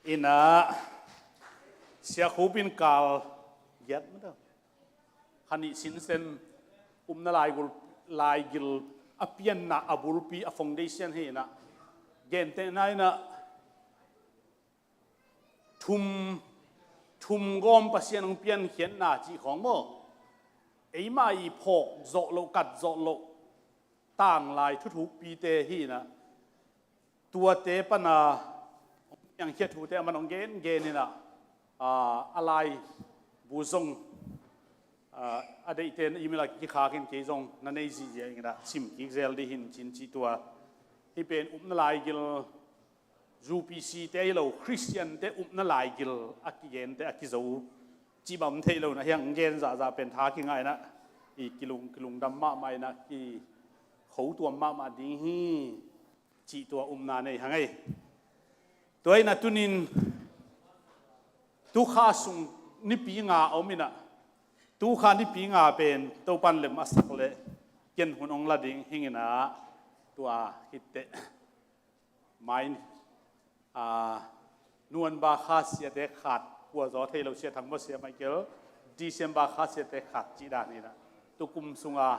ina sia khupin kal yat ma da khani sin sen na lai gil apian na abulpi a foundation he na gente na na thum gom pasien ng pian khian na chi khong mo ei mai phok zo lo kat zo lo tang lai thu pi te hi na tua te pa na yang khia thu te man ong gen ni na alai bu zong adai ten imela ki kha kin ke zong na nei ji je ngra sim ki zel di hin chin chi tua hi pen na lai gil UPC te lo Christian te na lai gil akigen te akizo chi bam the lo na yang gen za pen tha ki ngai na i kilung dam ma mai na ki khou tua ma ding hi chi tua na nei hangai toy na tunin tu kha sung ni pi nga omina tu kha ni pi nga pen to pan lem asak le ken hun ong la ding hingina tua hitte mai nuan ba kha sia te khat kwa zo thei lo sia thang mo sia mai kel December kha sia te khat chi da ni na tu kum sunga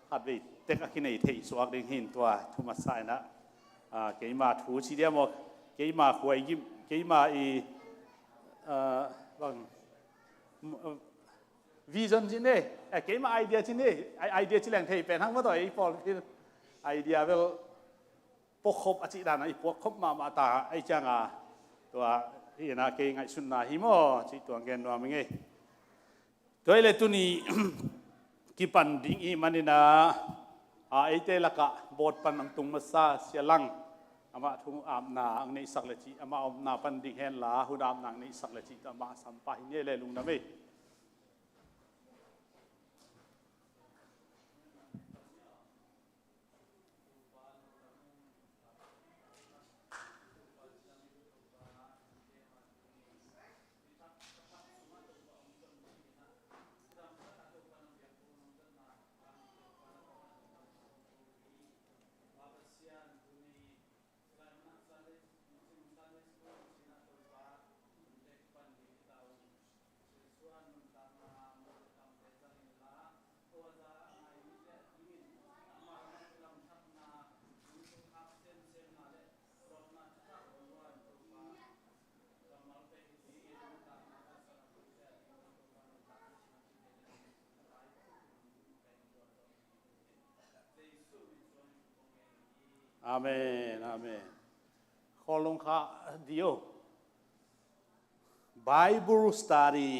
khat ve te ka ki nei thei suak ding hin tua thuma sai na ke ma thu chi dia mo ke ma khoi gi ke ma i vâng vision chi ne ke ma idea chi ne idea chi lang thei pen hang mo toi for idea velพวกคบอาจิดานะอีพวกคบมาตาไอจังตัวที่นาเกงไอสุนนาฮิโมจิตัวเกนว่ามึงไงตัวเลตุนีกิปันดิ้งอีมันนี่นะไอเตลักะบทปันอังตุงมาซาเสียลังอามาทุ่งอาบนาอังในสักเลจิอามาอาบนาปันดิ้งเฮนลาหุดามนางในสักเลจิอามาสัมปะหินเยเลลุงนะเมอาเมนอาเมนขอลงข้าเดียว Bible study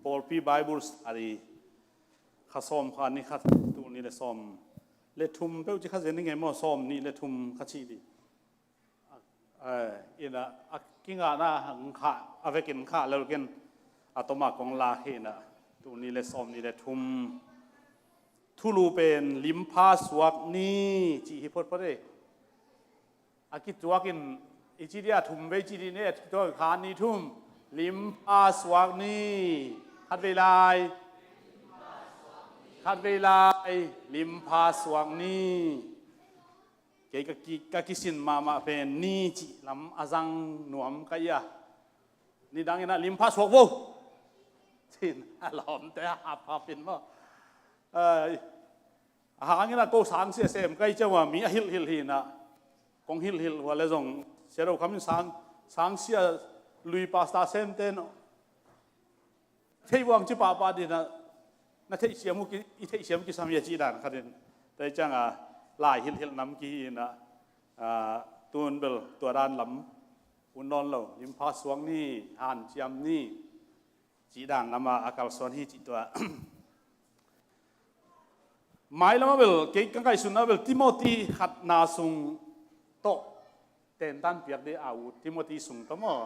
พอลปี Bible study ข้าซ้อมข้านี่ข้าตัวนี้เลยซ้อมเลทุมเป้าจะข้าเจนยังไงมั่วซ้อมนี่เลทุมข้าชีดีอินะกิงานะหังข้าเอาไปกินข้าแล้วกินอัตมากองลาเฮนะตัวนี้เลยซ้อมนี่เลทุมทุลูเป็นลิมพาสวกนี่จีฮิพอดพอดีอากิจวกินอิจิเดียทุ่มเวจิดีเนี่ยตัวขานนี่ทุ่มลิมพาสวกนี่ขัดเวลาลิมพาสวกนี่เกี่ยกกิสินมาเป็นนี่จีลำอาจังหนวมกายะนี่ดังนะลิมพาสวกโว้สินหลอมแต่หาเป็นว่าหางนะก็สางเสียเสมใกล้จะว่ามีฮิลนะกงฮิลว่าเลยส่งเสียเราคำสางเสียลุยปาสตาเซมเตนเที่ยวงจิปาดีนะเที่ยวเสียมุกิเที่ยวเสียมุกิสามีจีดานครับแต่จังลายฮิลน้ำกีนะตัวนั้นเบลตัวด้านลำอุ่นนอนเราลิมพาสวงนี่หานเจียมนี่จีดานนำมาอากาศส่วนที่จีตัวหมายแล้วว่าเบลเกี่ยงกับสุนนะเบลทิโมธีขัดนาซุงโตเต็นตันเปียกได้อาวุธทิโมธีซุงตัวมั้ง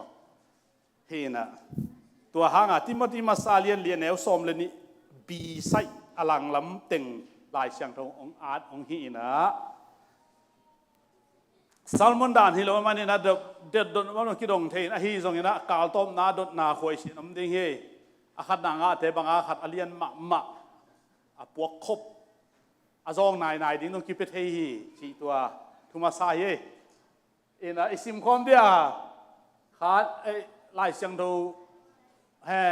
เห็นตัวหางทิโมธีมาซาเลียนเรียนแนวซ้อมเลยนี่บีไซอลังล้ำเต็งลายเชียงทงองอาร์ตองฮีนะซัลมอนดานฮิโลมานี่นะเด็ดโดนมันคิดองเทนฮีทรงนะกาลต้มนาดดนาคอยสิน้ำดิ่งเฮอาขัดนางาเทบังอาขัดอเลียนมะปวกคบอาจองนายดิ้งต้องคิดไปเที่จีตัวทุมาซายเอ็นะอิสิมคอมเดีย ขาลายเสียงดูแฮ่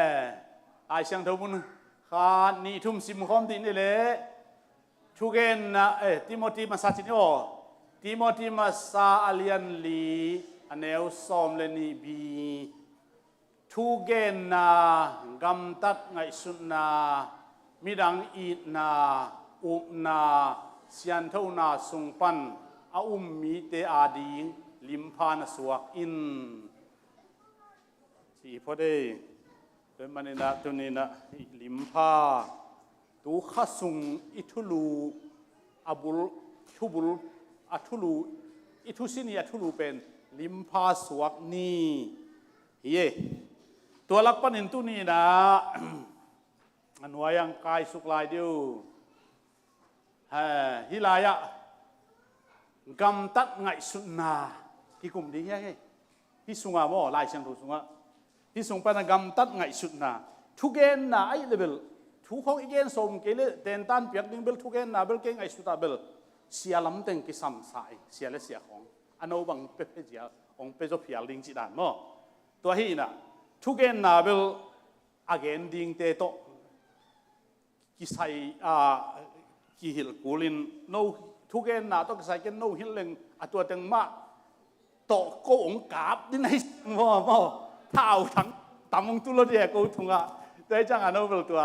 ลายเสียงดูมุนขานี่ทุ่มซิมคอมตินี่เลยทุกเกนนะติโมธีมาซาจิโอติโมธีมาซาอาเลียนลีอันเอลซอมเลนีบีทุกเกนนะกำตัดไงสุนนามิดังอีนาอุนาเสียนเท่านาสุงปันอามีเตอาดิงลิมพานสวกอินที่พอได้เป็นมันนะตัวนี้นะลิมพาตูข้าสุงอิทุลูอับุลทุบุลอัทุลูอิทุสินีอัทุลูเป็นลิมพาสวกนี่เย่ตัวลักปันินตัวนี้นะอันวายังกายสุกลายเดียวฮิลายะกำตัดไงสุนนาที่กลุ่มดีแค่ที่สุงาโมลายเชียงถูสุงาที่สุงปนกำตัดไงสุนนาทุกเกนนาไอเลเวลทุกของอีเกนสมเกลือเดนตันเปียกดิ้งเบลทุกเกนนาเบลเกงไอสุตาเบลเสียลำเต็งกิสัมสายเสียและเสียของอันเอาบังเปเจียองเปโจเพียลิงจิดานโมตัวฮีน่ะทุกเกนนาเบลอเกนดิ้งเตโตกิใส่กิหิลกูลินโนทุกเกนนาต้องใส่กันโนหิลเลงอัตัวเต็งมาโตโกงกาบดินให้ว่าเท้าทั้งตำมงตุลเดียกูทุงอ่ะแต่จังอันนั้นเป็นตัว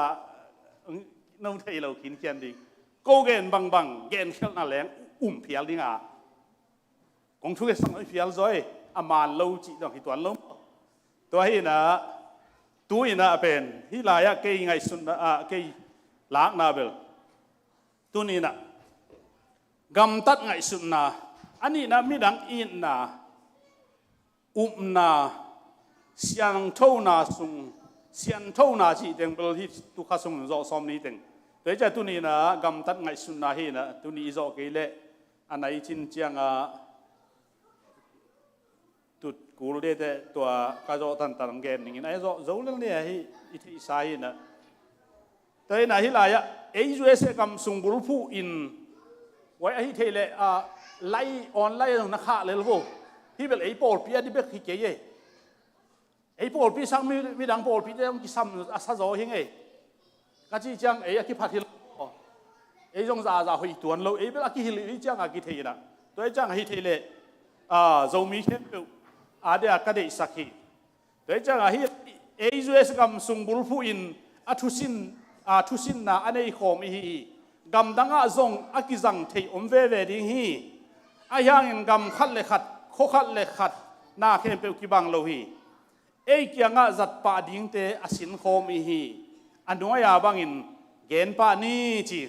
น้องไทยเราขินเขียนดีโกเกนบังเกนเข้าหน้าแรงเพียลดิงอ่ะกงทุกเกนสั่งเพียลซอยอามานเราจีต้องหิตัวล้มตัวฮีน่ะตัวฮีน่ะเป็นฮิลายะเกยไงสุนเกยล้างนาเบลตัวนี้น่ะกำตัดไงสุนนาอันนี้นะมีดังอินนานาเสียงเท่านาสุงเสียงเท่านาจีเต็งเปลที่ตุข้าสุงรอซ้อมนี้เต็งแต่จะตัวนี้นะกำตัดไงสุนนาเฮนะตัวนี้จะเกลอันไหนจินเจียงตุดกูรู้ได้ตัวกระโจตันตันเกนนี่นะจะจะเรื่องนี้ให้อิทธิสายนะแต่ไหนที่ไรอะยูเอสกำสุงบุรุษอินไว้ให้เทเลไล่ออนไลน์นักข่าเลยลูกที่เป็นไอ้โปลปีที่เป็นขี้เกียจไอ้โปลปีสังมีดังโปลปีเดียวกี่ซ้ำอาซาโจเฮงก็จีจังไอ้กี่พัดฮิลไอ้จงจ่าหอยตัวเราไอ้เป็นกี่ฮิลไอ้จังกี่เทียนะตัวไอ้จังให้เทเลโจมีเข้มเปล่าเดี๋ยวก็ได้สักทีตัวไอ้จังไอ้ยูเอสกำสุงบุรุษอินทุสินนะอันนี้ขอมีกำดังอาจงอากิจังเทอมเวดิ่งฮีอายังกำขัดเลขัดโคขัดเลขัดนาเข้มเปลกิบังโลฮีเอ้กี่งาจัดป่าดิ่งเตอสินโคมีฮีอันนู้นยาบังอินเกณฑ์ป่านี้จี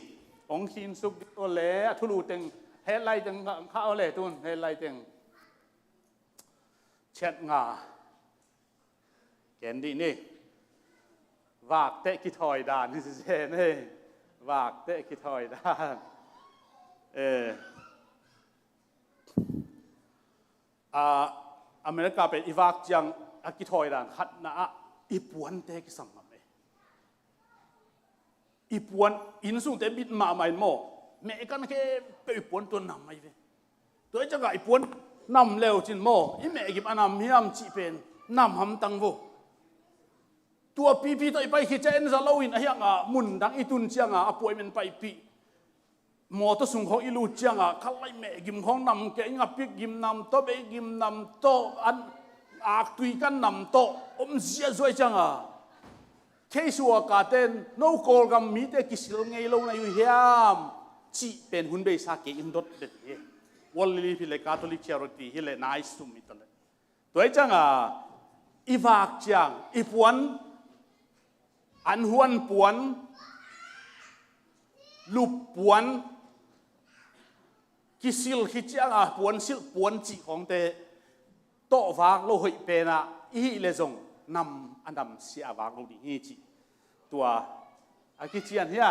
องคินสุกตัวเล่ทุลูเต็งเฮลัยเต็งข้าวเล่ตุนเฮลัยเต็งเช็ดงาเกณฑ์ดีนี่วากเตะกิทอยดานนี่เช่เนี่ยวากเตะกิทอยดานอเมริกาเป็นอีวากจังกิทอยดานขัดนะอีปวนเตะกิสัมมาเมอีปวนอินสุงเตะบิดมาไม่หมอเมกันแค่เป็นอีปวนตัวนำไม่เว้ตัวจะกับอีปวนนำเร็วจินหมออีเมกิบอันนำฮิรำจีเป็นนำหำตังโวตัวปีตัวไปคิดจะเอ็นจะเล่าอินอะไรอย่างมุนดังอีตุนเจียงป่วยมันไปปีหมอตัวสูงของอิลูเจียงเขาไล่แม่กิมของนำแกงับปีกิมนำโตไปกิมนำโตอันอักตุยกันนำโตเสียสวยจังเคสัวกาเต้นโนโกลกัมมีแต่กิสิลไงลงในยุเฮียมจีเป็นหุ่นเบสักอินดดเด็ดวอลลีพิเลคาทอลิกเชอร์ตีฮิเลนายสุมิตเลยตัวจังอีวากจังอีปวนอันหวนปวนลูปปวนกิสิลคิดจังปวนสิลปวนจีของเตโตวากโลหิเป็นอีเลซงนำอันดำเสียวากโลดีฮีจีตัวอากิเชียนเฮีย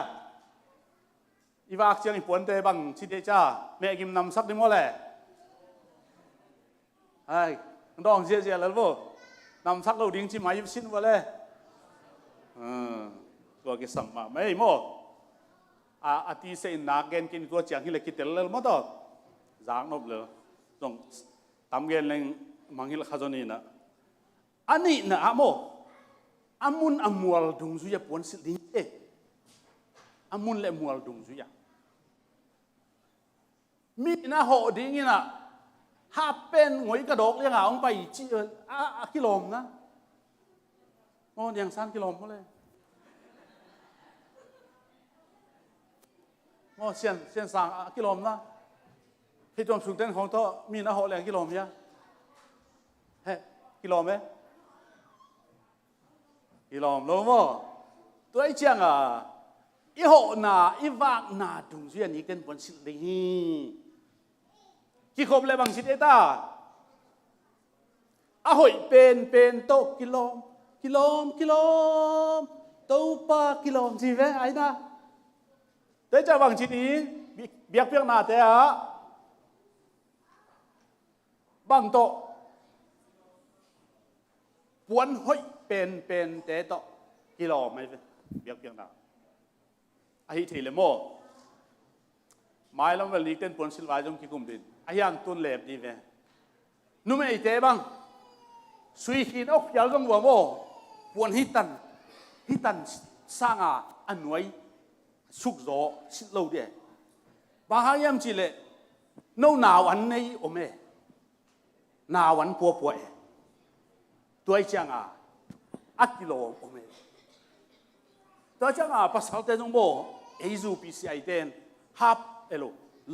อีวากเชียงอีปวนเตบังชิดเดจ้าแม่กิมนำสักดิโมเลยไอ้ดองเจียแล้วบ่นำสักโลดิ้งจีมายุบสินวะเลยตัวกิสัมมาไม่โมอาทิเสนาเกนกินตัวเจียงฮิเลกิเตลเลลมาต่อจางนบเลยตรงตามเกนเลงมังฮิลข้าจนีนะ อันนี้นะโมอามุนอมัวลดุงซุยปวนสิลิงอามุนเลมัวลดุงซุยมีนะโหดิ้งนะหาเป็นงวยกระดกเรียกหาองไปจีกิโลมนะโอ้ยัง3 กิโลเขาเลยโอ้เสียน3 กิโลนะที่ตรงสุดเด่นของโตมีนะโหแรงกิโลมยังเฮ้กิโลมไหมกิโลมรู้มั้ยตัวไอ้เจ้าอีโหน่ะอีวากน่ะดุงซุยนี่กันปนสิลิงกี่ครบเลยบางสิเอต้าอ่ะหอยเป็นโตกิโลมโตปากิโลมสิเว้ไอ้นะแต่จะบางสินี้เบียกเพียงหน้าแต่บางโตปวนหอยเป็นแต่โตกิโลไม่เบียกเพียงหน้าไอ้ที่เลโมหมายลำว่าลีกเต้นปวนสิลวายจงกี่กุมดินไอ้ยังตุนเล็บดีเว้นุ่มไอ้เจ๊บ้างสุยหินอกยาวกังวัวโมปวนฮิตันสร้างอันไว้สุกโซสิโลเดียบางอย่างจิเลโน่นาวันนี้โอเมนาวันปัวตัวไอ้จังอักกิโลโอเมตัวจังภาษาเต้นจงโมเอซูพีซีไอเต้นฮับเอโล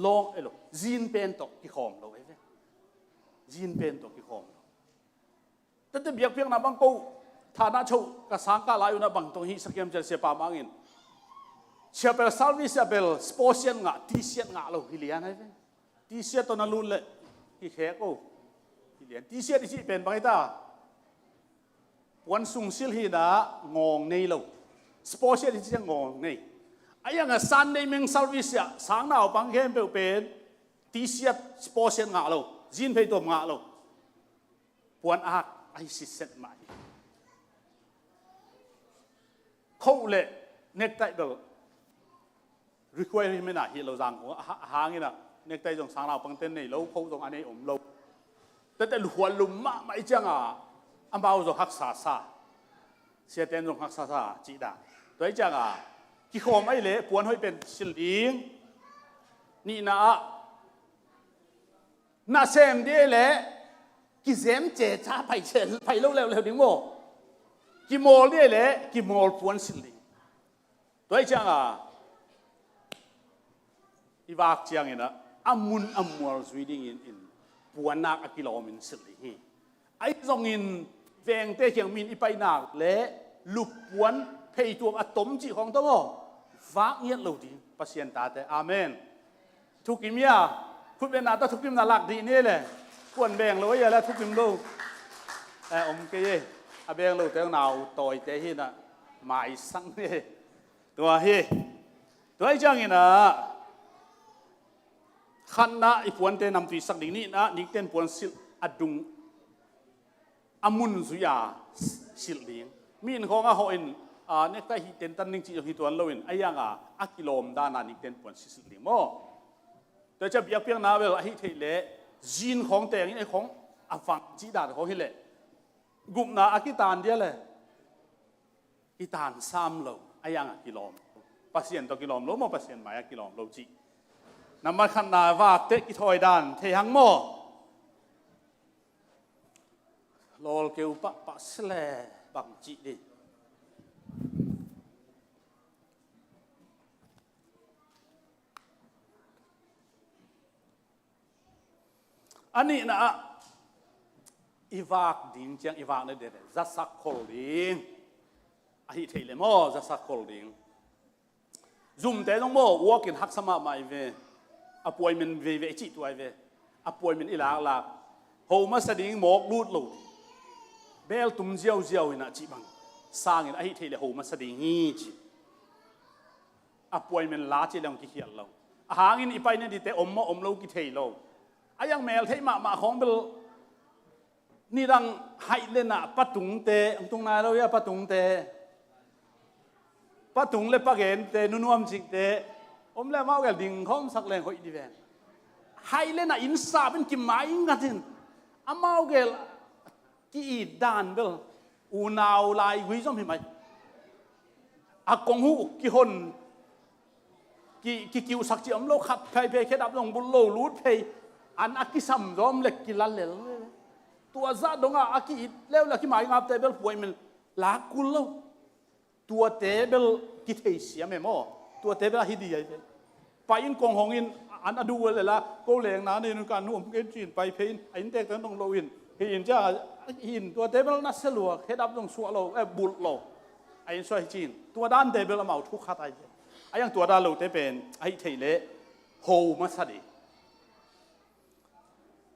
ลองเอโลจีนเป็นตกกี่ขอมเราไอ้เว้จีนเป็นตกกี่ขอมแต่เบียกเพียงนะบางกูฐานะโชกระสังกาลายุนะบางตรงนี้สักยามจะเสียปามังอินเชียเปลซาลวิเชียเปลสปอร์เซียนงะทีเซียนงะเราฮิเลียนไอ้เว้ทีเซียนตอนนั้นลุ้นเลยที่แขกโอ้ฮิเลียนทีเซียนที่เป็นบางไอ้ตาวันสุงซิลฮีนะงงในเราสปอร์เซียนที่งงในไอ้ยังซันในเมืองซาลวิเซียสังหน้าบางแห่งเป็นทีเซียนสปอร์เซียนงะเราจีนไปตัวงะเราปวนอาไอซิเซนมาเขาเลยเน็กไตเบลรีควอร์ไม่น่าที่เราสั่งหางนี่นะเน็กไตตรงสังเราปังเต้นนี่เราเขาตรงอันนี้เราแต่หัวลุ่มมากไม่จังอันบ่าวจะฮักษาซาเสียเต้นตรงฮักษาซาจีดาตัวจังกี่ขอไม่เละปวนให้เป็นสิลิงนี่นะน่าเซมดีเลยกี่เซมเจ๊จ้าไปเชนไปเร็วดิ้งโมกี่โมลดีเลยกี่โมลปวนสิลิงตัวจังอีวากเจียงนะอามุนอามัวสวีดิ้งอินปวนนักกิโลมินสิลิงไอ้ตรงอินเวงเตะเขียงมินอีไปนักเละลุกปวนเพย์ตัวอะตอมจีของตัวโมฝากเงียบเราดีปัสยันตาแต่อาเมนทุกกิมยาพูดเป็นนาตทุกกิมนาลักดีนี่เลยควรแบ่งเลยแล้วทุกกิมลูกอมเกยอาแบ่งลูกแต่หนาวต่อยเตะหินะหมายสังเนี่ยตัวเฮตัวไอ้จังนี่นะขันนะไอ้ปวนเตนำตีสักดิ่งนี่นะนิกเต้นปวนสิอดุงอามุนสุยาสิลลิงมีนของเขาอินเน็กไตฮิเต้นตันนิ่งจีฮิตวันโลวินไอ้ยังอักกิโลมด้านานิกเต้นปวนสิลลิงโมแต่จะเบียกเพียงนาเวลไอ้ที่เละจีนของแต่งไอ้ของฝั่งจีดาของฮิเละกลุ่มนาอักิตานเดียเลยกิตาน3 โลไอ้ยังกิโลมปัสยันตัวกิโลมโลโมปัสยันหมายกิโลมโลจีนำมาขันนาว่าเตะกิถอยดานเทียงโมโลลเกี่ยวปะสเลบังจีดิอันนี้นะอีวากดิ้งเจียงอีวากเนี่ยเด็ดจัสักโคลดิ้งไอ้เทเลโมจัสักโคลดิ้งซุ่มแต่ต้องโมวัวกินฮักสมาไม่เวอป่วยมันเวจิตัวเวอป่วยมันอีหลากหลากโฮมาสดิ้งหมอกรูดหลุดเบลตุ้มเจียวนะจีบังสร้างไอ้เทเลโฮมาสดิ้งงี้จีอป่วยมันล้าจีเรากี่เขียนเราหางอินอีไปเนี่ยดิแต่อมเรากี่เทเราไอ้ยังแมวเทมาของเบลนี่ดังไฮเลน่ะปัตุงเตตรงนั้นเราอย่าปัตุงเตปัตุงเลยปักเห็นเตนุ่มจิกเตเลยมาเอาดิ่งข้อมสักแรงเขาอีดีแวนไฮเลน่ะอินซาเป็นกิมมาอิงกันอามาเอา กีดานเบลอูนาวลายวิจอมเห็นไหมอากงหูกี่คนกี่กิวสักจีอมโลขัดใครเพย์แค่ดับลงบุลโลรูดเพย์อันอากิสัมรอมเล็กกิลันเลตัวซาดงอากิแล้วละกี่หมายงับเตเบลป่วยมันลากุลโลตัวเตเบลกิเทเสียไม่หมอตัวเตเบลฮิดีไอไปอินกงหงอินอันอดูเลยละก็แรงนะในการนุ่มเกนจีนไปเพย์อินเตกันต้องโลอินอินจ้าอินตัวเตเบลนัสเซลัวแค่ดับลงสัวโลบุลโลไอ้ช่วยจีนตัวด้านเตเบลมาทุกขัดไอ้ยังตัวด้านเราเตเป็นไอ้เทเลโฮมาสดี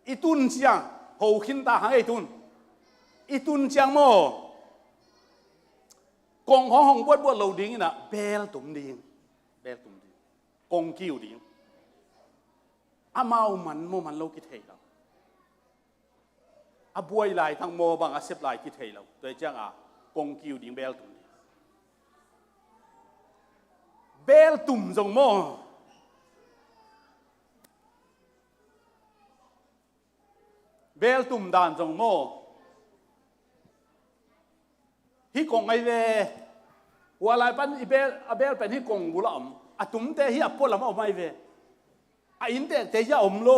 อีตุนเชียงโฮขินตาหางอีตุนเชียงโมกงของหงบวชเราดิ้งนะเบลตุ่มดิ้งกงกิ้วดิ้งอาเมามันโมมันเราคิดเฮเราอาบวยลายทางโมบางอาเซบลายคิดเฮเราโดยจังกงกิ้วดิ้งเบลตุ่มเบลตุ่มจงโมเบลตุ่มด่านจงโมฮิกงไอเวว่าอะไรปันอีเบลเป็นฮิกงบุลอมอะตุ่มเตฮิอัปโปลามอมไอเวอะอินเตเตยาอมโล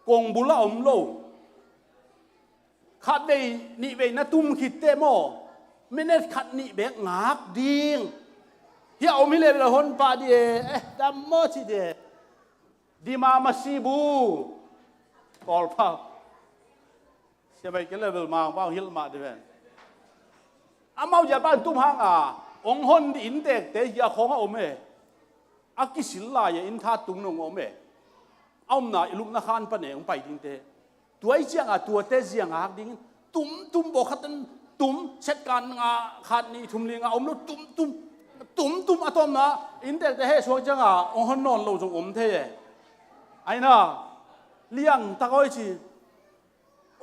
กงบุลอมโลขัดเวนี่เวนะตุ่มขิดเตโมไม่เน็ตขัดนี่เบกงักดิ้งฮิเอามิเลเบลฮอนปาดีดัมโมชิเดดีมามาซีบูกอลพาใช่ไหมกันเลยเบลมาว่าฮิลมาดิเวนอามาอย่าบ้านตุ้มหางองค์ฮอนอินเด็กเตยาของเอาเมอากิสิลลายอินท่าตุ้งนงเอาเมเอาหน้าลุกนักขันปนเองไปดิ้งเตตัวไอ้เจียงตัวเตเจียงหักดิ้งตุ้มบอกขัดตุ้มเช็ดการขัดนี่ทุ่มเลี้ยงเอาโน้ตุ้มอะตอมนะอินเด็กเตให้สวกจังองค์ฮอนนอนเราจงอมเทไอ้น่ะเลี้ยงตะก้อยชี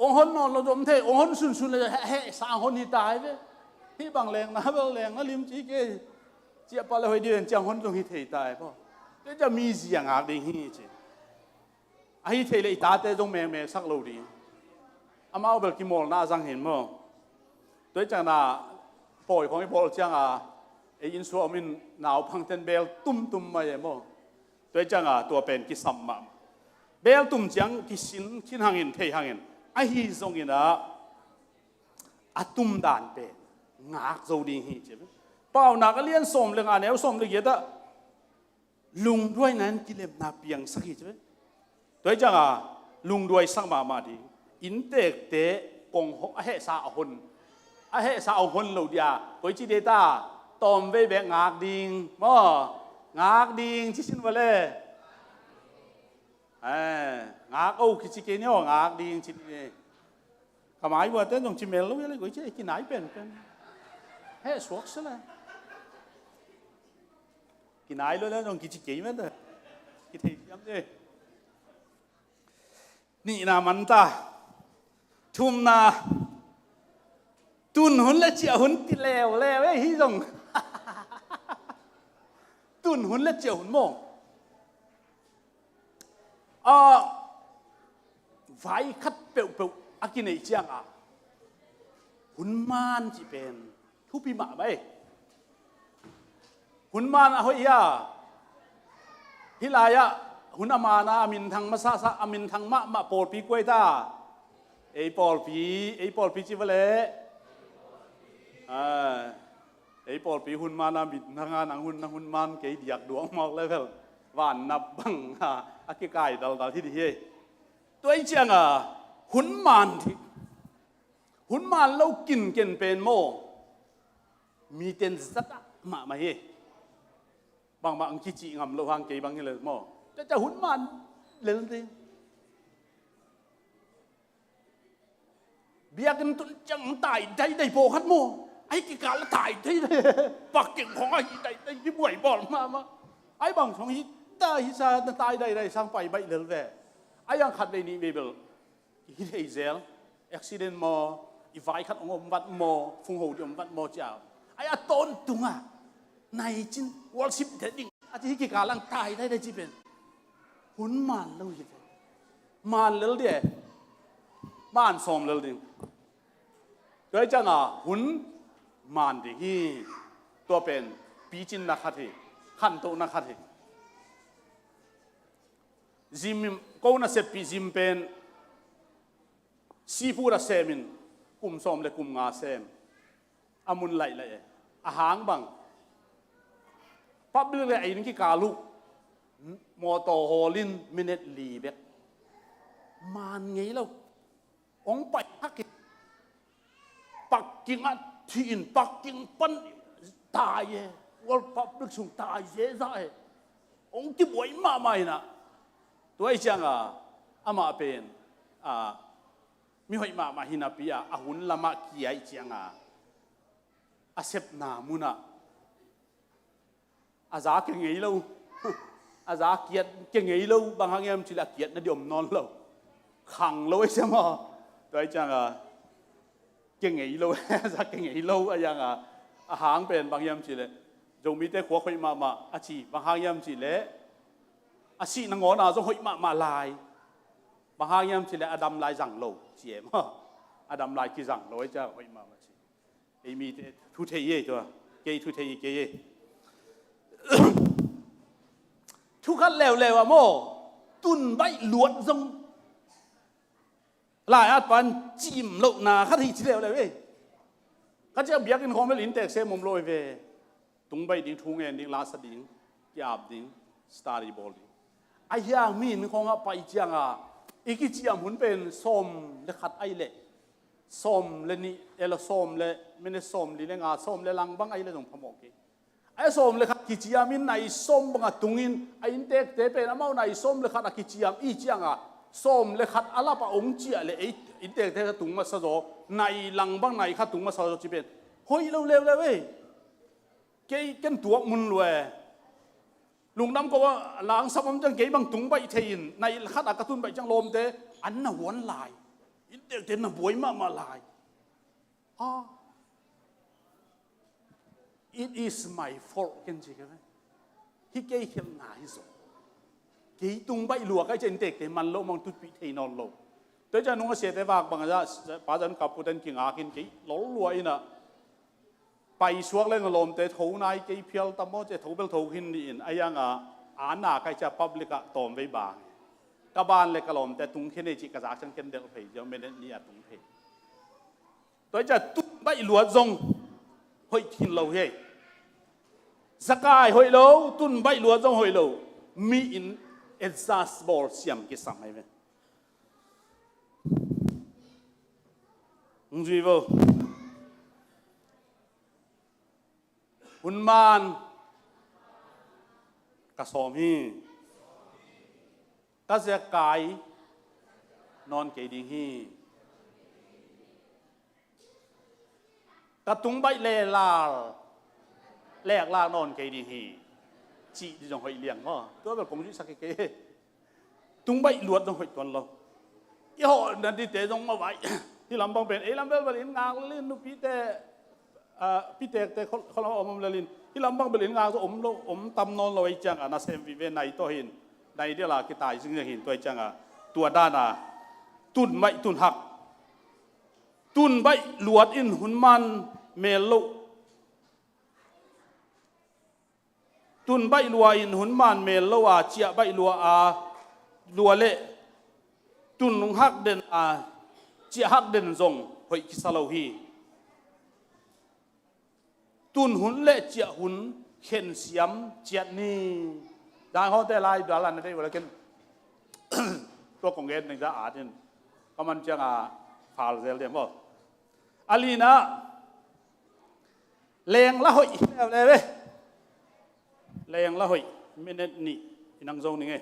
องค์ฮอนนอนเราจงอมเทองค์ฮอนสุนเลยให้สางฮอนที่ตายเว้ที่บางแรงนะบางแรงนะลิมจีเกเจียปะเลยเดือนจังฮอนจงฮิเทตายป่ะก็จะมีเสียงหักดิ้งฮีจีไอ้เทเลยตาเตจงแม่สักโลดีอามาเอาเบลกิโมลน่าจังเห็นมั้งโดยจังน่ะปล่อยของไอ้พอลจังไอ้อินสัวมินหนาวพังเทนเบลตุ้มมาอย่างมั้งโดยจังตัวเป็นกิสัมมาเบลตุ้มจังกิสินขินหางอินเทหางอินไอ้ฮีทรงอินอะตุ้มด่านเป็นงักโจดีฮีใช่ไหมเปล่านักเรียนสมเรื่องอะไรเอาสมเรื่องเยอะลุงด้วยนั้นกิเลสนาเปียงสักทีใช่ไหมโดยจังลุงด้วยสักมาดีอินเตกเตกงหเฮสาอหุนเฮสาอหุนเราเดียโดยจีเดต้าตอมเวเบงักดิงมั้งงักดิงที่สินวันเลยงักโอ้คิดสิเกนี่ว่างักดิงชิดนี่ขมายว่าแต่ต้องชิมเมลรู้ยังไงกูจะกินไหนเป็นเฮ้สวกซะเลยกินไหนรู้แล้วต้องกินสิเกมั้ยเด้อกินที่ย้ำเลยนี่นะมันตาทุ่มนาตุนหุ่นและเจียหุ่นติแล้วไอ้ที่ส่งตุนหุ่นและเจียหุ่นมองไฟคัดเปล่าอากินไอเจียงหุ่นมานจีเป็นทุบปีมาไหมหุ่นมานเฮียฮิลายะหุ่นอามานะอามินทางมาซาอามินทางมะปอดปีกวยตาไอปอดปีจิวเล่ไอปอดปีหุ่นมานะบิดทางงานนางหุ่นมันเกยอยากดวงมอกเลยเปล่าว่านนับบังอากิกายดาที่ดีตัวไอเจียงหุ่นมันที่หุ่นมันเรากินเป็นโมมีเต็นสัตว์มาเฮบางกิจิงำเราหางเกยบางนี่เลยโมจะหุ่นมันเลยนั่นเองเบียกันตุนจังตายได้โผล่ขัดโมไอ้กิการละตายได้ปักเก่งของไอ้ได้ยิ่งไหวบอลมาไอ้บางช่องฮิตาฮิซาตายได้สร้างไปใบเลยแหละไอ้ยังขัดในนี้เบเบลฮิตเฮเซลอุบิเหตุมออีไฟขัดองค์วัดมอฟุงหูดิอมวัดมอเจ้าไอ้ต้นตุงในจินวอลชิปเทดิ้งอาทิตย์กิการลังตายได้จีเป็นหุ่นมันเราอย่างมันเลยเดียมันสมเลยดิ โดยจังหุ่นมันดีฮีตัวเป็นปีจินนักขัดเหขันโตนักขัดเหจิมก็น่าเสพปีจิมเป็นซีฟูระเซมินกุมส้มและกุมงาเซมอามุนไหลเลยอาหารบังปั๊บเรื่องอะไรนี่กี่กาลุกมอโตโฮลินมินิทลีเบกมันไงเราองไปฮักปักกิ่งอันที่อินปักกิ่งปันตายเย่ว่าปั๊บเรื่องสุงตายเย่ใช่องที่บวยมาใหม่นะตัวไอ้จังอามาเป็นมีหอยมาหินาปีอาหุ่นละมาเกียจังอาเสพนามุนะอาจากเก่งไงเราอาจากเกียดเก่งไงเราบางครั้งยังจิละเกียดนั่นเดี๋ยวนอนเราขังเราไอ้ใช่ไหมตัวไอ้จังเก่งไงเราอาจากเก่งไงเราอะไรยังอาหารเป็นบางอย่างจิเลยจงมีแต่หัวหอยมาอาชีบางครั้งยังจิเลยอาชีนังงอนาจงหอยมาลายบางครั้งยังจิเลยอดัมลายจังเราเจี๋ยมอดัมลายกี่จังเราไอ้เจ้าหอยมาชีไอ้มีทุเทียตัวเกยทุเทียเกยทุกขั้นแล้วโมตุนใบหลวดทรงหลายอันปันจิ้มโลกนาขั้นที่แล้วเว้ยก็จะเบียกินของไม่ลิ้นแตกเซมมลอยเวตุงใบดิ้งทุ่งเอ็นดิ้งลาสดิ้งยาบดิ้งสตาร์ดีบอลดิ้งไอ้ยางมีนของไปจังอีกที่จียมหุ่นเป็นส้มเลขัดไอเล่ส้มเลนี่ส้มเลไม่ได้ส้มลีเลงาส้มเลลังบังไอเล่ตรงพมอกไอ้ส้มเลยครับกิจยามินในส้มบังตุงินไอ้อินเด็กเตเป็นอามาในส้มเลยครับกิจยามอีจังส้มเลยครับอาลาปะองเจียเลยไอ้อินเด็กเตตุงมาสะโจในลังบังในขัดตุงมาสะโจจีเป็นเฮ้ยเร็วเลยเว้ยเกยกันตัวมุนเลยลุงน้ำก็ว่าหลังสมจังเกยบังตุงใบเทียนในขัดอากาศตุนใบจังลมเตอันน่ะหวนลายอินเด็กเตน่ะบวยมาลายIt is my fault กันจริงไหมที่เกี่ยเขียนหนาที่สุดกี่ตุงใบหลวกไอ้เจนเด็กแต่มันโลมองตุปีเทนอนโลแต่จะนุ่งเสียแต่ว่าบางอย่างป้าจันกับผู้เดินกิ่งอากินกี่หล่อรวยนะไปช่วงเรื่องลมแต่ถูนายกี่เพียวตั้มโมจะถูเป็นถูหินนี่ไอ้ยังอ่านหน้าใครจะพับลิกตอมไว้บางกบ้านเล็กกระลมแต่ตุงแค่ในจิกกระจากฉันเกินเด็กเพย์ยังไม่ได้นี่ตุงเพย์ตัวจะตุงใบหลวกทรงหอยทินเราเฮ้สกายหอยเราตุนใบหลวงจงหอยเรามีอินเอซาสบอลเสียมกิสังไหมเว้ยมึงจีบหุ่นมันกระสอมีกระเสกายนอนเกยดิฮีกระตุงใบเลลาแลกลานอนเกยดีฮีจีที่จงหอยเลี้ยงก็ตัวแบบผมยุ่งสักเกยตุงใบหลวดจงหอยตัวเรายี่ห้อนั่นที่เตะจงมาไว้ที่ลำบางเป็นลำเบลบลินงางลินนุปีเตพี่เตะแต่เขาเราอมลินที่ลำบางบลินงางก็อมตำนอนเราไอ้จังน่าเซมวิเวในตัวหินในเดี๋ยวละกิตายซึ่งจะเห็นตัวจังตัวด้านตุนไม่ตุนหักตุนใบหลวดอินหุ่นมันเมลุตุนใบลัวอินหุ่นมันเมลุเจียใบลัวลัวเละตุนหักเด่นเจียหักเด่นทรงหอยกิสลาฮีตุนหุ่นเละเจียหุ่นเข็นเสียมเจียนี่ได้เขาแต่ลายดาลันได้เวลาเกินตัวของเงินหนึ่งจะอาจจะก็มันจะฟาลเซลเดียมบ่อาลีนะแรงละหอยแล้วเลยแรงละหอยไม่เน้นนี่นังทรงนี่ไง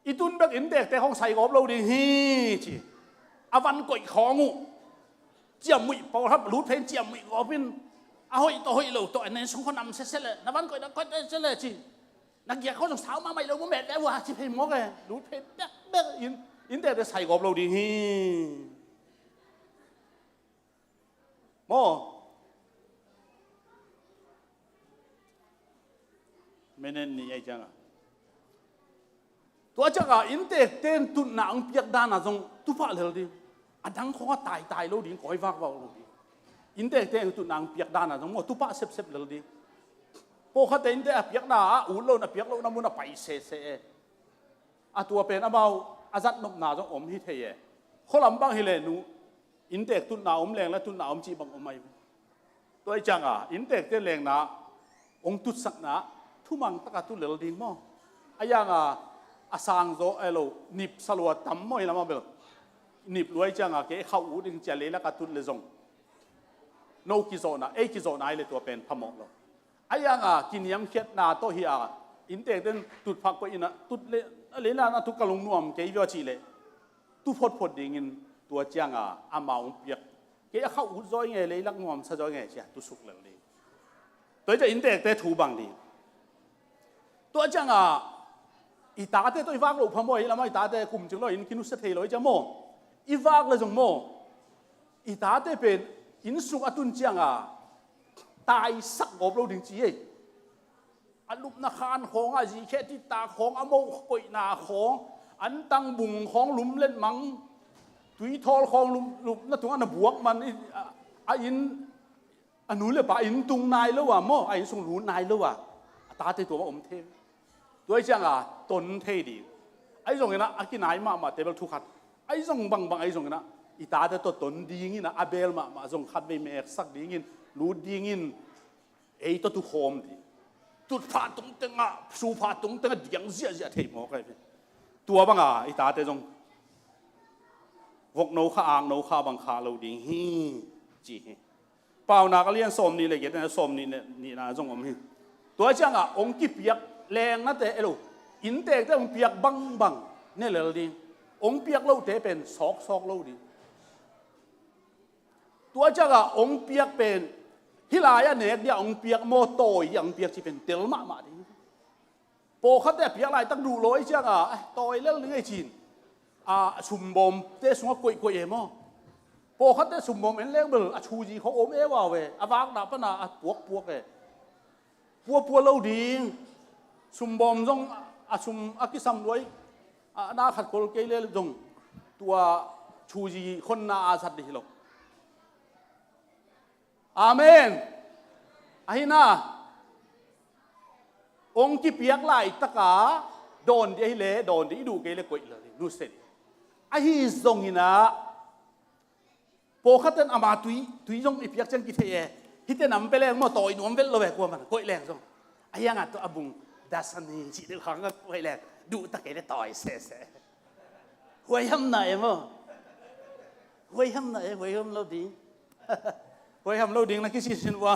อีตุนแบบอินเด็กแต่ของใส่กอบเราดีฮีจีอาวันก่อยของเจียมมุยพอครับรูดเพนเจียมมุยกอบินอาหอยตัวหอยเราตัวอันนี้สองคนนำเสร็จเลยนับวันก่อยนับก่อยเสร็จเลยจีนักเกียร์เขาต้องสาวมาใหม่เราไม่แม่ได้ว่าจีเพนมอกเลยรูดเพนเด็กอินเด็กแต่ใส่กอบเราดีฮีโมไม่เน้นนี่ไอ้จังตัวจังอินเตอร์เต้นตุนหนังเปียกด้านน่ะจงตุฟ้าเลยดิ อันดังข้อตายโลดิ้งคอยฟักว่าโลดิ้งอินเตอร์เตงตุนางเปียกดานะทั้งหมดตุปะเซบเลยดิ้งพอเขาเต็นเตะเปียกดาอุ่นโลนะเปียกโลน้ำมันไปเซ่ตัวเป็นอาเบาอาจัดนบนาจงอมฮิเทียเขาลำบากฮิเลนูอินเตกตุนนาอมแรงและตุนนาอมจีบังอมไม่ตัวไอ้จังอินเตกเตแรงนะองตุสักนะทุมังตะกัตุเลลดิ้งมั้งไอ้ยังอาสังโซเอโลนิบสลัวตั้มไม่ละมั้งเบลนิบรวยจังเก๋เข้าอูดึงเจริญแล้วกัตุเลซงโนกิโซนะกิโซนะไอ้เลยตัวเป็นพมองเราไอ้ยังกินยำเข็ดนาโตเฮียอินเตกเดินตุดพักไปอินะตุดเลน่าทุกกะลงนวมเกยว่าชีเลตุพดดิ่งตัวเจียงอามาองเปียกเกยเข้าอุดจอยไงเลยลักนวมซะจอยไงเชียตุสุกเลยตัวจะอินเตกเตถูบังดีตัวเจียงอีตาเตตัวอีวากลูกพมอยแล้วไม่อีตาเตกลุ่มจึงเราอินคินุสเทลอยจะโมอีวากเลยจงโมอีตาเตเป็นอินสุกอตุนเจียงตายสักกบเราดึงจีอันลุบนาคานของจีแค่ที่ตาของอโมกอยนาของอันตั้งบุงของลุมเล่นมังตุยทอลของลุมนั่นตัวอันบวกมันอินอันนู้นเลยป่ะอินตุงนายแล้วว่ะโมอินส่งรู้นายแล้วว่ะตาเตตัวว่าอมเทตัวจังตนเทดีไอ้ส่งนะอากินายมาเตเบลทุกขัดไอ้ส่งบังไอ้ส่งนะอีตาเตตัวตนดีงี้นะอาเบลมาส่งขัดไปเมกสักดีงี้รู้ดีงี้ตัวตุโฮมดีตุดผาตรงเตงสูผาตรงเตงเดียงเสียเทมอกันตัวบังอีตาเตจงวกโนข้าอ่างโนข้าบังคาเราดิ่งฮีจีเปล่านักเรียนสมนี่เลยเกิดนะสมนี่นะจงอมฮีตัวจังองค์กิเปียกแรงนั่นแต่เอโลอินเตกแต่องเปียกบังเนี่ยเลยดิ่งองเปียกเราเตเป็นซอกเราดิ่งตัวจังองเปียกเป็นฮิลายะเนี่ยเดี๋ยวองเปียกโมโตยังเปียกที่เป็นเตลมาดิ่งโปเขาแต่เปียกอะไรตั้งดูร้อยจังโตเรื่องไอ้จีนชุมบอมเตะสงกวยเอมโปเขาแต่ชุมบอมเอ็นเลี้ยงเบลชูจีเขาอมว่าเววากดาปนาปวกปัวเราดีชุมบอมจงชุมกิสัมรวยน่าขัดกลเกลียจงตัวชูจีคนน่าสัตย์ดีหรอกอาเมนไอ้น่าองค์ที่เปียกไหลตะกาโดนที่เละโดนที่ดูเกลียกวยเลยนู่นเสร็จไอ้ฮิซงนี่นะโปขัดเต็นอามาตุยจงอีเปียกจังกิเทเอฮิตเต็นนำไปแรงมาต่อยหนุ่มเวลเลยกว่ามันกวยแรงจงไอ้ยังตัวอบุงดัชนีจีเดือดขังก็กวยแรงดูตะเกียบต่อยเซ่หวยห้ำไหนมั้งหวยห้ำไหนหวยห้ำเราดีหวยห้ำเราดีนะคิดสินว่า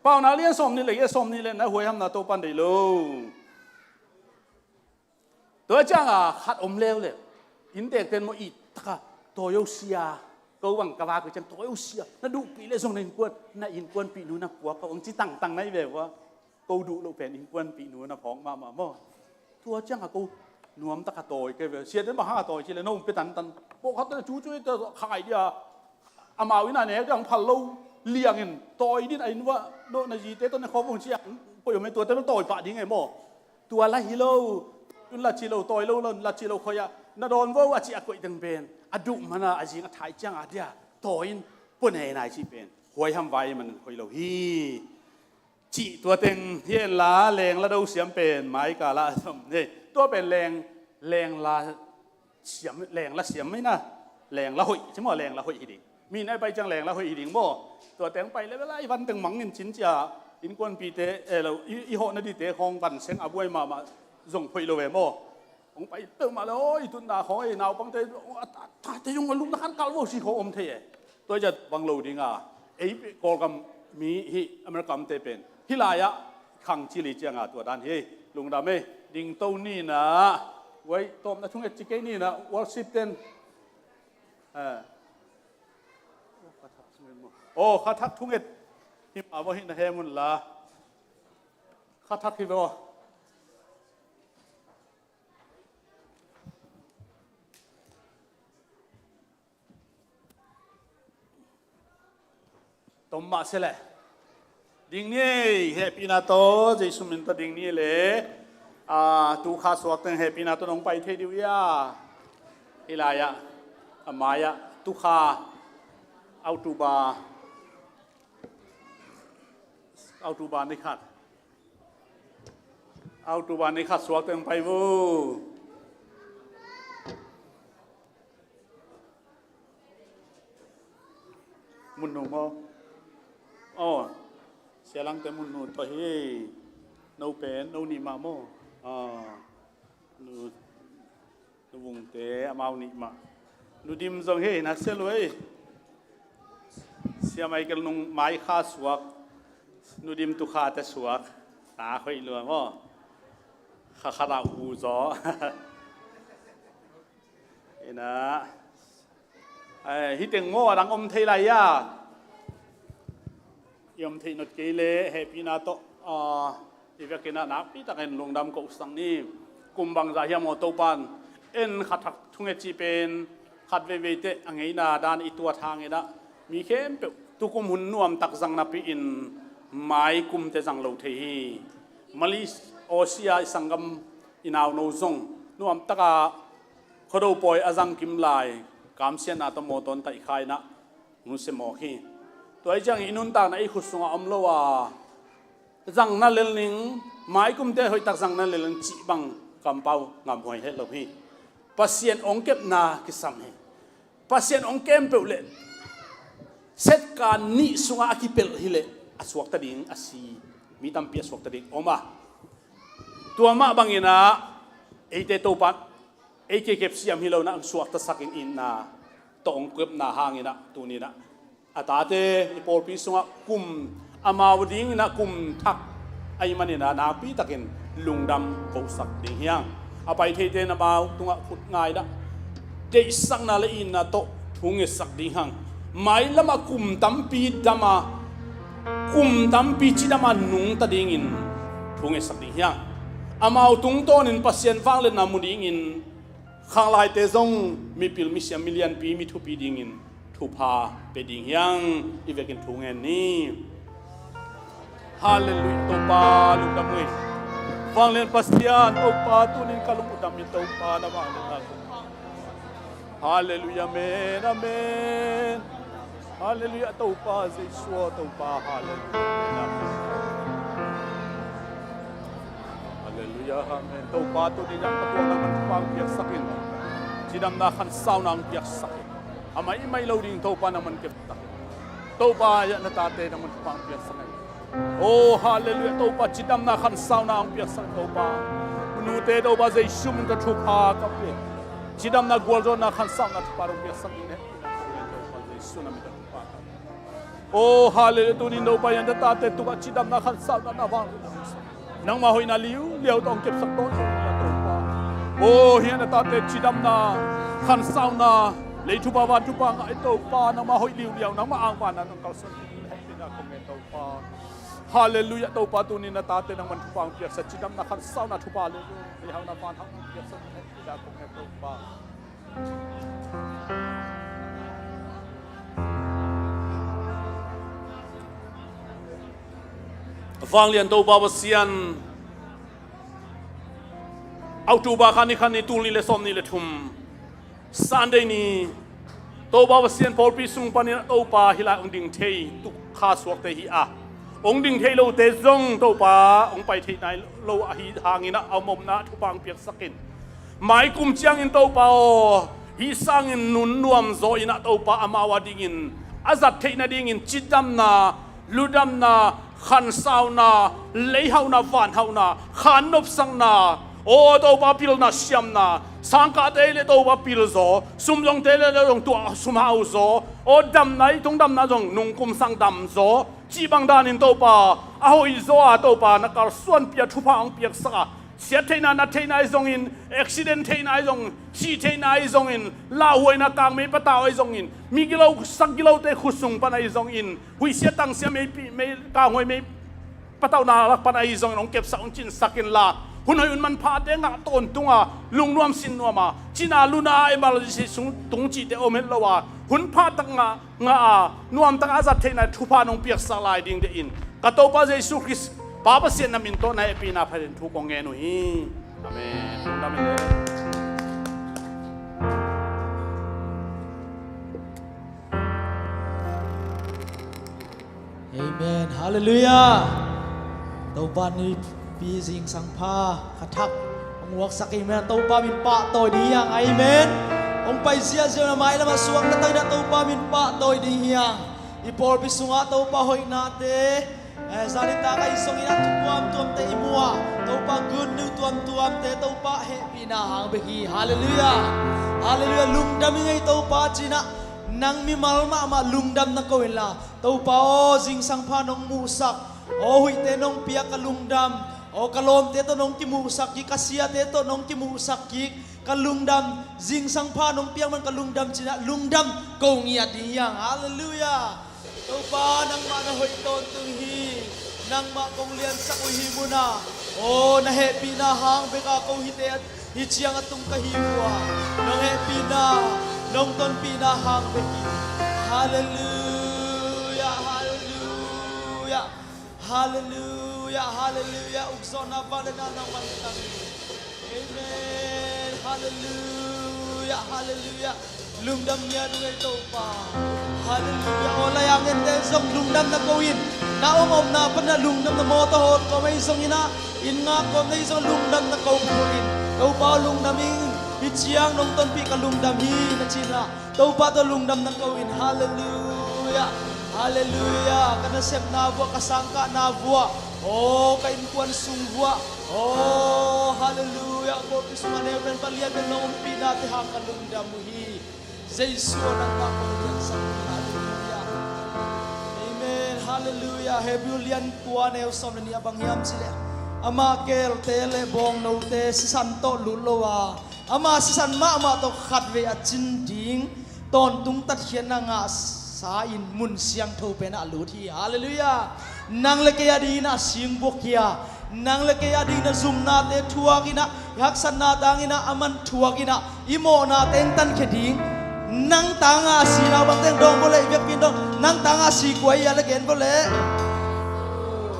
เปล่านาเลี้ยงสมนี่เลยสมนี่เลยนะหวยห้ำนาโตปันได้รู้ตัวจังขัดอมเลวเลยอินเตกเต็นโมอีตะโตโยเซียก็หวังกว่าก็จังโตโยเซียน่าดูปีเลยส่งในกวนน่าอินกวนปีนู้นนะปัวเขาองค์จีตั้งในแบบว่ากูดูเราเป็นอินกวนปีนู้นนะพ้องมาตัวจังกูนวมตะกะโตยก็แบบเสียได้มาห้าโตยทีละน้องไปตันพวกเขาจะจู่ๆจะขายเดียอามาวินาเนี่ยจังพันเราเลี้ยงเงินโตยนี่ไอ้นี่ว่าโดนจีเต้ต้นในคอวงเชียก็ยังไม่ตัวแต่ต้องโตยป่าดิ้งไงโมตัวละฮิโลลัดชิโลตอยโลลัดชิโลคอยนาโดนว่าจีอากุยดังเป็นอดุมันอาจีนถ่ายจังอาเดียตอยปุ่นเฮนายจีเป็นหวยทำไว้มันหวยโลฮีจีตัวเต็งเฮียนล้าแรงละดูเสียมเป็นไม้กาละสมนี่ตัวเป็นแรงละเสียมแรงละเสียมไม่นะแรงละหอยใช่ไหมแรงละหอยอีดิ่งมีนายไปจังแรงละหอยอีดิ่งโมตัวเต็งไปแล้วเวลาวันตึงมังเงินชิ้นจ่าอินกวนปีเตเราอีหอนาดีเตของบันเซงอาบวยมาส่งไปโลเวโมองไปเติมมาเลยตุนดาของไอ้นาวบังเตแต่ยังลุกนักขันเก่าว่าสิเขาอมเทตัวจะบังโลดิงไอ้กอลกัมมีฮิอเมริกันเตเป็นฮิลายะขังชิลิจังตัวด้านเฮลุงดาเมดิงโตนี่นะไว้ตอมนะทุ่งเอจิเกนี่นะวอลซิปเตนโอ้ข้าทักทุ่งเอฮิมาว่าฮินะเฮมุนละข้าทักฮิโวตมมาเสละดิ่งนี่เฮปีนาโตเจสุมินตดิ่งนี่เลยตูข้าสวกตึงเฮปีนาโตน้องไปเทดิวยา Ilaya Amaya Tukha Autubaนี่ขัดAutubaนี่ขัดสวกเต็มไปวูมุนหนูมั้งอ๋อเสียหลังแต่มุนหนูตัวเฮ้นูเป็นนูนี่มามั้งอ๋อนูวงเตะมาอุนิมานูดิมจงเฮ้นัดเซลวยเสียไม่กันนุ่งไม้ข้าสวกนูดิมตุขาแต่สวกตาค่อยเลือนว่าข้าขาดหูจ้อเอ็นะฮิตงโง่ดังอมเทลายายมเทนดเกเลเฮปีนาโตอีเวกินานับปีตะเกนลงดำกุสังนี้กุมบังใจยามอโตปันเอ็นขัดทักทุ่งเอจีเป็นขัดเวเวเตอังไงนาดานอีตัวทางเอนะมีเข้มเปตุกุมหุ่นนวมตักสังนับปีอินไม้กุมเตสังโลเทฮีมาเลโอเซียสังกัมอินาวโนซงนวมตักขดปอยอาจังกิมไลกามเซียนาตโมตอนไตขายนะมุสมอฮีตัวไอ้จังอินุนตาในขุสงอมโลวาจังนั่นเลลิงไม้กุมเตหอยตักจังนั่นเลลิงจีบังกำเปางำหอยเฮลโลฮีปัสเซียนองเก็บนาคิสัมฮีปัสเซียนองเก็บเปลเลเซตการนิสุงอาคิเปลฮิเลอสวกตะดิงอสีมีตัมเปียสวกตะดิงอมาตัวมาบังอินะเอเตโตปันเอเก็บเสียมฮิโลนะสวกตะสักอินนาตองเก็บนาหางอินะตัวนี้นะอาตาเตอีปอลพิสุงะกุมอามาวดิงนะกุมทักไอมันนะนาปีตะกินลุงดำเขาสักดิงเฮียงเอาไปเทเตนะบ่าวตุงะขุดง่ายนะเจสังนาเลอินนะโตทุงเอสักดิงหังไม่ละมากุมตัมปีดามากุมตัมปีจิดามานุงตะดิงอินทุงเอสักดิงเฮียงอามาวตุงโตนินปัสเซียนฟังเลนามุดิงอินข้างลายเตซงมีพิลมิเซียมิเลียนปีมีทุปีดิงอินทุพาเปดิงยังอีเวกินทุงเงินนี้ฮาเลลูยาตุปาลุดามุยฟังเลนปัสเซียนตุปาตุนินกัลุมุดามิตุปานะวะเลนะฮาเลลูยาเมนอาเมนฮาเลลูยาตุปาเซชัวตุปาฮาเลลูยาฮาเลลูยาอาเมนตุปาตุนินยังปะตัวนัมันฟังเปียกสักินจิดำนาขันสาวนังเปียกสักินamai mai loading to pa naman kita to pa ya natate naman pang piyasa ngayon oh hallelujah to pa chidam na khan saw na ang piyasa to pa unute to pa zai shum ka thupa ka pe chidam na goldo na khan saw na thupa ro piyasa ne to pa zai suna mi thupa oh hallelujah to ni no pa ya natate to pa chidam na khan saw na wang nang mahoy na liu tong kip sak to pa oh hiya natate chidam na khan saw naเลยทุบาวานทุบางไอโตปานังมาหอยลิวเลียวนังมาอ่างปานังเกาสันติให้เป็นอาคมโตปาฮาเลลูยาโตปาตุนินาตาเตนังมันทุบางเปียกสัจจิดำนักขันเศร้านาทุบาเลยเลยเฮานาปานทั้งเปียกสันให้เป็นอาคมโตปาฟังเรียนโตปาวเซียนเอาตูบาคันนี้ตูนี่เลสอมนี่เลทุมSunday ni to ba wasian Paul pi sung panin to pa hila ong ding thei tu kha suak te hi a ong ding thei lo te zong to pa ong pai thei nai lo a hi hangina amom na thu pang piak sakin mai kum chiang in to pa o hi sang in nun nuam zo ina to pa amawa ding in azat thei na ding in chidam na ludam na khan saw na lei hau na van hau na khan nop sang naโอ้ตัวป้าพิลน่าเสียมน่ะสังกัดเอเลตัวป้าพิลโซสุมลงเตเลลงตัวสุมหาวโซโอ้ดำไหนตรงดำน่ะจงนุ่งกุมสังดำโซจีบังดานินตัวป้าอาหอยโซอาตัวป้านักการส่วนเปียทุพางเปียกสักเสียเทน่านัดเทน่าจงอินอุบิเหตุเทน่าจงชีเทน่าจงอินลาหวยนักกางไม่ปะตาไอจงอินมีกิโลสักกิโลเตขุสุงปนไอจงอินหุยเสียตังเสียไม่กางหวยไม่ปะตานาลักปนไอจงอินองเก็บสักองจินสักกินลาหุ่นหอยมันพาเด้งต้นตัวลุงนวมสินนวมาจีน่าลุนาไอมาลจิสุงตรงจีเตอเมลว่าหุ่นพาตังงานวมตังอาจัดเทน่าทุพานองเปียกสลายดิ่งเดอินกระโตปาเจสุคริสป้าเสียนามินโตในปีนาพันธุกองเงนุฮีอาเมนอาเมน Amen Hallelujah ตัวปานี้ปีสิงสังพาขัดทักองค์วักสัก Amen ตัวปามินปะตัวดียัง Amen องค์ไปเสียเสียมาแล้วมาสวงตั้งแต่ตัวปามินปะตัวดียังอีพอลไปสุงาตัวปาหอยนาเตซาลิตาก็isong ina tuam te imua to pa good new tuam te to pa happy na hang behi hallelujah hallelujah lungdam ngai to pa china nang mi malma ma lungdam na ko la to pa o jing sang pha nong musak o hui te nong pia ka lungdam o kalom te to nong ki musak ki kasia te to nong ki musak ki kalungdam jing sang pha nong piang man kalungdam china lungdam ko ngia diyang hallelujah to pa nang ma na hoi ton tung hi nang ma kong lian sa ko hi muna o na happy na hang be ka ko hi te hi chiang atung ka hi wa nang happy na nong ton pi na hang be hi hallelujah hallelujah hallelujah hallelujah ukzona balena nang man tang amen hallelujah hallelujah lungdam nya ngai to pa hallelujah ola yang ente song lungdam na kawin na om na pan na lungdam na moto hot ko may song ina in nga ko na isong lungdam na kawin to pa lungdam ichiang nong ton pi ka lungdam hi na china to pa to lungdam na kawin hallelujah hallelujah kana sep na bua kasangka na bua oh kain kuan sung bua oh hallelujah ko pismane ben palian ben nong pinati ha ka lungdam hi Jesus nang pagpapalyan sa hallelujah amen hallelujah hebulian kuan eu som ni abang yam sile ama kel tele bong no te santo lulowa ama san ma ma to khatwe a chin ding ton tung tat hian na nga sa in mun siang tho pe na lu thi hallelujah nang le ke adi na sing bokia nang le ke adi na zum na te thua kina yak san na dangina aman thua kina imo na ten tan kheding nang tanga si na bang teng dong bole vek pin dong nang tanga si kwai ya le gen bole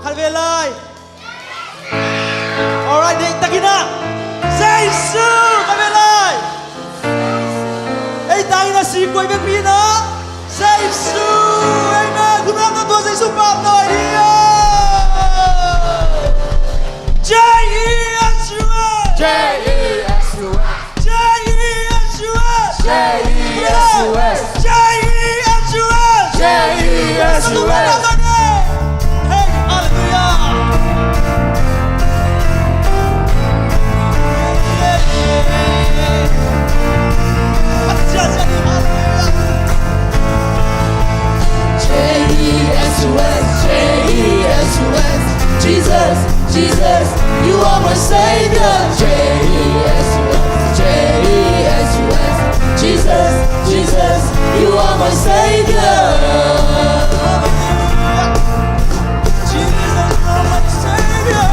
khal ve lai alright dei takina jesu khal ve lai ei tanga si kwai vek pin na jesu amen kuna ka to jesu pa noi dia Jesus, Jesus, you are my Savior. J-E-S-U-S, J-E-S-U-S. Jesus, Jesus, you are my Savior. Jesus, you are my Savior.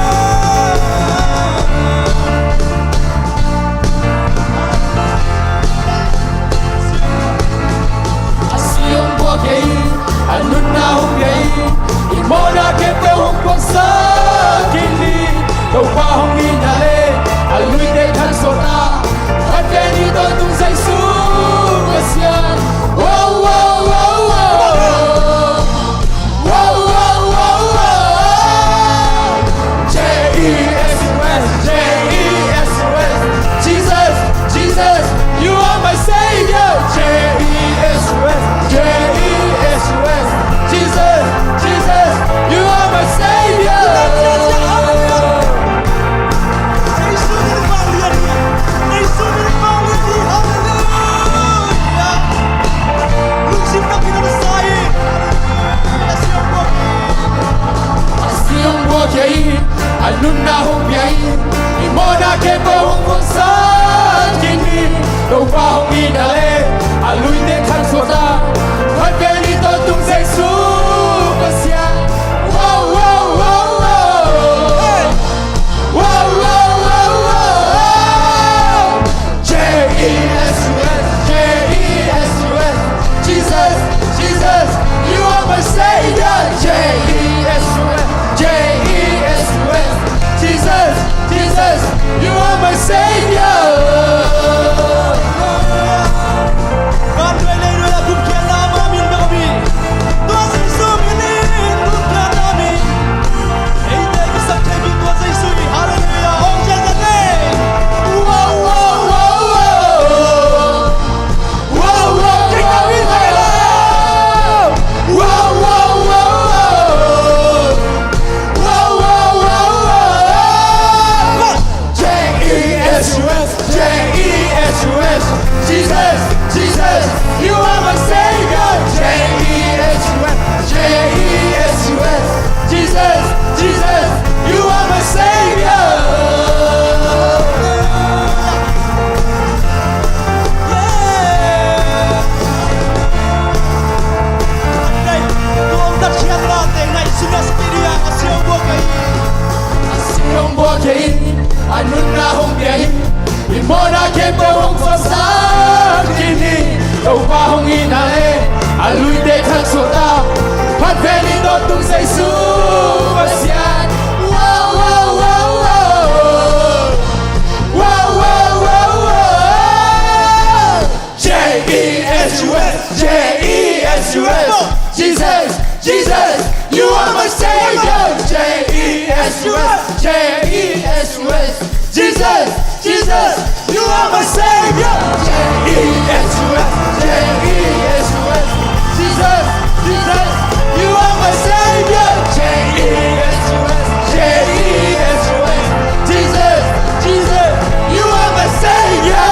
J-E-S-U-S, J-E-S-U-S. Jesus, Jesus, you are my Savior. J-E-S-U-S, J-E-S-U-S. Jesus, Jesus, you are my Savior. J-E-S-U-S, J-E-S-U-S. Jesus, Jesus, you are my Savior. J-E-S-U-S, J-E-S-U-S. Jesus, Jesus, you are my Savior.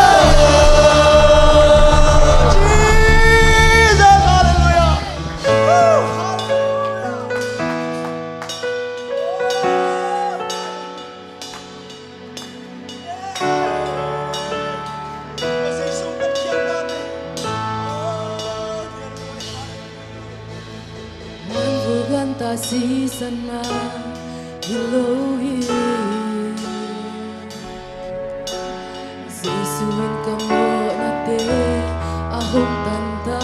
Jesus, hallelujah. Woo, hallelujah. Sa isang tatkyan natin. Manfugantasi sana Elohim Sisuin kamu nate ahong tanda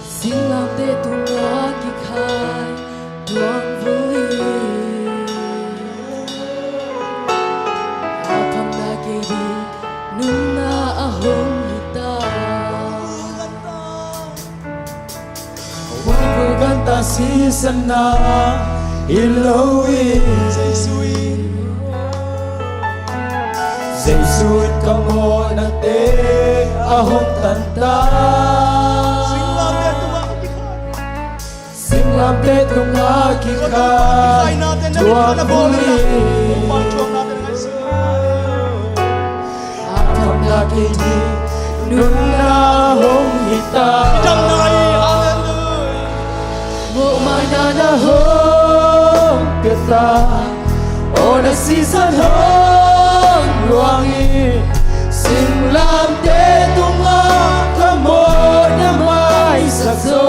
Silam te tungagi kai tuang vui Akam na kedi nuna ahong Fantasi sana Elohim Zaysuin kamo na te ahong tanda Singlam te tungakikay Tuwang muli Akam na kini nunahong hita Mo mananahong kita O nasisan hong luwangi Singlam te tunga kamo na may sakso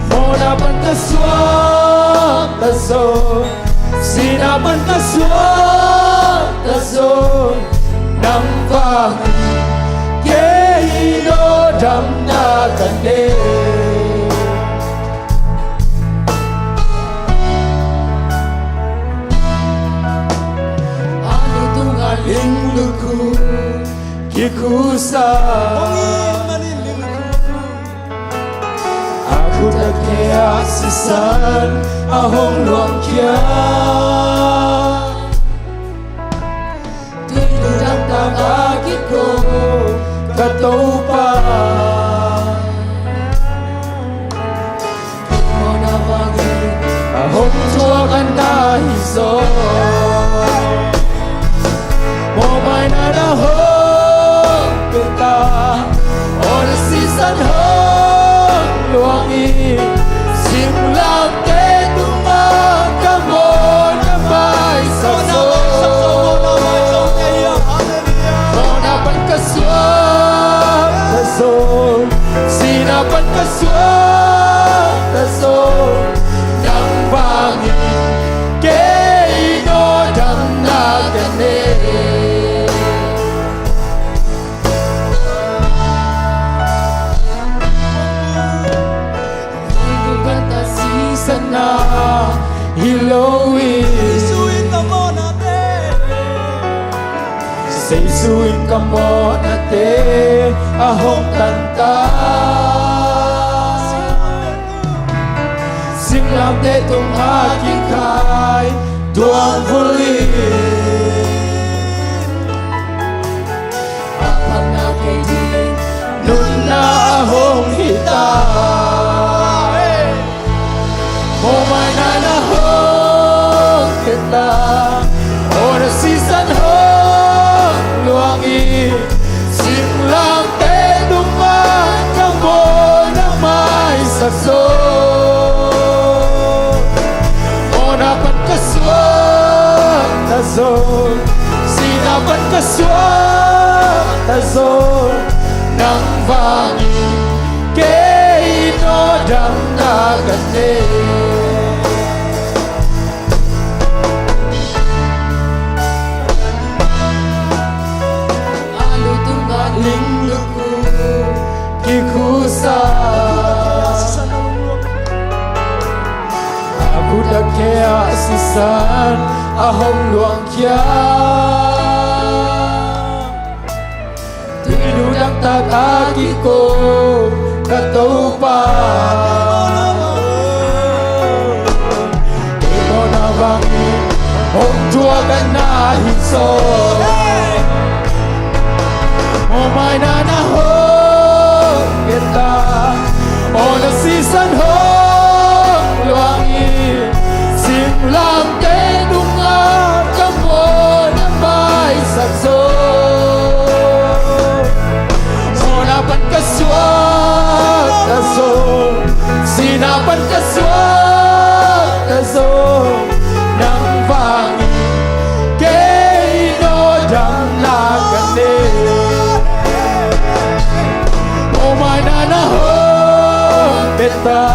Mo naman kaswang taso Sinaman kaswang taso Nang pangin Keino damna kande Lingluku kikusa Aku tak kaya sisan ahong luang kia Tidak tak agitku katopa Mana bagi ahong tuakan nahiso Mo may nanahong kita O nasisan hong luwangi Simlang te tumakamo na may sakso Mo napan kaswang tasong Sinapan kaswang tasong Nang bangin Keino damna gane sana Elohim Sisuin ka mo natin Sisuin ka mo natin Ahong kanta Singlam te tung aking kay Duang huli Apang nakaitin Nun na ahong hita Mo may nanahong kita O nasisan hong luwangi Singlang te dumakang mo na may sakso O napan kaswang tazon Sinapan kaswang tazon Nang bangin Keino damna gane Lingluku kikusa Aku dah kaya sisan ahong luang kia tatagi ko katupan. Di mo na bangin kung tuwagan na hiso. O may nanahon kita o nasisan hong luangin. Simlang tenungan ka mo na may sakso. Sinapan kaswat kaso, sinapan kaswat kaso ng bangin kay inodang laganin. O mananahon beta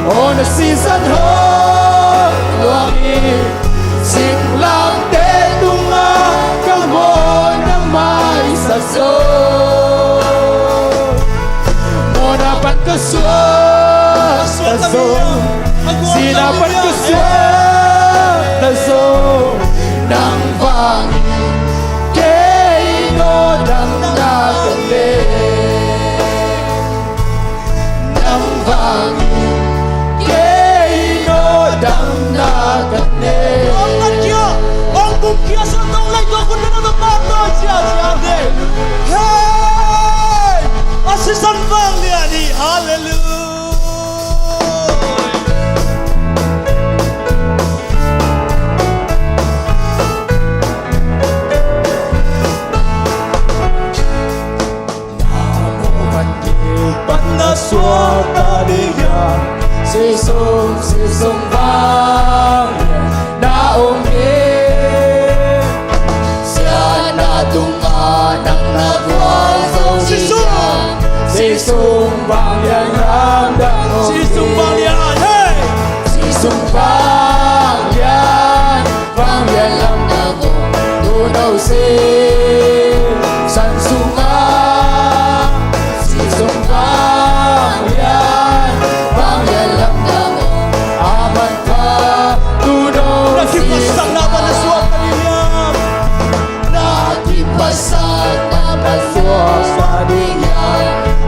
o nasisan hong luangin. Simlang tenungan ka mo na may sakso. Sinapan kaswat kaso, sinapan kaswat kaso ng bangin kay inodang laganin. Ng bangin kay inodang laganin. Ang bukya sa tolay ko kung nananabato siya. Hey! Asisan bang niya ni Hallelujah! Panaswata niya sisong bang naungin. Siya natunga ng nagwasaw niya. Sisong bang yan ramdam mo. Sisong bang yan, hey! Sisong bang yan ramdam mo. Tunaw si Sansunga. Sisong bang yan ramdam mo. Aman ka tunaw si Nakipasak na panaswata niya. Nakipasak na panaswata niya.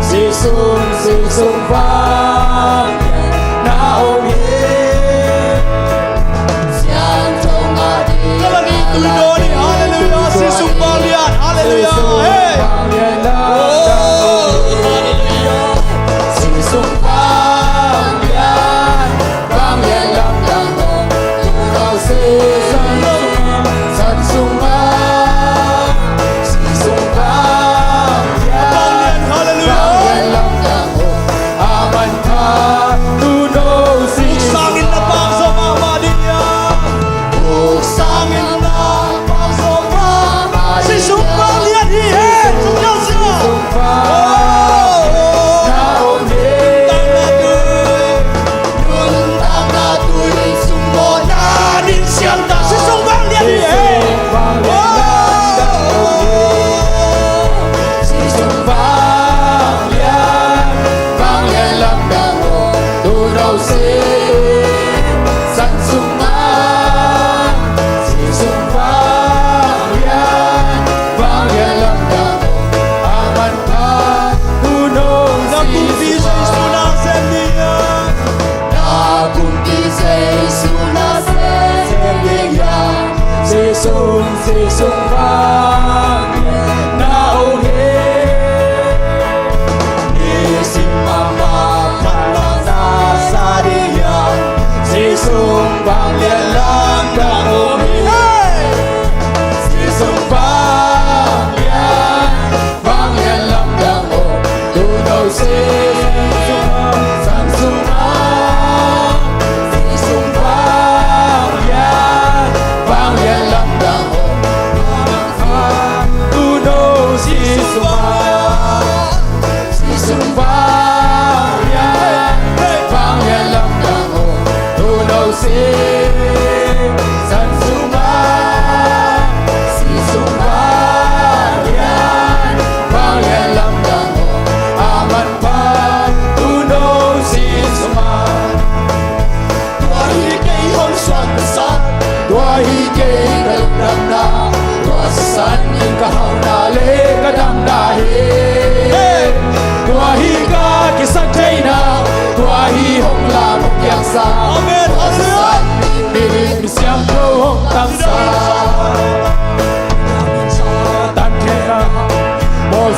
Sisong bang naungin. Siyang tunga di Kalani tuno ni Hallelujah. Sisong bang yan, Hallelujah. Hey! Oh, Hallelujah. Sisong bang yan lamdam mo. Tunaw si Sansunga. Sisong bang yan Hallelujah. aman ka tunaw si Sangin na pa sa mama niya. Sangin na pa sa mama. Sisong bang yan, hey! Sumyaw siya. Sisong bang naungin. Isip mama panasa diyan. Sisong bang lang naungin. Sisong bang lang mo. Tunaw si Sansunga. Sisong bang lang mo. Sisong bang yan, pangyalam na mo. Tunaw si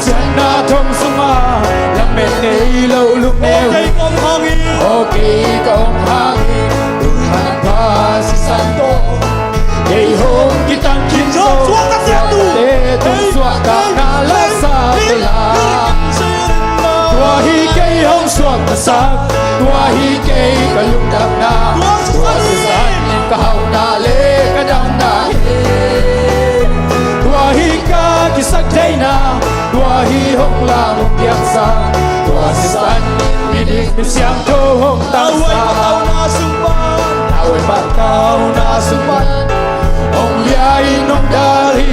sen na thong suma lam men nei lo luk neu Cây công hangi ok công hang han pa si santo dei hom kitang kinso te tung swa ka na la sa la tua hi cây hong suak ta sak tua hi cây ka lung dap na tua si san nin ka hau na le ka dam na tua hi ka ki sak thei na tua hi hong la mong piang sa tua si san mi dik mi siang tho hong tang sa Away pataw na sumpan ông liai nong dari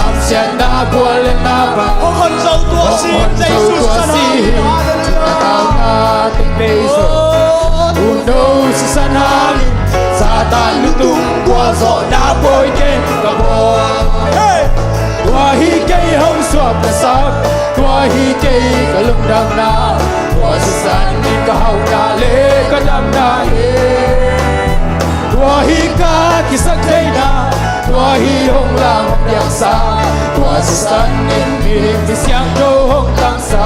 am sian na kwal na ba Ông hân dâu tua si Jesus tao na ting beso uno si sanang satan lutung qua gió na bôi ken ka bo tua hi cây hong suap ka sak tua hi cây ka lung dam na tua si san ni ka hau na le ka dam na tua hi ka ki sak thei na tua hi hong lang yang sa tua si san nin mi siang do hong tang sa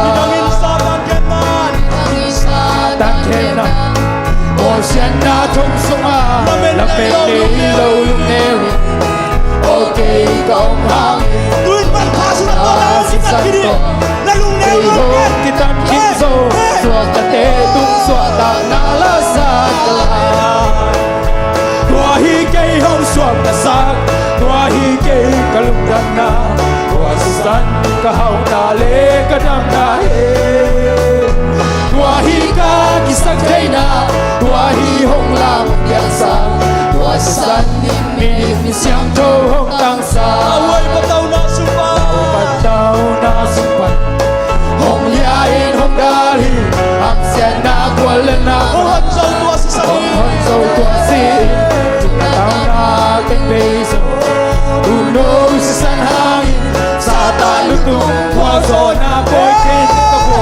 tan the na o sian na thong suma la pe ni lo lung neu ok công hang Tuin man pasu na tola si ta kiri Na lung Hey neu ho kitan kinso suak ta te tung suak ta na la sa ta tua hi cây hong suak ta sak tua hi cây ka lung dam na tua si san ka hau na le ka dam na he tua hi ka ki sak thei na tua hi hong la mong yang sa tua si san mi siang tho hong tang sa Away pataw na sumpan patao na sumpan hong liain hong dali am sian na kwal na Ông hân dâu tua si sa hong hon so tua si chung na tao na keng beso uno si san hangin satan lutung qua gió na bôi ken ka bo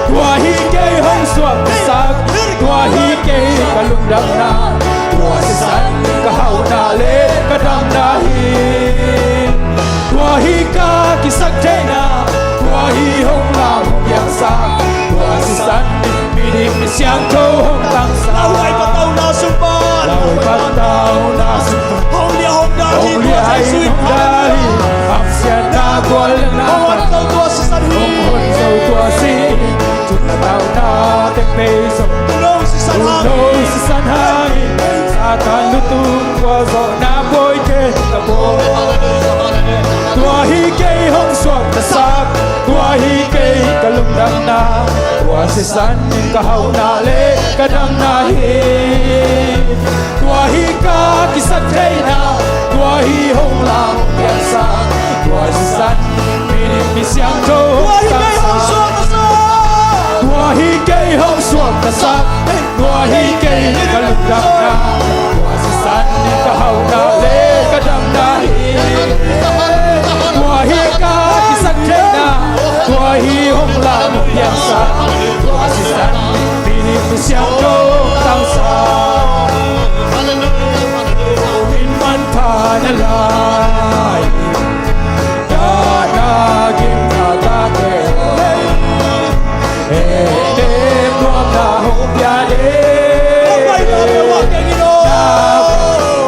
tua hi cây hong suap ka sak tua hi cây ka lung dam na tua si san ka hau na le ka dam na hi tua hi ka ki sak thei na tua hi hong la mong yang sa tua si san mi dik mi siang tho hong tang sa Away pataw na sumpan laway pataw na sumpan Hong lia hong dali hong tua liai sa nong dali am sian na kwal na Ông ba hân dâu tua si sa hong hon so tua si chung na tao na te pe so No si sa no si san hangin satan lutung qua gió na bôi ken ka bo tua hi cây hong suak ta sak tua hi cây ka lung dam na tua si san ka hau na le ka dam na hi tua hi ka ki sak thei na tua hi hong la yang sa tua si san mi siang tho Tua hi cây hong suak tua hi cây hong suak ta sak tua hi cây ka lung dam na tua si san ka hau na le ka dam na hi tua hi ka ki sak thei na tua hi hong la yang sa tua si san mi siang tho tang sa in man pa na lai da na kim na ta te e te mo na ho pya de Away na pe wa ke gino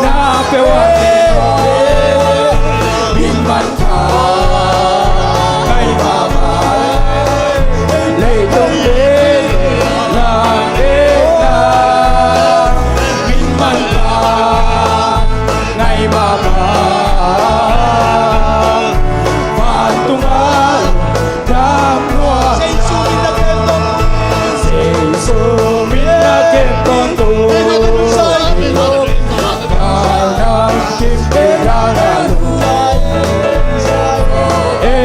na pe wa ke in man pa kai ma ma le tong de la de na in man pa ngai ma ma man tung al dam lo Say su min na ke to so mina ke kon tu Kanang kim te ra ra lu e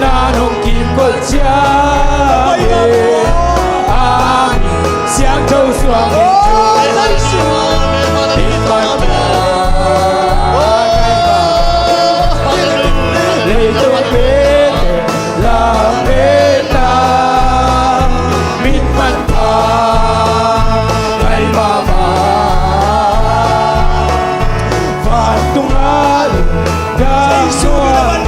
na nong kim ko cha ami siang thâu suang in mai le tu pe la pe ta min man pa ai ma ma va tung al da suang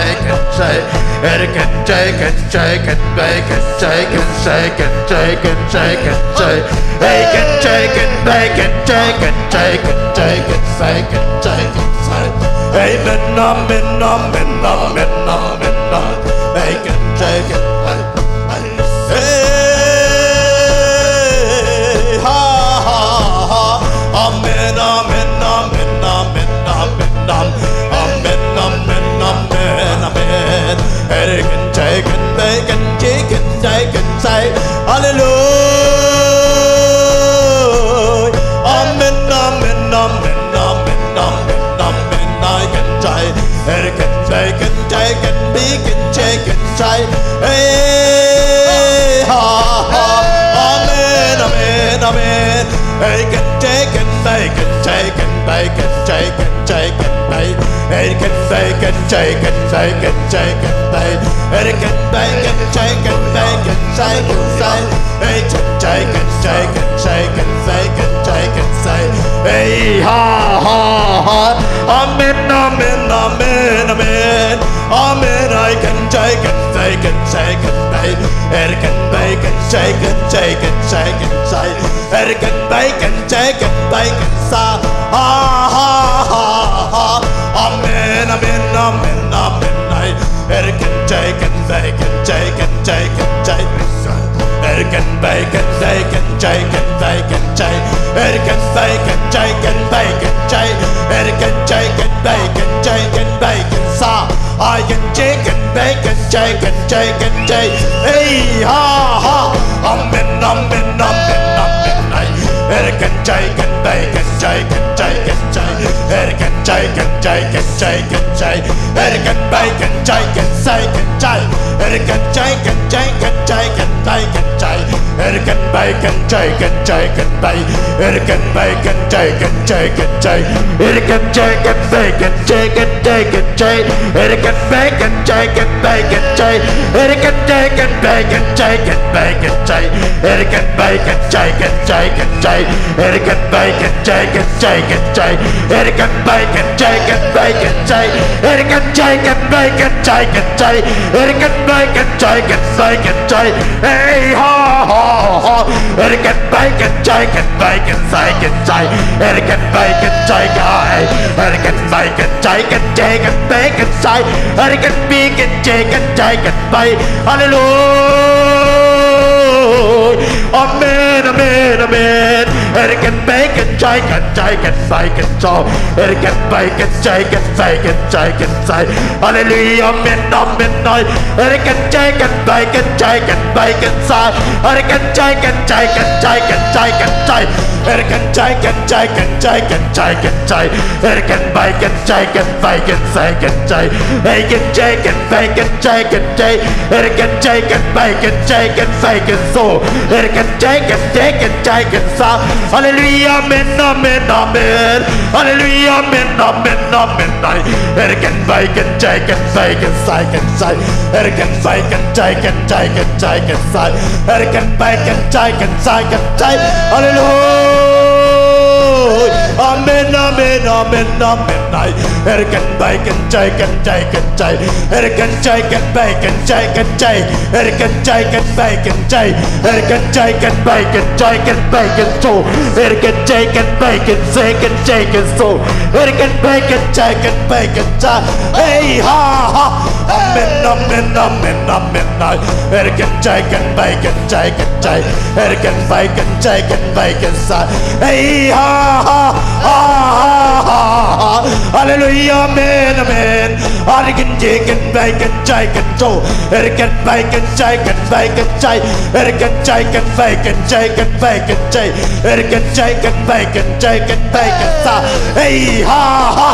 Amen, amen, amen. Erican bacon, chicken, chicken, bacon, so Erican bacon, chicken, bacon, chicken, say. Hallelujah, amen, amen, amen. Erican chicken, bacon, chicken, bacon, say. Erican chicken, chicken, chicken, chicken, say. Erican chicken, chicken, chicken, chicken, say. Erican bacon, chicken, bacon, chicken, say. Erican chicken, bacon, chicken, say. Erican chicken, bacon, chicken, bacon, so Erican chicken, chicken, chicken, so Hallelujah, amen, amen, amen. Hallelujah, amen, amen, amen. Erican bacon, chicken, bacon, chicken, say. Erican bacon, chicken, chicken, chicken, say. Erican bacon, chicken, chicken, say. Hallelujah. Amen, amen, amen, amen. Erican bacon, chicken, chicken, chay. Erican chicken, bacon, chicken, chay. Erican chicken, bacon, chay. Erican chicken, bacon, chicken, bacon, so. Erican chicken, bacon, chicken, chicken, so. Erican bacon, chicken, bacon, chay. Hey, ha, ha. Amen, amen, amen, amen. Erican chicken, bacon, chicken, chay. Erican bacon, chicken, bacon, chay. Hey, ha, ha, ha, ha, ha. Hallelujah, amen, amen. Erican chicken, bacon, chicken, so. Erican bacon, chicken, bacon, chay. Erican chicken, bacon, chicken, bacon, chay. Erican chicken, bacon, chicken, bacon, chay. Hey, ha, ha.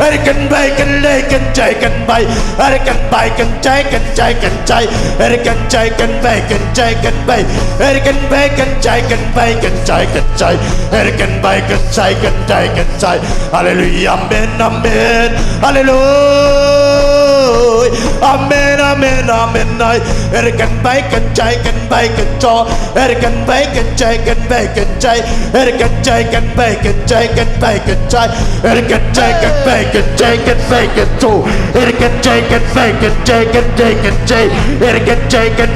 Erican bacon, bacon, chicken, bacon. Erican bacon, chicken, chicken, chicken, chicken, bacon, chicken, bacon, bacon, chicken, bacon, chicken, chicken, bacon, chicken, chicken, chicken. Hallelujah, amen, amen, hallelujah, amen, amen, amen. Chicken, bacon, chicken, bacon, chicken, bacon, chicken, bacon, chicken, chicken, bacon, chicken, bacon, chicken, chicken, bacon, chicken, bacon, chicken, chicken, bacon, chicken, chicken, chicken, chicken, bacon, chicken,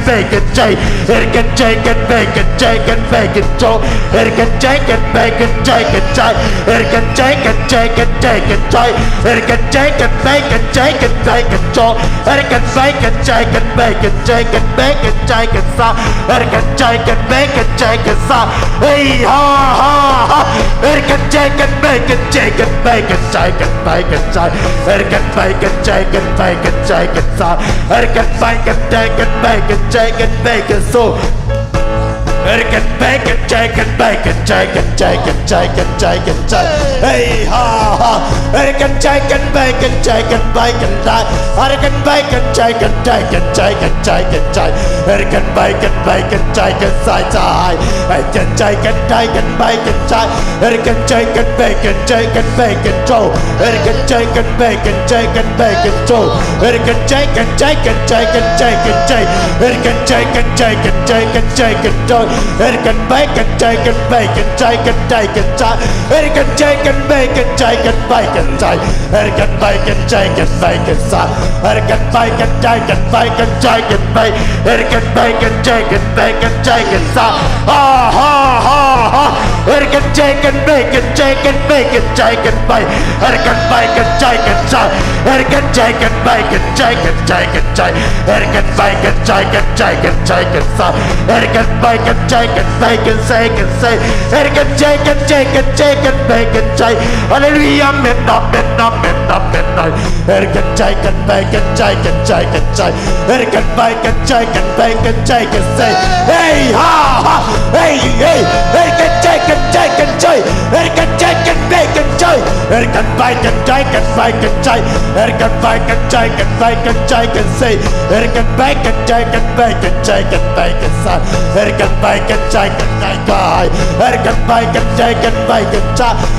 chicken, bacon, chicken, bacon, chicken, chicken, bacon, chicken, chicken, chicken, chicken, chicken, chicken, chicken, bacon, chicken, bacon, chicken, bacon, chicken, bacon, chicken, bacon, chicken, sa, chicken, chicken, bacon, chicken, sa, hey ha ha ha, chicken, chicken, bacon, chicken, bacon, chicken, bacon, chicken, bacon, chicken, bacon, chicken, sa, chicken, bacon, chicken, bacon, chicken, bacon, so. Chicken, bacon, chicken, bacon, chicken, chicken, chicken, chicken, chicken. Hey ha ha. Chicken, chicken, bacon, chicken, bacon, chicken, bacon, chicken, chicken, chicken, chicken, chicken, bacon, bacon, chicken, side side. Chicken, chicken, chicken, bacon, chicken, chicken, bacon, chicken, bacon, Joe. Chicken, chicken, bacon, chicken, bacon, Joe. Chicken, chicken, chicken, chicken, chicken, chicken, chicken, chicken, chicken, chicken, Joe. Chicken, bacon, chicken, bacon, chicken, chicken, chicken, chicken, bacon, chicken, bacon, chicken, bacon, chicken, bacon, chicken, bacon, chicken, bacon, chicken, bacon, bacon, chicken, bacon, chicken, ha ha ha ha. Chicken, chicken, bacon, chicken, bacon, chicken, bacon, bacon, chicken, chicken, chicken, bacon, chicken, chicken, chicken, bacon, chicken, chicken, chicken, chicken, bacon, chicken, bacon, chicken, chicken, chicken, chicken, chicken, bacon, chicken. Hallelujah, amen, amen, amen, amen. Chicken, chicken, bacon, chicken, chicken, chicken, bacon, chicken, bacon, chicken, say, hey ha ha, hey hey, chicken, chicken, chicken, chicken, chicken, bacon, chicken, bacon, chicken, bacon, chicken, bacon, chicken, bacon, chicken, say, chicken, bacon, chicken, bacon, chicken, bacon, son, chicken, bacon, chicken, chicken, chicken, bacon, chicken, bacon, chicken,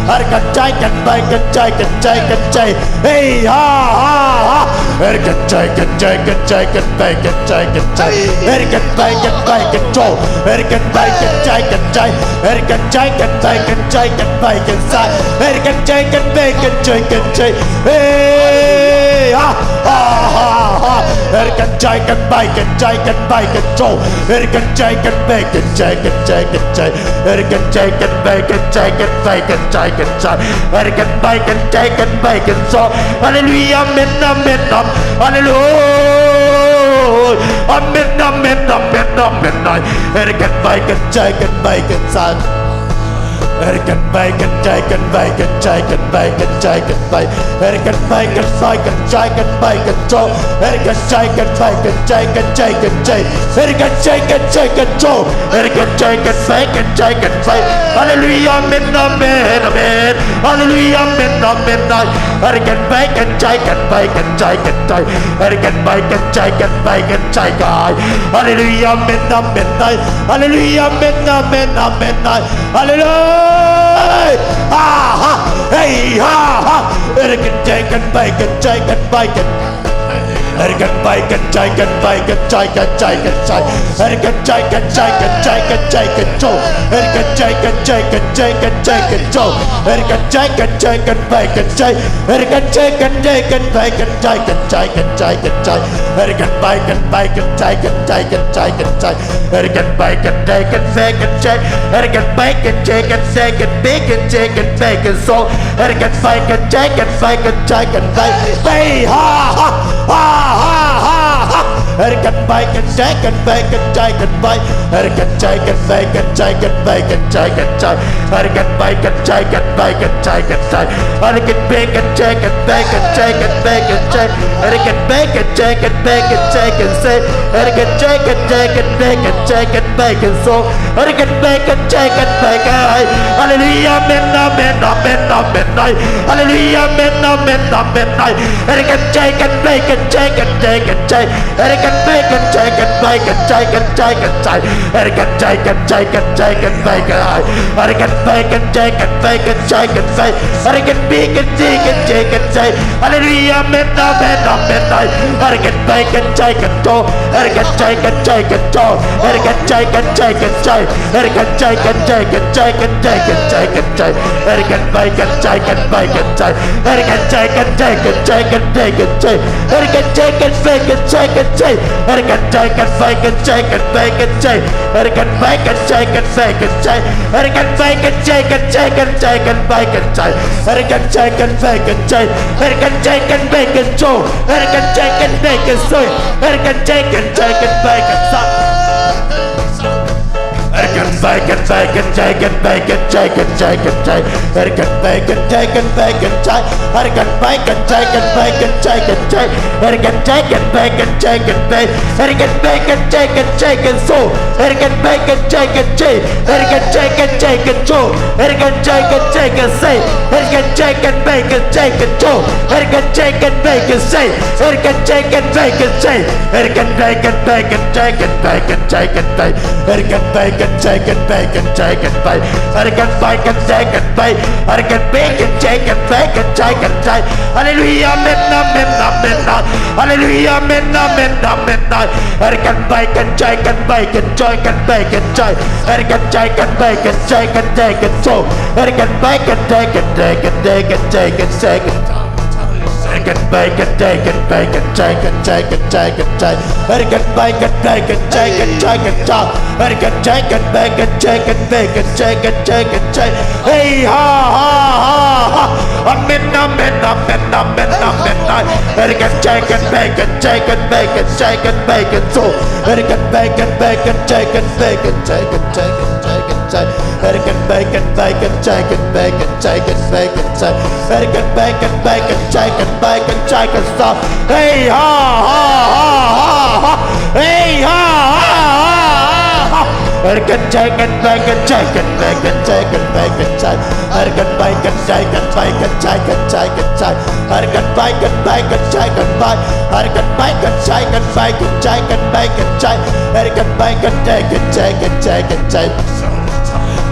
chicken, bacon, chicken, chicken, chicken, hey ha ha ha, chicken, chicken, chicken, chicken, bacon, chicken, chicken, bacon, bacon, Joe, chicken, bacon, chicken, chicken, chicken, bacon, chicken, bacon, son, chicken, chicken, bacon, chicken, chicken, hey ha ha ha ha, chicken, chicken, bacon, chicken, bacon, Joe, chicken, chicken, bacon, chicken, chicken, chicken, chicken, bacon, chicken, bacon, chicken, chicken, bacon, chicken, bacon, so hallelujah, amen, amen, hallelujah, amen, amen, amen, amen. Chicken, bacon, chicken, bacon, son. Chicken, bacon, chicken, bacon, chicken, bacon, chicken, bacon, bacon, bacon, chicken, bacon, Joe, chicken, chicken, bacon, chicken, chicken, chicken, chicken, chicken, Joe, chicken, chicken, bacon, chicken, hallelujah, amen, amen, amen, hallelujah, amen, amen, chicken, bacon, chicken, bacon, chicken, chicken, bacon, chicken, bacon, chicken, hallelujah, amen, amen, hallelujah, amen, amen, amen, hallelujah. Ha ha, hey ha ha, chicken, chicken, bacon, chicken, bacon. Chicken, bacon, chicken, bacon, chicken, chicken, chicken, chicken, chicken, chicken, chicken, Joe, chicken, chicken, chicken, chicken, chicken, Joe, chicken, chicken, chicken, bacon, chicken, chicken, chicken, bacon, chicken, chicken, chicken, chicken, bacon, bacon, chicken, chicken, chicken, chicken, bacon, chicken, bacon, chicken, bacon, chicken, chicken, bacon, chicken, bacon, so chicken, bacon, chicken, bacon, chicken, bacon, hey ha ha ha. Ha ha ha! Chicken, bacon, chicken, bacon, chicken, bacon, chicken, bacon, chicken, bacon, chicken, chicken, bacon, chicken, bacon, chicken, chicken, bacon, chicken, bacon, chicken, bacon, chicken, bacon, chicken, bacon, chicken, say, chicken, chicken, chicken, bacon, chicken, bacon, so, chicken, bacon, chicken, bacon, Hallelujah, amen, amen, amen, amen. Hallelujah, amen, amen, amen. And can take and make and take and take and take. And can make and take and make and take and take and take. And can take and take and take and make and and can make and take and make and take and take. And can make and take and take and take. Hallelujah, amen, amen, amen. And can make and take and go. And can take and take and go. And can take and take and take. And can take and take and take and take and take and take. And can make and take and make and take. And can take and take and take and take and take. And can take and make and take and take. And can take and make and take and make and take. And can make and take and make and take. And can make and take and take and take and make and take. And can take and make and take. And can take and make and do. And can take and make and so. And can take and make and so. I can make and take and take and make and take and take and take. I can make and take and make and take. I can make and take and make and take and take. I can take and make and take and make. I can make and take and take and so. I can make and take and take. I can take and take and do. I can take and take and say. I can take and make and take and do. I can take and make and say. I can take and make and say. I can make and make and take and make and take and make. I can make and take and make and take and make. I can make and take and make. I can make and take and make and take and take. Hallelujah, amen, amen, amen. Hallelujah, amen, amen, amen. I can make and take and make and take and make and take. I can take and make and take and take and so. I can make and take and take and take and take and take and take. I can make and take and make and take and take and take and take. I can make and take and take and take and take. I can take and make and take and make and take and take and take. Hey ha ha ha. Amen, amen, amen, amen, amen. I can take and make and take and make and take and make and so. I can make and make and take and make and take and take and take and take. I can make and make and take and make and take and make and take. I can make and make and take and make and take and stop. Hey ha ha ha ha. Hey ha ha ha. I can take and make and take and make and take and make and take. I can make and take and make and take and take and take. I can make and make and take and make. I can make and take and make and take and make and take. I can make and take and take and take and take.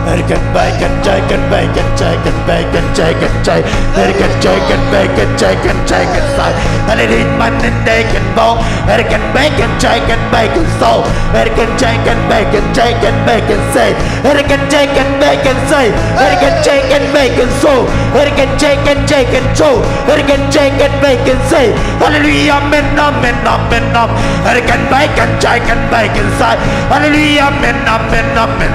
I can make and take and make and take and make and take and take. I can take and make and take and take and say. And it ain't man and they can bow. I can make and take and make and so. I can take and make and take and make and say. I can take and make and say. I can take and make and so. I can take and so. I can take and make and say. Hallelujah, amen, amen, amen, amen. I can make and take and make and say. Hallelujah, amen, amen, amen.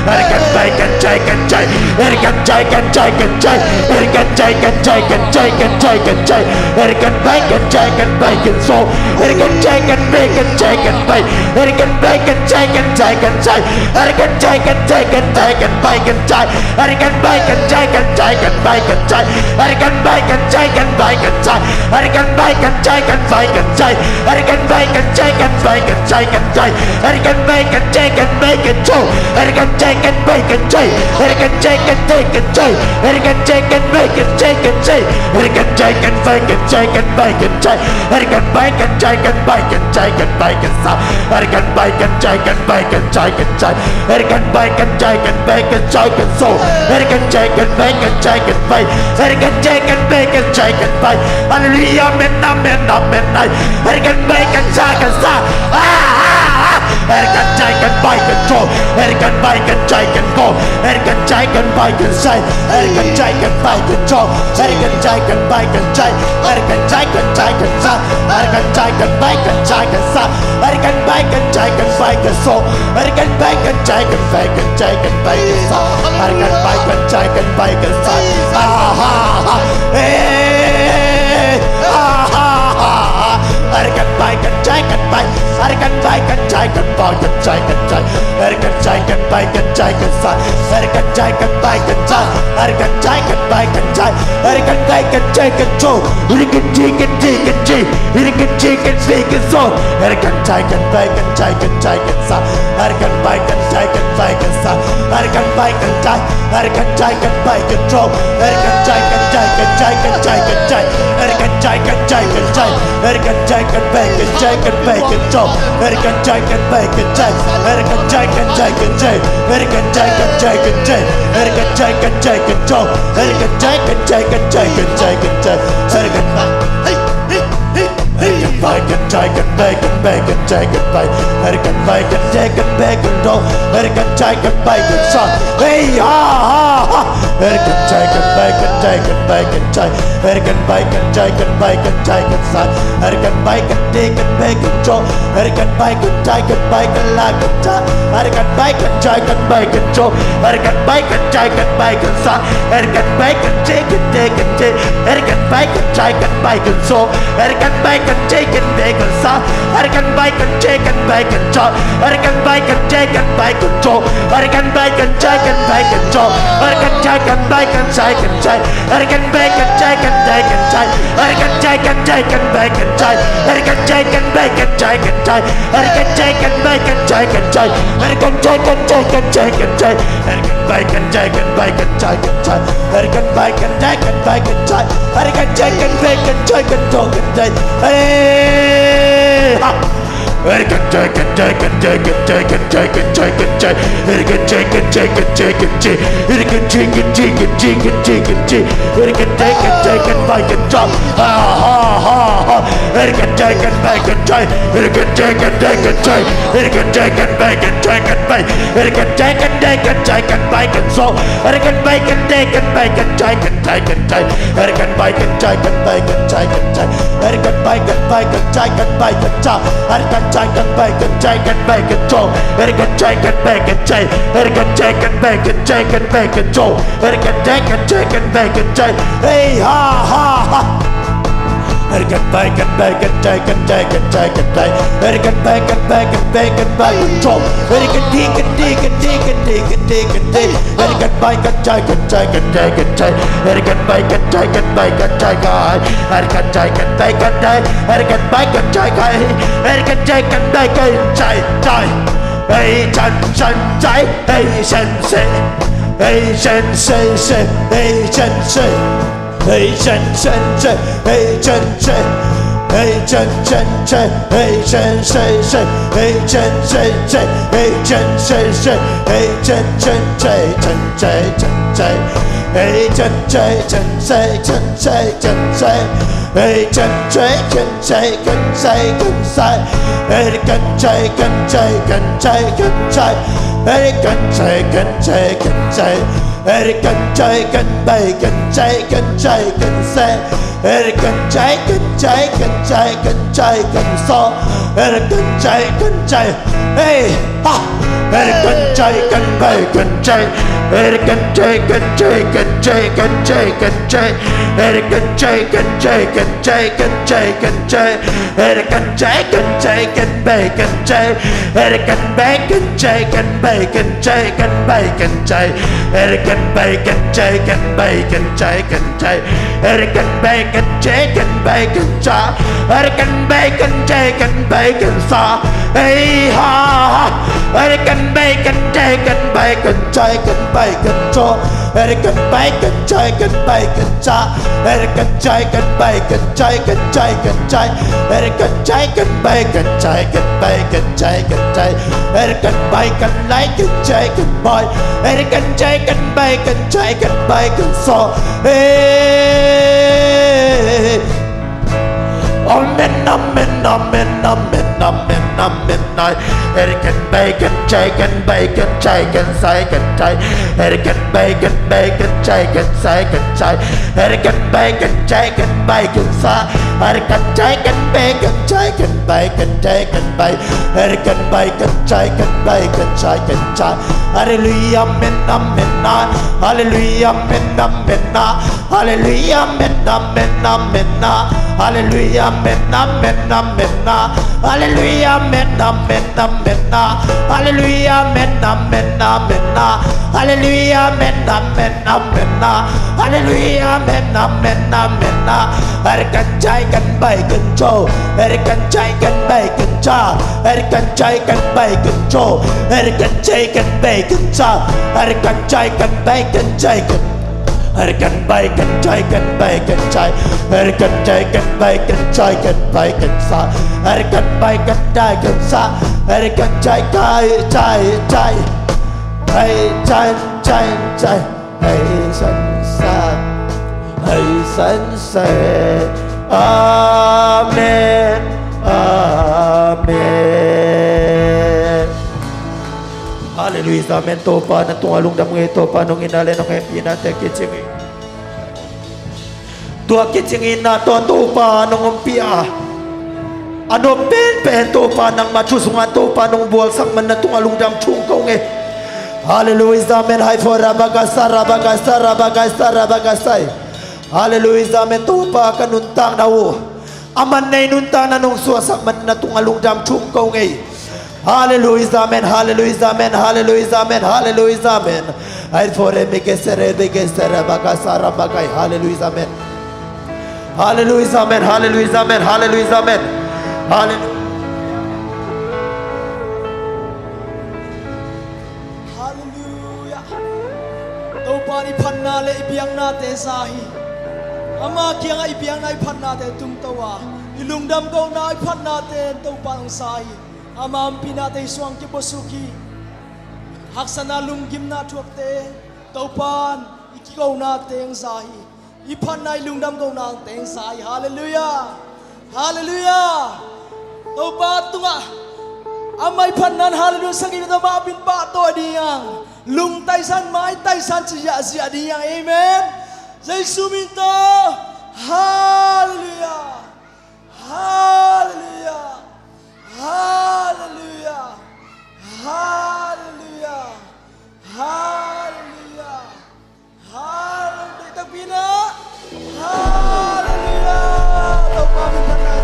I can make and take and take. I can take and take and take. I can take and take and take and take and take. I can make and take and make and so. I can take and make and take and make. I can make and take and take and take. I can take and take and take and make and take. I can make and take and take and make and take. I can make and take and make and take. I can make and take and make and take. I can make and take and make and take and take. I can make and take and make and so. I can take and make and take. I can take and take and take. I can take and make and take and take. I can take and make and take and make and take. I can make and take and make and take and make and stop. I can make and take and make and take and take. I can make and take and make and take and so. I can take and make and take and make. I can take and make and take and make. Hallelujah, amen, amen, amen. I can make and take and stop. I can take and make and go. I can make and take and go. I can take and make and say. I can take and make and go. I can take and make and take. I can take and take and say. I can take and make and take and say. I can make and take and make and so. I can make and take and make and take and make and so. I can make and take and make and say. I can make and take and make. I can make and take and make and take and take. I can take and make and take and say. I can take and make and take. I can take and make and take. I can make and take and so. I can take and take and take. I can take and take and so. I can take and make and take and take and say. I can make and take and make and say. I can make and take. I กันใจกันไปกันโจกันใจกันใจกันใจกันใจกันใจกันใจกันใจกันใจกันใจกันไปกันใจกันไปกันโจกันใจกันไปกันใจกันใจกันใจกันใจกันใจกันใจกันใจกันใจกันใจกันโจกันใจกันใจกันใจกันใจกันใจกันไปเฮ้ยกันไปกันใจกันไปกันไปกันใจกันไปกันไปกันใจกันไปกันโดกันใจกันไปกันซะเฮ้ยฮ่าฮ่ากันใจกันไปกันใจกันไปกันใจกันไปกันใจกันไปกันใจกันซะกันไปกันเดกันไปกันโจกันไปกันใจกันไปกันลากันจ้ากันไปกันใจกันไปกันโจกันไปกันใจกันไปกันซะกันไปกันเจกันเดกันเจกันไปกันใจกันไปกันโซกันไปกันเจกันเดกันซะกันไปกันเจกันไปกันโจกันไปกันเจกันไปกันโจกันไปกันใจกันไปกันโจกันใจกันไปกันใจกันใจกันไปกันใจกันใจกันใจกันใจกันใจกันไปกันใจกันใจกันไปกันใจกันใจกันใจกันไปกันใจกันใจกันใจกันใจกันใจกันใจกันไปกันใจกันไปกันใจกันใจกันไปกันใจกันไปกันใจกันใจกันไปกันใจกันโตกันใจเฮ้กันใจกันใจกันใจกันใจกันใจกันใจกันใจกันใจกันใจกันใจกันใจกันใจกันใจกันใจกันใจกันใจกันใจกันใจกันไปกันใจฮ่าฮ่าฮ่าฮ่ากันใจกันไปกันใจกันใจกันใจกันใจกันใจกันไปกันใจกันไปกันใจกันได้กันใจกันไปกันโซกันไปกันได้กันไปกันใจกันใจกันใจกันไปกันใจกันไปกันใจกันใจกันไปกันไปกันใจกันไปกันใจกันใจกันไปกันใจกันไปกันโจกันใจกันไปกันใจกันใจกันไปกันใจกันไปกันโจกันใจกันใจกันไปกันใจเฮ้ยฮ่าฮ่าฮ่ากันไปกันไปกันใจกันใจกันใจกันใจกันไปกันไปกันไปกันไปกันโจกันดีกันดีกันดีกันดีกันดีกันดีกันไปกันใจกันใจกันใจกันใจกันไปกันใจกันไปกันใจกันใจกันไปกันใจกันไปกันใจกันใจกันไปกันใจใจเฮ้ยฉันใจเฮ้ยฉันเซ่เฮ้ยฉันเซ่เซ่เฮ้ยฉันเซ่Hey chen chen chen, hey chen chen, hey chen chen chen, hey chen chen chen, hey chen chen chen, hey chen chen chen, hey chen chen chen, chen chen chen chen, hey chen chen chen chen chen chen chen chen, hey chen chen chen chen chen chen chen chen, hey chen chen chen chen chen chen chen chen, hey chen chen chen chen chen chen.กันใจกันไปกันใจกันใจกันเซ่กันใจกันใจกันใจกันใจกันโซกันใจกันใจเฮ้ยฮ่ากันใจกันไปกันใจกันใจกันใจกันใจกันใจกันใจกันใจกันใจกันใจกันใจกันใจกันใจกันใจกันไปกันใจกันไปกันใจกันไปกันใจกันไปกันใจกันไปกันใจกันไปกันใจกันใจกันไปกันใจกันไปกันใจกันไปกันใจกันไปกันซาเฮ้ยฮ่ากันไปกันใจกันไปกันใจกันไปกันโจกันไปกันใจกันไปกันจ้ากันใจกันไปกันใจกันใจกันใจกันใจกันไปกันใจกันไปกันใจกันใจกันไปกันไหลกันใจกันบอยกันใจกันไปกันใจกันไปกันโซเฮ้ Amen, amen, amen, amen, amen, amen. Can bacon, chicken, bacon, chicken, second chicken, bacon, bacon, chicken, second chicken, bacon, chicken, bacon, chicken, bacon, chicken, bacon, chicken, bacon, bacon, chicken, bacon, chicken, Hallelujah, amen, amen, hallelujah, amen, amen, hallelujah, amen, amen, amen. Hallelujah, amen, amen, amen. Hallelujah, amen, amen, amen. Hallelujah, amen, amen, amen. Hallelujah, amen, amen, amen. Hallelujah, amen, amen, amen. กันใจกันใบกันโจกันใจกันใบกันจ้ากันใจกันใบกันโจกันใจกันใบกันจ้ากันใจกันใบกันใจกันกันใบกันใจกันใบกันใจกันใจกันใบกันใจกันใบกันซากันใบกันได้กันซากันใจใจใจใจให้ใจใจใจให้สันสาให้สันเสริญอาเมนอาเมนฮาเลลูยาamen topa na tung alung dam ngai topa nong inale nong happy na te kitchingi tua kitchingi na to topa nong umpia ano pen topa nang machusunga topa nong bual sak man na tung alung dam chung kau ngai hallelujah amen hai for rabagasa rabagasa rabagasa rabagasai hallelujah amen topa kanuntang dawo aman nay nuntang na nong suwasak man na tung alung dam chung kau ngai hallelujah amen hallelujah amen hallelujah amen hallelujah amen hai for emikesere bekesere bagasa rabagai hallelujah amen hallelujah amen hallelujah amen hallelujah amen hallelujah Hallelujah. Topa ni panna le ibiang na te sahi. Ama kiang ai ibiang na panna te tum tawa. Ilungdam ko na panna te topa ng sahi. Ama ampina te suang ki bosuki. Haksana lunggim na tuak te. Topan ikikaw na te ang sahi. Ipan na ilungdam ko na te ang sahi. Hallelujah. Hallelujah. Topa tunga. Amai panan hallelujah sang kita maafin pak to diang lung taisan mai taisan sia diang amen Yesus minta hallelujah hallelujah hallelujah hallelujah hallelujah hallelujah tapina hallelujah to maafin panan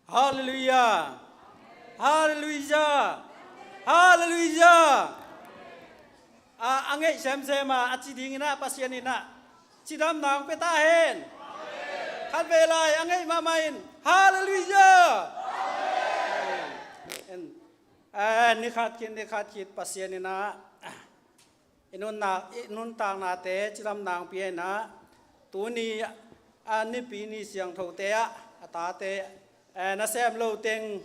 Hallelujah. Hallelujah. Hallelujah. Angai sem-sema atsidingina pasianina. Sidam nang petahen. Kan velai angai mamain. Hallelujah. Nikhat kit pasianina. Inun tang na te sidam nang piena. Tuni nipini siang thotea atate na xem lâu tiếng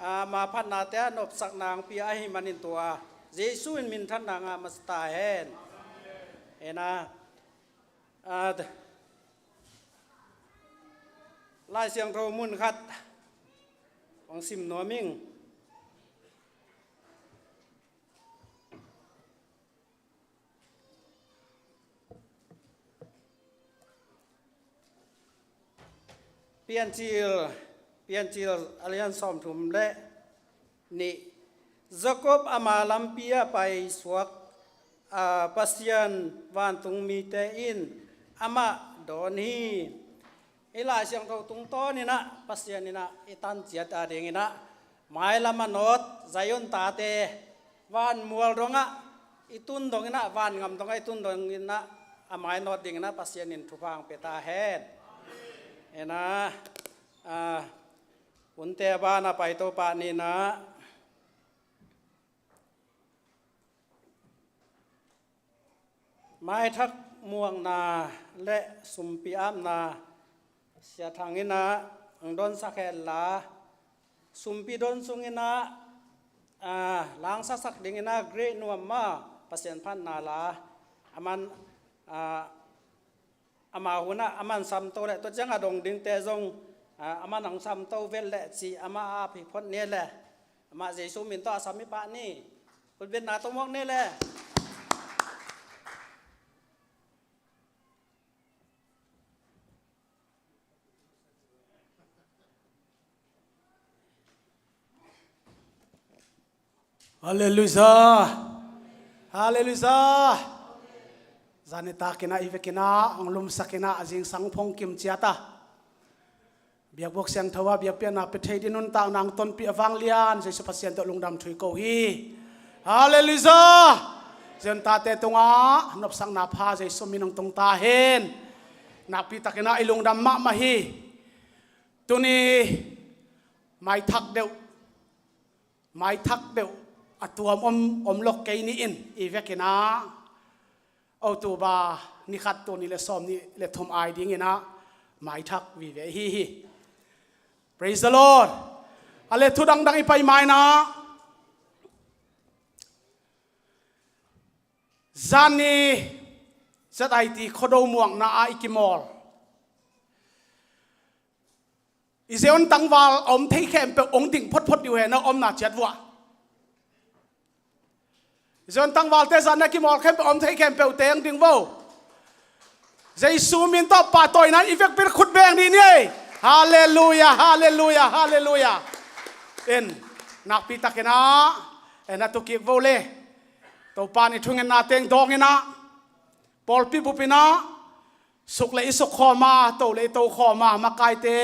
mà phát na té nộp sắc nàng pi ai manin tua Giêsu in min thân nàng mà sta hen na lai siang thâu mun khát bằng sim nó mình pian chil alian som thum le ni Jacob ama lampia pai suak pasian van tung mi te in ama don hi ila siang tho tung to ni na pasian ni na itan chiat a ding ina mai lama not zayon ta te van mual ronga itun dong ina van ngam dong itun dong ina amai not ding na pasian in thupang peta hen ena unte bana pai to pa ni na mai thak muang na le sumpi am na sia thangina angdon sakhel la sumpi don sungina lang sak dingina great nuam ma pasien phan na la aman ama huna aman sam to le to changa dong ding te zong aman ang sam to vel le chi ama a phi phot ne le ama jesu min to asami pa ni put ben na to mok ne le Hallelujah. Hallelujah. Zanita kina ivekina ang lumsakina azing sangpong kim chiata. Biak bok siang tawa biak pian na petay dinun ta nang ton pi avanglian sa pasien to lungdam thui ko hi. Hallelujah. Zen ta te tunga nop sang na pha jai suminong tong ta hen. Na pi takina ilungdam ma mahi. Tuni mai thak deu. Mai thak deu. Atuam lok kay ni in ivekina au tu ba ni khat to ni le som ni le thom ai ding ina mai thak vi ve hi praise the Lord ale thu dang dang ipai mai na zani zat ai ti khodo muang na a ikimol izeon tangwal om thei khem pe ong ding phot phot yu he na om na chat wa Zon tang wal te zan na ki mol khem om thei khem pe teng ding wo Jesu min to pa toy nan ifek pir khut beng ni ni hallelujah hallelujah hallelujah en nak pi takena en atu ki wo le to pa ni thungen na teng dong ina pol pi bu pina suk le isuk khoma to le to khoma ma kai te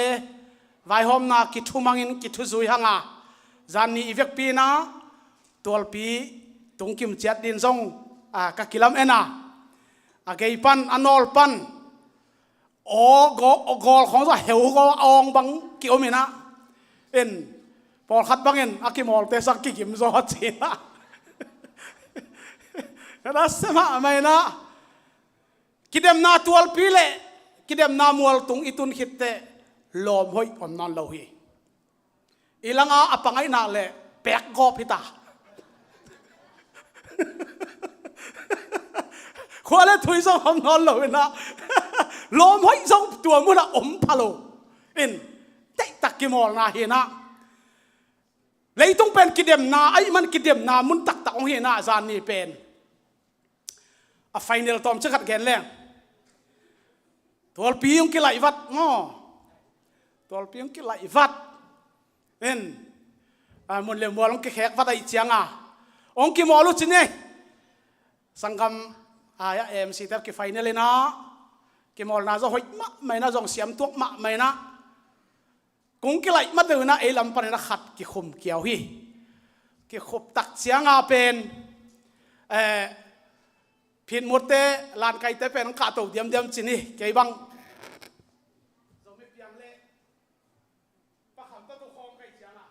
vai hom na ki thumangin ki thu zui hanga zan ni ifek pi na tol pi tung kim chat din zong ka kilam ena agei pan anol pan o gol khong za heu go ong bang ki omina en pol khat bangin akimol te sak ki kim zo china na sama mai na kidem na tual pile kidem na mual tung itun khitte lom hoi om non lo hi ilanga apangai na le pek go pita khóa thui song hom non lo na lom hoi song tua mu na om phalo in tai tak ki mol na he na leitung pen kidem na ai man kidem na mun tak tak ong he na zan ni pen a final tom chakat gen leng tol piung ki lai vat ngo tol piung ki lai vat en mun le molong ki khek vat ai chianga ong ki molu chine sangam aya MC tar ki final na ki mol na zo hoi ma mai na jong siam tok ma mai na kung ki lai ma de na e lam pan na khat ki khum kiao hi ki khop tak chianga pen phin murte lan kai te pen ka to diam diam chini ke bang zo me piam le pa kham ta to khom kai chianga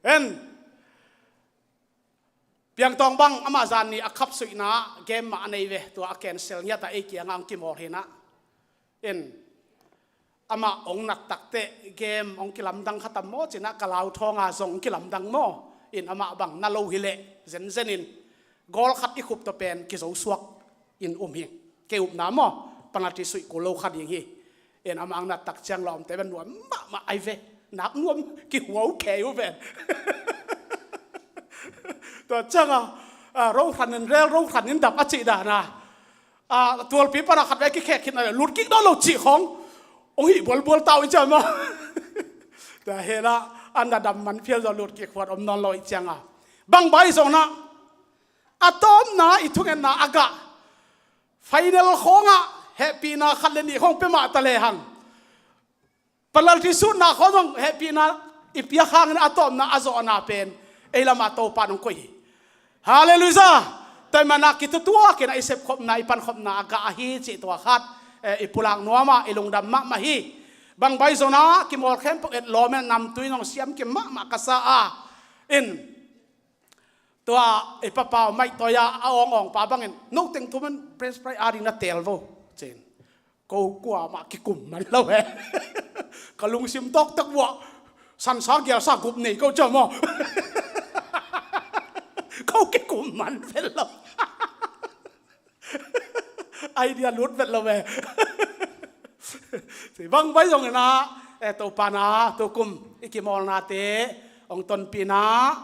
en piang tong bang amazan ni akhap sui na game ma nei ve to a cancel nya ta e ki angang ki mor hena en ama ong nak takte game ong kilam dang khatam mo china kalau thonga zong kilam dang mo in ama bang na lo hile zen zenin gol khat i khup to pen ki zo suak in hi ke up na mo panati sui ko lo khat yeng hi en ama ang na tak chang lom te ben nuam ma ai ve nak nuam ki huau ke u ven to changa ro khanin rel ro khanin dap achi da na tual pi para khat ve ki khek khin na lut ki do lo chi khong ong hi bol bol tau cha ma ta hela anda dam man phial do lut ki khwat om non loi changa bang bai zong na atom na ithungen na aga final khonga happy na khaleni khong pe ma ta le han palal ti su na khomong happy na ipia khang na atom na azo na pen elama to panong koi hallelujah toy mana kitutua kina isep khop na ipan khop na aga hi chi to khat ipulang nuama ilungdam ma mahi bang bai zona kimol khem pok et lomen nam tuinong siam kim ma kasa a in tua ipapa mai toya aong pa bangin no teng tuman press prai ari na telvo chen ko kwa ma ki kum man lo he kalung sim tok tak wa san sa gyal sa gup nei ko chamo ko ki kum man fel lo idea lut vet lo ve thì vâng bây giờ na tổ pana tổ kum ikimol na te ông ton pina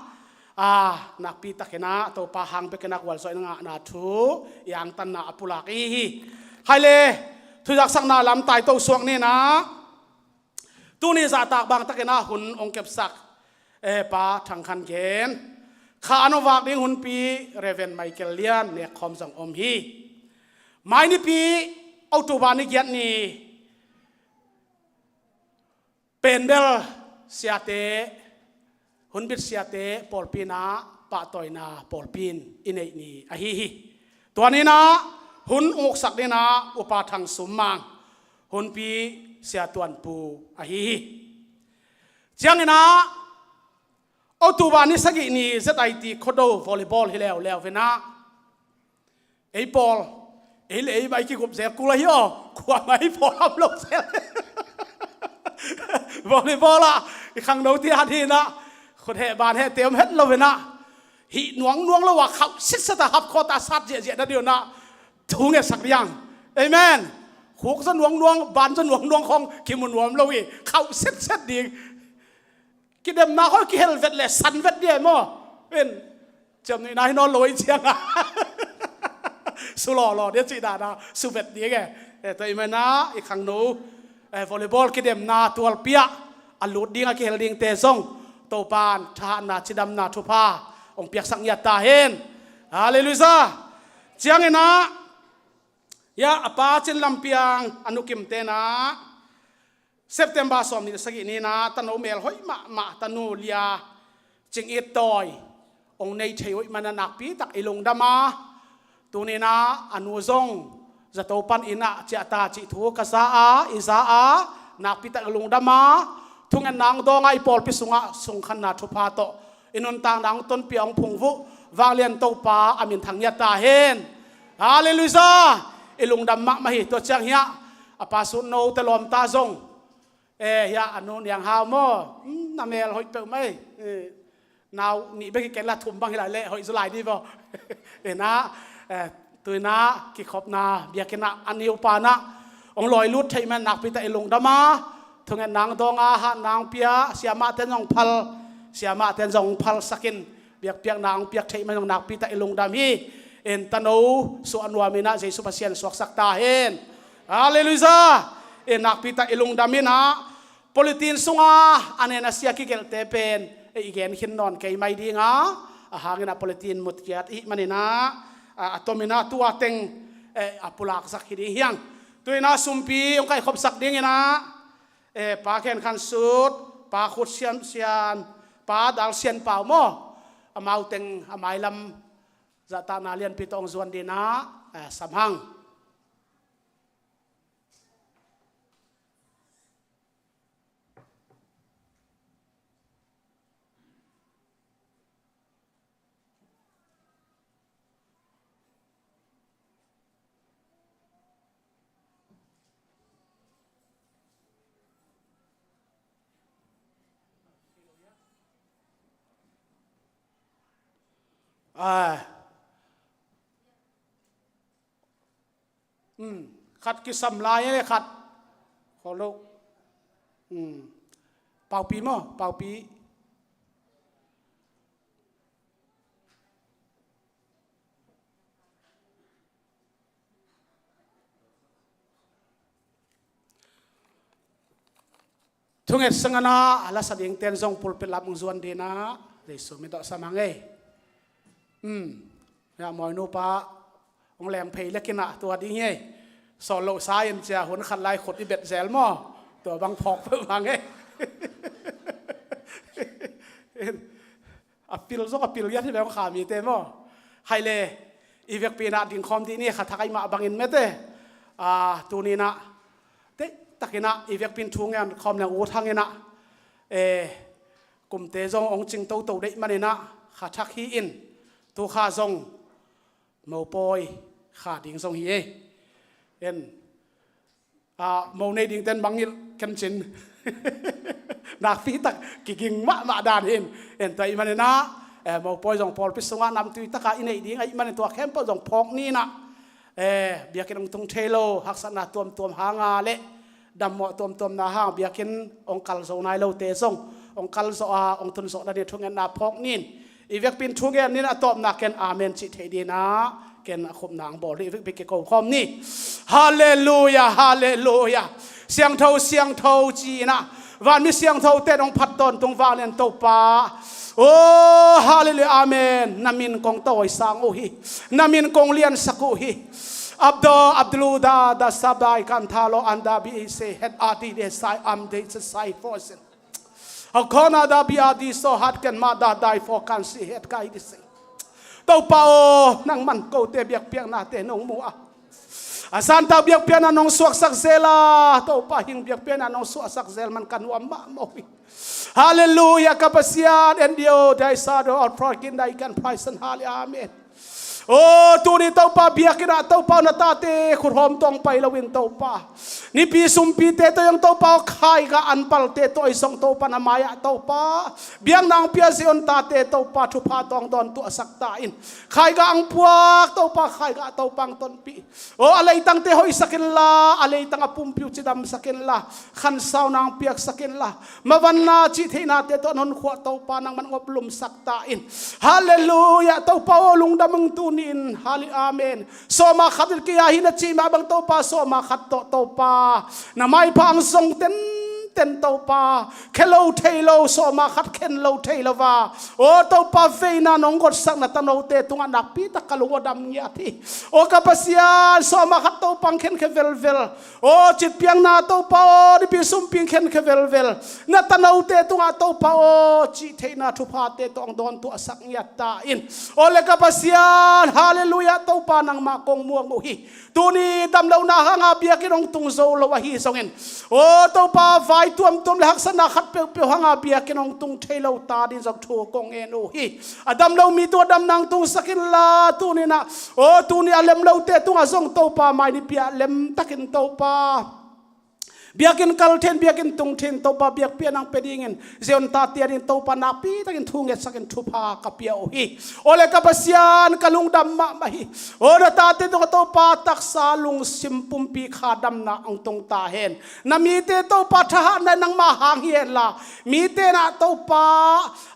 nak pi takena tổ pa hang pe kena wal soi nga na thu yang tan na apulak hi hai le thu jak sang na lam tai to suak ni na tu ni za tak bang takena hun ong kep sak pa thang khan gen kha ano wak ding hun pi reven michael lian ne khom sang om hi mai ni pi autobani giat ni pendel siate hunbit siate polpina pa toina polpin inei ni ahi hi tuani na hun uk sak ni na upa thang sumang hun pi sia tuan pu ahi hi chiang ina autobani sagi ni zit khodo volleyball hileo leo vena ei ball ei mai ki gup ze kula hi o kwa mai ball am lo se volleyball à khang đầu tiên thì naคนแห่บานแห่เตียมเฮ็ดเราเวนะหิหนวงนวงแล้วว่าเขาสิสตาฮับคอตาสัตเจียนั่นเดียวนะทุ่งเงี้ยสักอย่างเอเมนขุกสนวงนวงบานสนวงนวงของกิมุนวมเราอีเขาสิดีกิเดมนาเขากิเฮลเวตเลยสันเวตเดียมั้งเป็นจำนี่นายนอนลอยเชียงอ่ะสุหล่อเดี๋ยวจีดานะสุเวตดีแกแต่เอเมนนะอีกครั้งนู้วอลเลย์บอลกิเดมนาตัวเปียอันลุดดิ้งกิเฮลดิ้งเตะซ่งโตปานทานาชิดำนาทุพาองเปียกสังยาตาเห็นฮาเลลูยาเจียงเงนะยาอปาจินลำเปียงอนุกิมเตนะเซปเทมบาสอมนี่สักนี้นะตันโอเมลหอยมาตันโนเลียจิงเอตอยองในเทวมันนักปีตักอิลงดามาตัวนี้นะอนุซงจะโตปันอินะเจตาจิทูกษาอิสานักปีตักอิลงดามาทุ่งนางดองไอปอลพิสุงะสงขันนาทุพาโตอินนตางนางต้นเปียงพงวุวางเลียนโตปาอามินทังยาตาเฮนฮาเลลูยาอิลุงดำมะมาหิตัวเชียงเฮียอปาสุนโนตลอมตาซงเฮียอนุนยังฮาวโมนาเมลหอยเปิลไม่นาวนี่ไปกินละทุ่มบางทีหลายเละหอยสลายดีป่ะนะตัวนะกิขอบนาเบียกินะอันนิวปานะองลอยลุดไทยมันหนักไปแต่อิลุงดำมาทุ่งนางดองอาหารนางเปียเสียมาเต้นจงพัลเสียมาเต้นจงพัลสักินเบียกเปียกนางเปียกไทยมันจงนักปีตะอิลงดามีเอ็นตันโอส่วนวามินะเจสุภาเซียนสวกสักตาเห็นฮาเลลูยาเอ็นนักปีตะอิลงดามีนะโพลิตินสุงาอันเนนัสยากิเกลเตเป็นอีเกนขินนอนไกไม่ดีงาหางนะโพลิตินมุตเกียรติมันนะอัตมินะตัวเต็งอปุลักสักขีดีเฮียงตัวน่าสุมปีองค์ไก่ขบสักดิ้งนะปาเข็นขันสุดปาขุดเซียนปาดัลเซียนเป่าโมอามาเต็งอามาลำจะตานาเลียนปิตองส่วนดีนะสำหังขัดกิสำลายเลยขัดขอลูกเป่าปีมั้งเป่าปีทุ่งเอ็ดสังนาอาลาสัดยังเตียนซองปุลเป็นลำมุงส่วนดีนะเดี๋ยวสุมิตรสมังเอย่ามอยนูปะองแหลมเพลเล็กกินะตัวดีเงี้ยสอนโลกซ้ายเจ้าหุ่นขันลายขดอีเบ็ดแซลมอ ตัวบางพอกเพิ่มมาไงอพิลซอกอพิลยัดที่แบบขามีเต็มอ่ะไฮเล่อีเวกปีนาดิงคอมที่นี่ขัดทักไอมาบังอินเมเต้ตัวนี้นะเตะตักนะอีเวกปีนทุ่งเงินคอมเนี่ยโอ้ทั้งเงินนะกลุ่มเตจงองจิงโตโตได้มาเนี่ยนะขัดทักฮีอินตัวข้าจงเมาปอยขาดิ่งทรงฮีเอ็นเมาในดิ่งเต้นบังยิลกันจินนักฟีตักกิ่งมะดานเอ็นตัวอีมันนะเมาปอยจงพอลพิศวานำตุยตะกาอินไอดิ่งไอมันตัวเข้มปอจงพอกนี่นะเบียกินองตรงเทโลหักษณะตัวหางาเละดำหมอตัวนาหางเบียกินองคัลโซนายโลเตซงองคัลโซองตุนโซนาเดียทุ่งเงินนาพอกนี่อีเวกปินทุ่งเงินนี่นะตบนักเกนอาเมนจิตเฮดีนะเกนขมนางบอกเลยอีเวกปินเกโกคอมนี่ฮาเลลูยาฮาเลลูยาเสียงเท่าจีนะวันมีเสียงเท่าเตนองพัดตอนตรงวาเลนโตปาโอ้ฮาเลลูยาอาเมนนามินกงโตยสังโอฮินามินกงเลียนสักโอฮิอับดุลดาดาซาบายกันทาโลอันดาบีเซเฮดอาดีเดไซอัมเดชไซฟอร์เซนเอาคอนาดาบีอาดีโซฮัดกันมาดาไดฟอร์กันซีเฮดไกดิเซโตปาโอนังมันโกเตเบียกเปียงนาเตนงมัวอาสันตาเบียกเปียนนองสวกสักเซลาโตปาหิงเบียกเปียนนองสวกสักเซลมันกันวามะโมหิฮาเลลูยากับเสียนเอ็นเดียวได้ซาโดอัลพรกินได้กันไพรสันฮาเลอาเมนโอ้ตัวนี้เต้าป่าเบียกินะเต้าป่านาตาเตขุดหอมตองไปละวินเต้าป่านี่ปีสุมปีเตตัวยังเต้าป่าขายกับอันปัลเตตัวไอส่งเต้าป่านามายะเต้าป่าเบียงนางเปียสิอนตาเตเต้าป่าทุพาตองดอนตัวสักตาอินขายกับอังพวกเต้าป่าขายกับเต้าปังต้นปีโอ้อะไรตั้งเตหอยสักินละอะไรตั้งปุ่มพิวจิดำสักินละขันสาวนางเปียกสักินละมาวันนาจิตให้นาเตตัวนนขวดเต้าป่านางมันอบลุมสักตาอินฮาเลลูยาเต้าป่าลุงดำมึงตูนินฮาลิอาเมนโซมาขัดกิยาหินจีมาบังโตปาโซมาขัดโตปานาไม่พังทรงเต็นโตปาเคโลเทโลโซมาขัดเคนโลเทโลวาโอโตปาเฟนานองกดสักนาตโนเตตุงอนักปีตะกลุวดำยาทีโอกัปเสียโซมาขัดโตปังเคนเคเวลเวลโอจิตเปียงนาโตปาดิปิสุมปิงเคนเคเวลเวลนาตโนเตตุงอโตปาโอจิเทนาทุพาเตตองดอนตัวสักยาตาอินโอเลกัปเสียฮาเลลูยาโตปานังมากงมัวงโมหิตัวนี้ดำเลวนาหางาเบียกินองตุงโซลวะฮีสงเงินโอโตปาไฟตัวมลักษณะขัดเปียวหางาเบียกินองตุงเทเลวตาดินจากทัวกงเอ็นโอฮีอดำเลวมีตัวดำนางตุงสักินลาตัวนี้นะโอ้ตัวนี้เลมเลวเตตุงอาซงโตปาไม่นี่เปียเลมตักินโตปาเบียกินกัลเทนเบียกินตุงเทนโตปาเบียกเปียนังเปดิงินเซอนตาเตียดินโตปานาปีตักินทุงเงสักินทุพากับเปียโอฮีโอเลกับเสียนกลุงดำมาไม่โอเดตาเตตุกโตปาตักซาลุงซิมปุ่มปีขาดำนาอังตงตาเห็นนามีเตโตปาทหารนังมาหางเฮียนละมีเตนะโตปา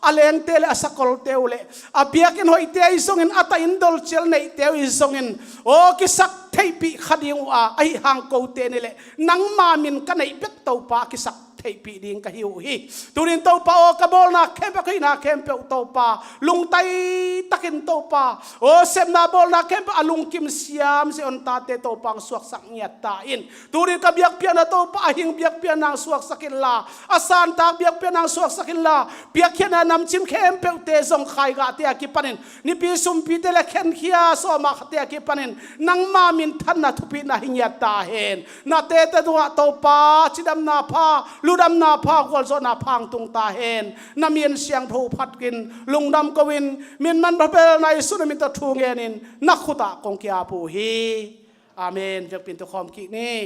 อเลงเตเลอสกอลเตวเลอเบียกินหอยเตยส่งเงินอัตอินดอลเชลในเตวอิส่งเงินโอกิสักเทปีขดิงไอหางโกเตนี่แหละนังมามินกันในเบ็ดเต้าปากิสักเทปีดิงกะฮิวฮีตุรินเต้าปาโอกระบอลนาเข้มไปขี้นาเข้มเปเต้าปาลุงไตตักินเต้าปาโอเซมนาบอลนาเข้มไปลุงกิมเสียมเซอนตาเตเต้าปังสวกสักเงียตาอินตุรินกับเบียกเปียนาเต้าปาหิงเบียกเปียนางสวกสักินลาอาซานตาเบียกเปียนางสวกสักินลาเบียกเขียนนำจิมเข้มเปเตซงไข่กะเตียกิปันินนี่ปีซุมปีเตเลเข็นเขียโซมาเตียกิปันินนังมามินทันนาทุพินาหิญาตาเห็นนาเตเตตัวโตปาชิดำนาพาลูดำนาพากวลโซนาพังตุงตาเห็นนามีนเสียงทูพัดกินลุงดำกวินมินมันพระเปรในสุนมิตรทูเงนินนักขุตะกงเกียปูฮีอาเมนจะเป็นตัวคอมกินี่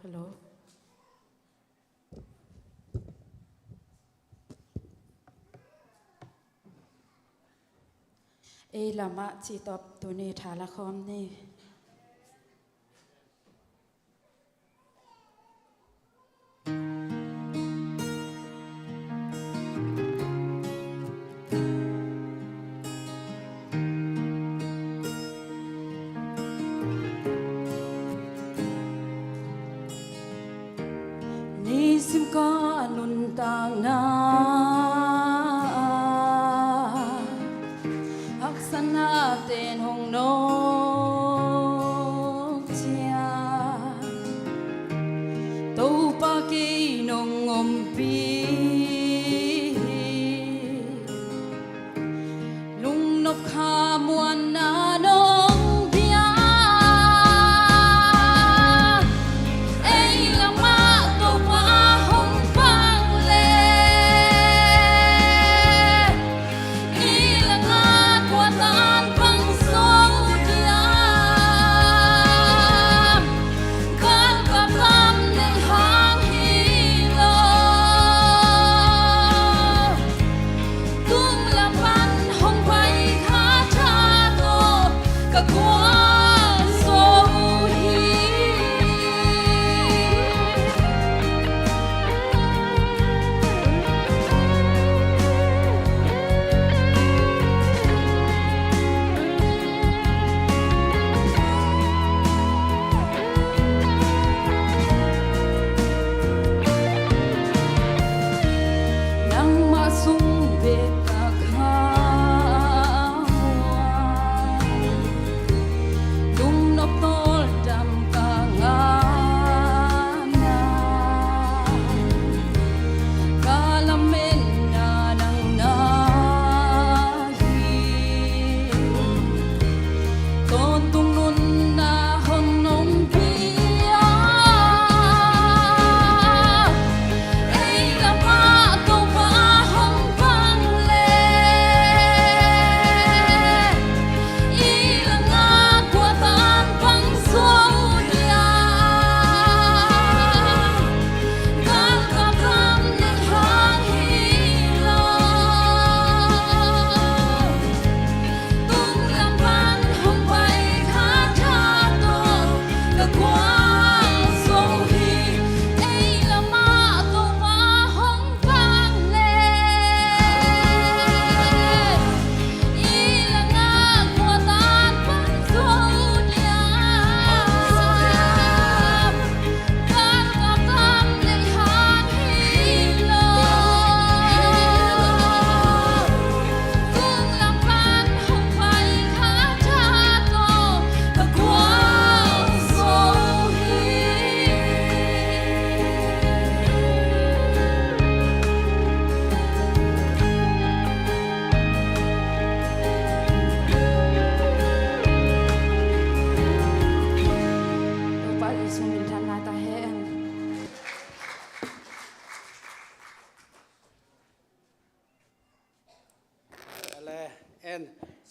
ฮัลโหลลามะจีตอบตัวนี้ทาละคอมนี่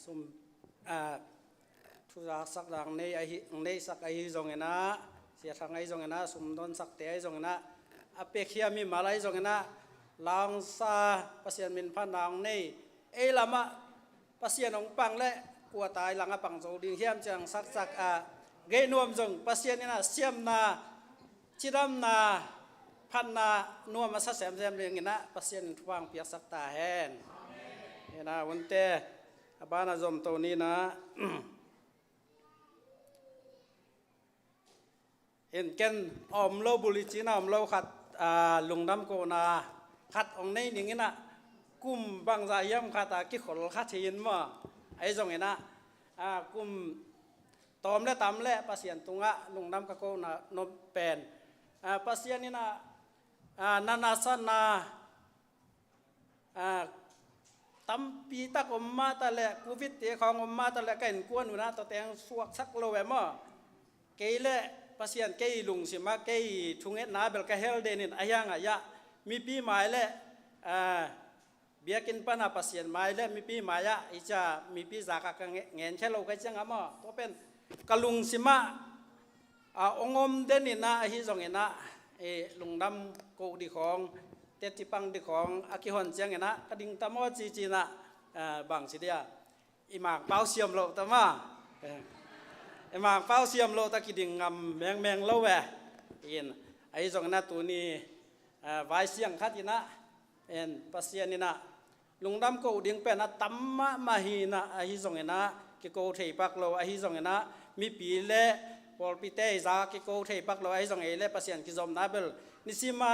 ซุมทุรักสักดังในสักไอจงนะเสียทางไอจงนะซุมดอนสักเตไอจงนะอเปเคียมีมาลายจงนะลางซาปัสยานมินพันนางในลามะปัสยานองปังและกลัวตายหลังปังโจดิงเฮียมจังสักเกนวมจงปัสยานนี่นะเสียมนาชิดำนาพันนานวมมาสักแซมเรียงนะปัสยานทวางเปียกสักตาแหนนะวันเตบ้านอาจอมตัวนี้นะเห็นกันอมโลบุริจินะอมโลขัดลุงดำโกนาขัดองในอย่างนี้นะกุมบางใจย่ำขัดกิขลขัดเทียนมาไอ้ตรงนี้นะกุมตอมและตำและปัสยันตุงะลุงดำกะโกนานมแปนปัสยันนี่นะนานาสันนาตำปีตักอมมาตะแหละกูวิทเตของอมมาตะแหละกันกวนอยู่นะตัวแตงสวกสักโลแวมอเกยและปัสยันเกยลุงสิมาเกยทุงเอ็ดนาเบลกะเฮลเดนินอายังอายะมีปีหมายและเบียกินปนาปัสยันหมายและมีปีหมายะอิจามีปีจากะเงินเชลโลกันจังอะมอตัวเป็นกะลุงสิมาองอมเดนินนะฮิจงเอ็นะลุงดำโกดีของเตติปังดีของอากิฮอนเจียงนะกระดิ่งตะมอจีนะบางสิเดียอิมางเป้าเสียมโลตะมาอิมางเป้าเสียมโลตะกิดิ่งงำแมงโลแวอินไอ้จงนะตัวนี้ไว้เสียงคัดยินะปัสยานินะลุงดำโกดิ่งเป็นนะตัมมะมาฮีนะไอ้จงนะกิโกเทปักโลไอ้จงนะมีปีเล่พอปีเตยจากิโกเทปักโลไอ้จงเล่ปัสยานกิจอมนาเบลนิสิมา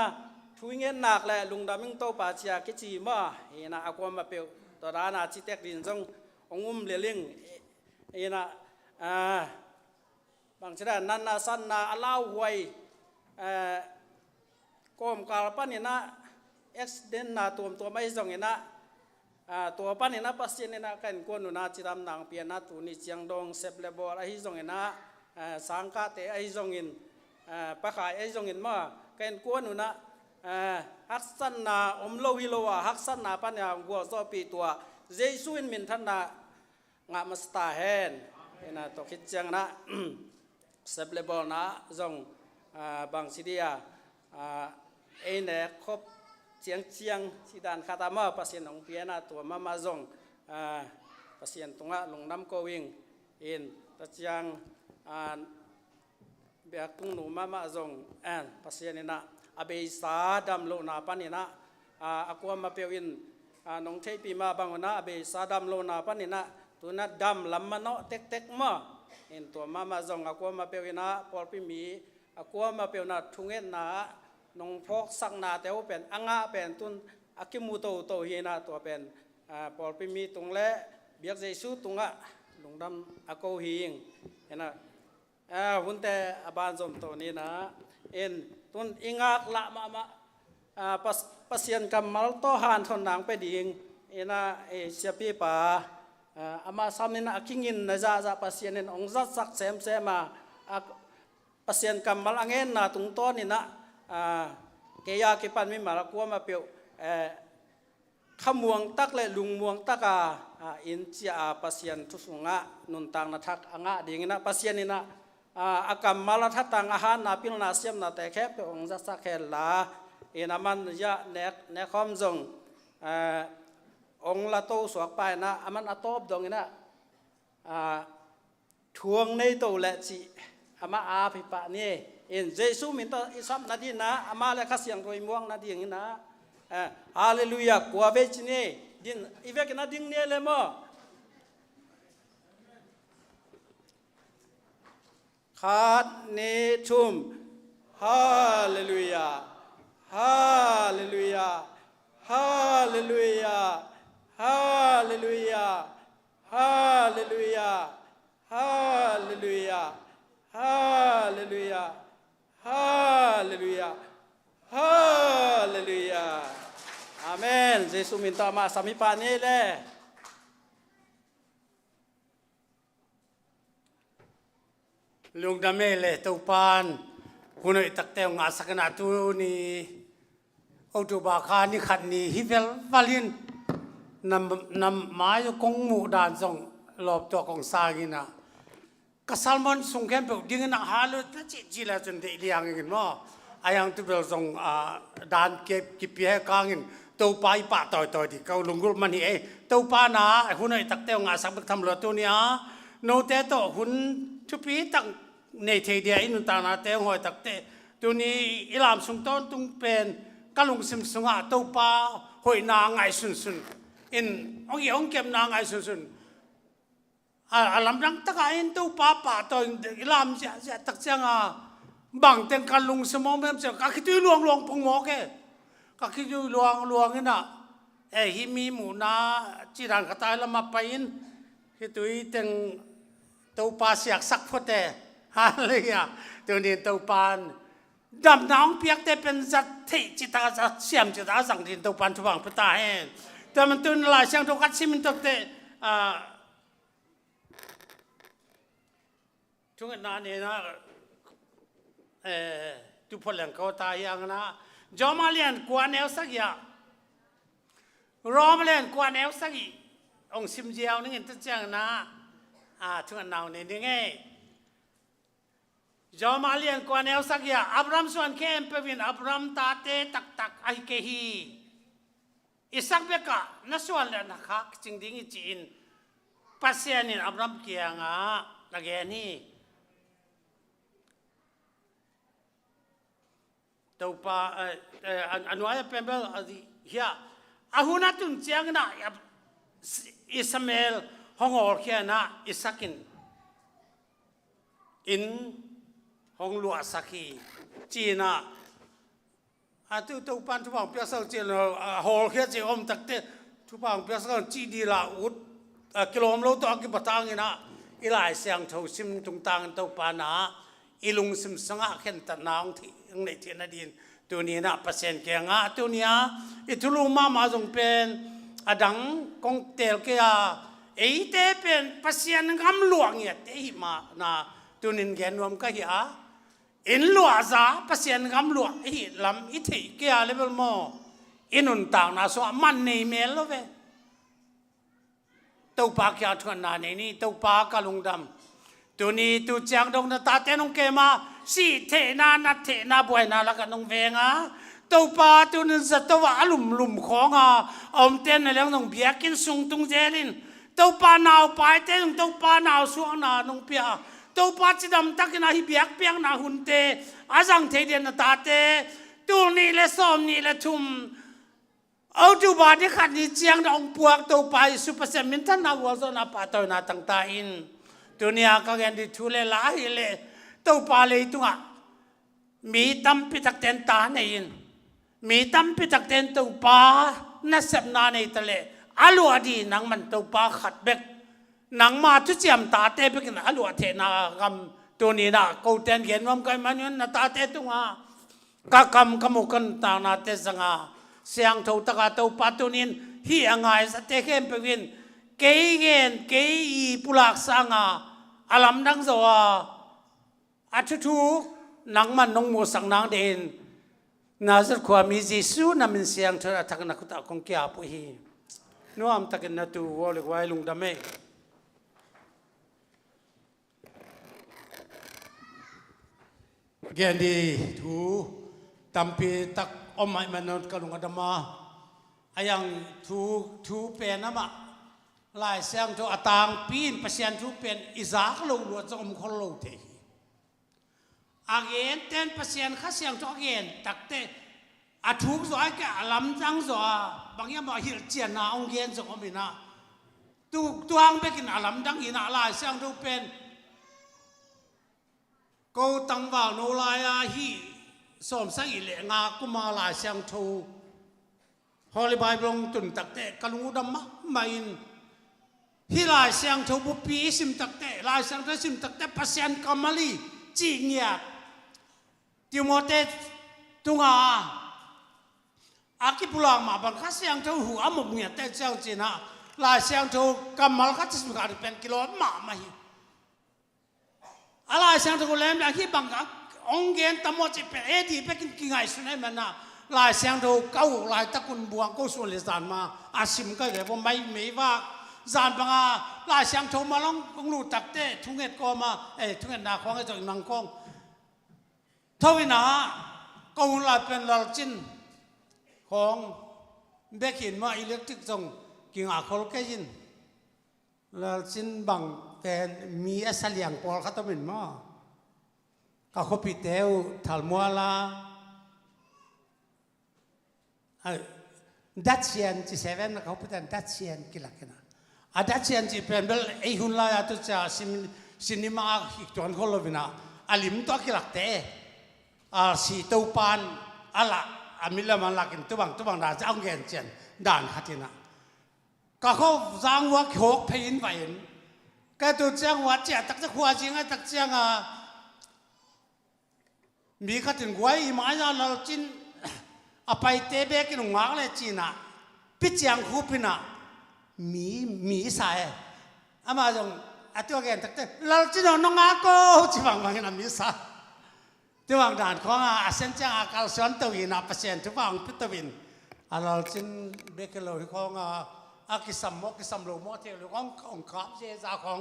ทุยเงินหนักแหละลุงดำมิงโตป่าเชียกิจีมานะอากวมาเปียวตอนนั้นจิตเตกดินจงองุมเลี้ยงนะบางชนิดนั้นนะสันนะอลาวหวยก้มกาลปันนี่นะเอ็กซ์เดนนะตัวไม่จงนะตัวปันนี่นะปัสยันนะกันกวนนุนาจิตามนางเปียนะตัวนี้เชียงดงเซบเลบอลไอ้จงนะสังกัดไอ้จงอินปะขายไอ้จงอินมากันกวนนุนะฮักสันนาอมโลวิโลวะฮักสันนาปัญญาวัวโซปีตัวเจสุอินมินทันนางามัสตาเฮนนะตกิจจังนะเซบเลบอลนะจงบางสิเดียเอเนครบเจียงสิดานคาตามาปัสยันองเปียนะตัวมาจงปัสยันตรงะลงน้ำโกวิงอินตัดยังเบียกุงหนูมาจงปัสยันนะอาเบสาดำโลนาปันนี่นะอากูมาเปียวอินน้องเทปีมาบางวันนะอาเบสาดำโลนาปันนี่นะตัวนั้นดำลำมันเนาะเต็กมาเห็นตัวมาจงอากูมาเปียวอินนะพอปีมีอากูมาเปียวนะทุ่งเอ็นนะน้องพอกสักนาแต่ว่าเป็นอ่างะเป็นตุนอากิมูโตเฮนะตัวเป็นพอปีมีตรงและเบียกเจสุตรงะลงดำอากูหิงเห็นนะหุ่นแต่บานจมตัวนี้นะเอ็นตุนอิงากละมาปัสยันกำมัลโตหานทนนางไปดิ่งเอ็นะเสียปีป่าอามาซ้ำนี่นะคิงินนะจะปัสยันองจัดสักเซมมาปัสยันกำมัลอังเงินนะตุงต้นนี่นะเกียร์กิปันมิมาละกัวมาเปียวขมวงตักและลุงมวงตักอินเจียปัสยันทุสุงะนุนตังนะทักอ่างะดิ่งนะปัสยันนี่นะอากรรมมาลทัดตังอาหารนาพิลนาเสียมนาแต่แค่เป็นองค์สักแค่ละเอนามันยะเนคอมจงองค์ละโตสวกไปนะอามันอตอบดงนะทวงในโตและจีอามาอาภิปะนี่เอ็นเจสุมินตอิสัมนาดีนะอามาเลขัสยังรวยม่วงนาดีอย่างนี้นะฮาเลลูยากัวเวชนี่ดินอีเวกนาดิ่งเนี่ยเลยมั้งขาดเนชุมฮาเลลูยาฮาเลลูยาฮาเลลูยาฮาเลลูยาฮาเลลูยาฮาเลลูยาฮาเลลูยาฮาเลลูยาฮาเลลูยาอาเมนเยซูมินตามาสามิปานี่แหละลุงดำเมเลตูปานคุณไอตักเตวงาสักนาตูนี่อตุบาคานี่ขัดนี่ฮิเวลวาลินนำไม้กงหมู่ด่านส่ง รอบตัวของสากินะก็ซัลมอนส่งแค่แบบดิ้งนักฮาลุตจีละจนเดียงกันมั้งไอ้ยังที่เราส่งด่านเก็บกิเปียกางกินตัวปลายป่าต่อยที่เขาลงกุลมันนี่ตัวปลาหนาหุ่นไอ้ตักเต้งอาสักทำรถตัวนี้โนเตโตหุ่นทุปีตักในเทียอินุตานาเต้งหอยตักเตตัวนี้อิลามส่งต้นตุงเป็นกะลุงซิมสงะตัวปลาหอยนางไงสุนอินองเก็บนางไงสุนalam rang taka in tu papa to ilam ja tak changa bang ten kalung semom mem se ka khitu luang pung mo ke ka khitu luang ina hi mi mu na chi ran ka tai lama pain khitu teng tu pa siak sak phote haleluya tu ni tu pan dam nang piak te pen zat thei chi ta za siam chi ta sang din tu pan chu bang pata hen ta man tun la sang to kat sim to teช่วงนั้นเนี่ยนะทุกพลังเขาตายอย่างนะจอมาเลียนกวนแนวสักอย่างรอมาเลียนกวนแนวสักอีองซิมเจียวนี่เห็นตั้งจังนะช่วงนั้นเนี่ยนี่ไงจอมาเลียนกวนแนวสักอย่างอับรามส่วนเข้มเป็นวินอับรามตาเตตักไอเกฮีอิสักเบกะนั่นส่วนเลยนะคะจริงๆจีนปัสเซียนินอับรามเกียงละแกนี่ตัวปาอันว่าเป็นแบบเฮียอาหุนัตุนเจียงนะอิสมาเอลฮองออร์เคียนะอิสักินอินฮองลัวสักีจีน่ะตัวปันทุบางเปียสจีนฮอร์เคียจีอมตักเตทุบางเปียสจีดีละอุดกิโลเมตรตัวกิบตังอินะอีหลายเสียงทูซิมตุงตังตัวปานะอีลุงซิมสังเข็นตันนางที่ในเทียนดินตัวนี้นะเปอร์เซ็นต์แกงตัวนี้อิทุลุมาจงเป็นอดังกงเตลเกียเอเตเป็นเปอร์เซ็นต์กำหลวงเนี่ยเตหิมานะตัวนี้แกนวมก็เหียอินหลวงซาเปอร์เซ็นต์กำหลวงอีลำอีเทเกียเลเวลโมอินุนต่างนะส่วนมันในเมลเลยตัวปากยาทวนนานี่ตัวปากกะลุงดำตัวนี้ตัวเจียงดงตาเต้นงเกมาสีเทนานัดเทนาบวยนาละกันนงเวงตัวปาตัวนั้นสัตว์ว่าลุ่มของอมเต้นในเรื่องนงเบียกินซุงตุงเจรินตัวปาหนาวไปเต้นตัวปาหนาวสวงนานงเปียตัวปาจิดำตักนาฮิเบียกเปียงนาหุ่นเตอาจังเทเดียนตาเตตัวนี้เลสอมนี่เลทุมเอาดูบาดที่ขัดนี่เจียงดองปวกตัวไปสุภาษิตมินทันนาวัวโซนาปาตัวนาตั้งตาอินตัวนี้ก็แกนดิทุเลลาฮิเลตัวปาเลยตัวมีตั้มพิทักเตนตาในอินมีตั้มพิทักเตนตัวปานัสบนาในทะเลอาลัวดีนังมันตัวปาขัดเบกนังมาทุเจียมตาเตเบกนังอาลัวเทนากำตัวนี้นะกูเตนเห็นว่ามันมันยันตาเตตัวกากำขมุกันตานาเตสังเสียงทูตกาตัวปาตุนินฮีอ่างไงสเตเข้มไปวินเกย์เกนเกย์ปุลักสังอาลัมดังโซอาชุทูนังมันนงมูสังนางเดนนาจัดความมีจิสูนามินเสียงเธอทักนักตะคงเกียปุฮีนัวมตักนัตูวอลกไว้ลุงดำเมเกนดีทูตัมปีตักอมไอมันนนกลุงอดมาอายังทูเป็นนะมะลายเสียงทูอตางปีนเปอร์เซ็นต์ทูเป็นอิสากลงลวดจงคนโลเทอาเกนเต้นเปอร์เซ็นต์ข้าเสียงทูอาเกนตักเตอาทุกส่วนแกลำจังส่วนบางอย่างบอกหิลเจียนนาองเกนส่งอมินะตัวอังไปกินลำจังอินาลายเสียงทูเป็นกูตั้งว่าโนลายาฮีสมสังอิเลงากุมาลายเสียงทูฮอลลีบายลงตุนตักเตะกลุงดำมะไม่อินฮิลายเสียงทูบุปีสิมตักเตะลายเสียงทูสิมตักเตะเปอร์เซ็นต์กำมาลีจีเงียติโมเตตุงอาคิปุลังมาบังคับเสียงทูหัวหมกเงียเตะเจ้าจีน่ะลายเสียงทูกำมาลคัดสิบการเป็นกิโลมาไม่อะไรเสียงทูเล่มอย่างที่บังคับองเกนตมอจิเป็นดีไปกินกินไงสุนัยมันนะลายเสียงทูเก้าลายตะกุนบวงก็ส่วนเลสานมาอาชิมก็เลยว่าไม่ว่า จานบังอาลายเสียงโทมาลองกงลูตักเต้ทุ่งเห็ดก็มาทุ่งเห็ดนาควงไอ้ตัวนังคงทวินาก็หุ่นลายเป็นลาจินของเบกินมาอิเล็กทริกส่งกิงอาคอลแกยินลาจินบังเป็นมีเอสเลียงปอลขัตมินมาก็เขาปิดเตวทัลมัวลาดัชเชียนที่เซเว่นเขาพูดถึงดัชเชียนกี่หลักนะดัชเชียนที่เป็นเบลไอหุ่นลายตัวจ้าซินิมาอีกตัวนึงเขาลวินะลิมตัวกี่หลักเตะสีตูปันละมิลมันหลักตัวบางด่านจะเอาเงินเจนด่านขัดนะก็เขาจ้างว่าโขกเพยินไปเห็นก็ตัวจ้างว่าเจ้าตักจะขวาจริงไอ้ตักจ้างมีขัดถึงไว้หมายว่าเราจินไปเตะเบกินหงากเลยจีน่ะพิจารณาคู่พินะมีสายมาจงตัวแกนตักเตะเราจินน้องอาโก้จีบังบางอย่างมีสายตัวบางด่านของเส้นจ้างอาการสอนตัววินาเปอร์เซ็นต์ทุกบางพิตวินเราจินเบกิโลของกิสมกิสมโลโมเทลของขับเจ้าของ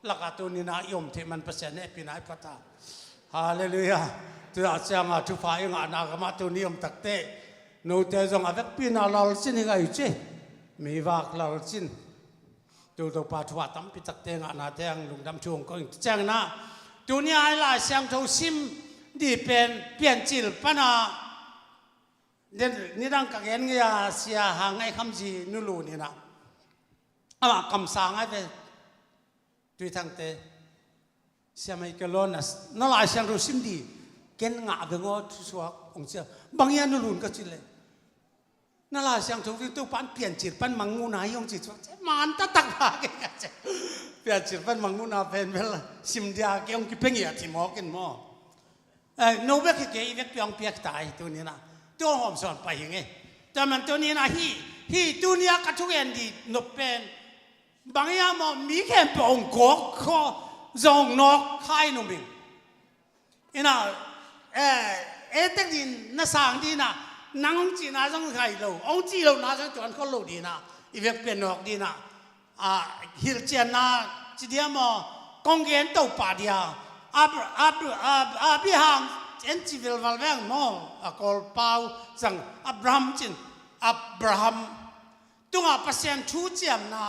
หลักตัวนี้นะยมที่มันเปอร์เซ็นต์เนี่ยปีนัยพัฒนาฮาเลลูยาตัวจ้างทุกฝ่ายงานนักมาตัวนี้ยมตักเตะโน้ตเตจงอาเวกปีนาลาลจินยังไงเจ้มีวักลาลจินตัวปัจจุบันตั้มพิตักเตงานนาเตงลุงดำช่วงก็แจ้งนะตัวนี้ไอ้ลายเสียงโทซิมดีเป็นเปลี่ยนจิลปนานี่ดังกังเงินเงียเสียหางไอ้คำจีนุลูนี่นะคำสั่งไอ้เป็นตัวทางเตเสียไม่กลอนนะนั่นลายเสียงโทซิมดีเก่งงาเบงอทุสวกองเสียบางอย่างนุลูนก็จิเลยนั่นลายเสียงโทซิมตัวปันเปลี่ยนจิลปันมังงูนายองจิตมันตะตักหาเก่งเปลี่ยนจิลปันมังงูนาเป็นเวลาซิมเดียเกี่ยงกิเพ่งเหี่ยที่หมอกินหมอโนเบกเกย์เวกเปียงเปียกตายตัวนี้นะตัวหอมสอนไปยังไงแต่มันตัวนี้นะฮีตัวนี้ก็ทุกอย่างดีนบเป็นบางอย่างมันมีแค่ปองกอกข้อจงนกไข่นมิงนะตั้งดินน่าสั่งดีนะนางองจีน่าจงไข่เราองจีเราน่าจะจวนเขาเราดีนะอีเวกเป็นนกดีนะฮิลเจน่าจีเดียมกงเงินตัวป่าเดียพี่หางเอ็นจีวิลวัลเวงโม่กอลปาวจังอับราฮัมจินอับราฮัมตัวเปอร์เซ็นต์ชูเจียมนะ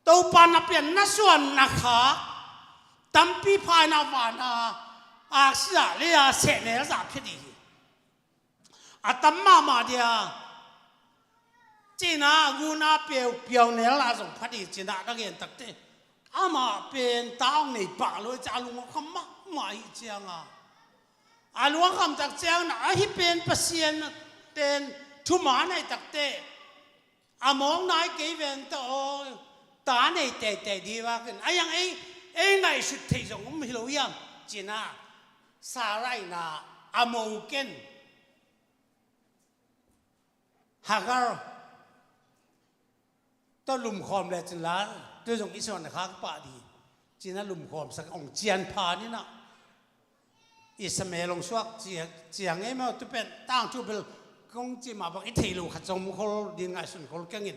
ตัวปานาเปียนนัสวนนักขาตั้มปีพายนาวานาเสียเลียเสนเนลจะพิดีตั้มมาเดียจีน่ากูน่าเปียวเนลลาส่งพิดีจีน่านักเรียนตักเตมาเป็นตาในป่าเลยจะลุงคำมาอีเจียงลุงคำตักเจียงนะที่เป็นเปอร์เซ็นต์เป็นทุ่มในตักเตมองนายเกวันตัวตาในแต่ดีว่ากันยังไงสุดที่จะผมไม่รู้ยังจีน่าสาไรนะมองกันหากตัวลุมคอมเลยจีน่าตัวจงอิสระนะครับป่าดีจีน่าลุมคอมสักองเจียนพานี่นะอิสมาลงสวกเจียงไอ้แมวตัวเป็นตั้งตัวเป็นกงจีมาบอกอิทธิลูขัดจมคนดินไงสุนคนเก่งอิน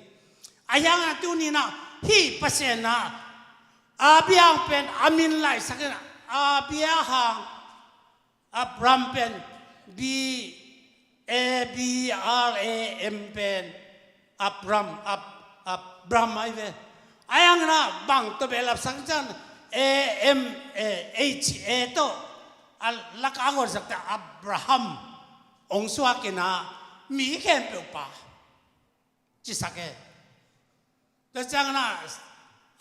ยังตัวนี้นะที่เปอร์เซ็นต์นะเบียงเป็นมินไลสักนะเบียหางบรัมเป็น BABRAM เป็นบรัมไอ้เว้ยังนะบางตัวเป็นสักจัน AMHA ตัวลักอังกฤษสักแต่อับราฮัมองค์สวากินะมีแค่เปล่าป่าจิสักเอตัวจังนะ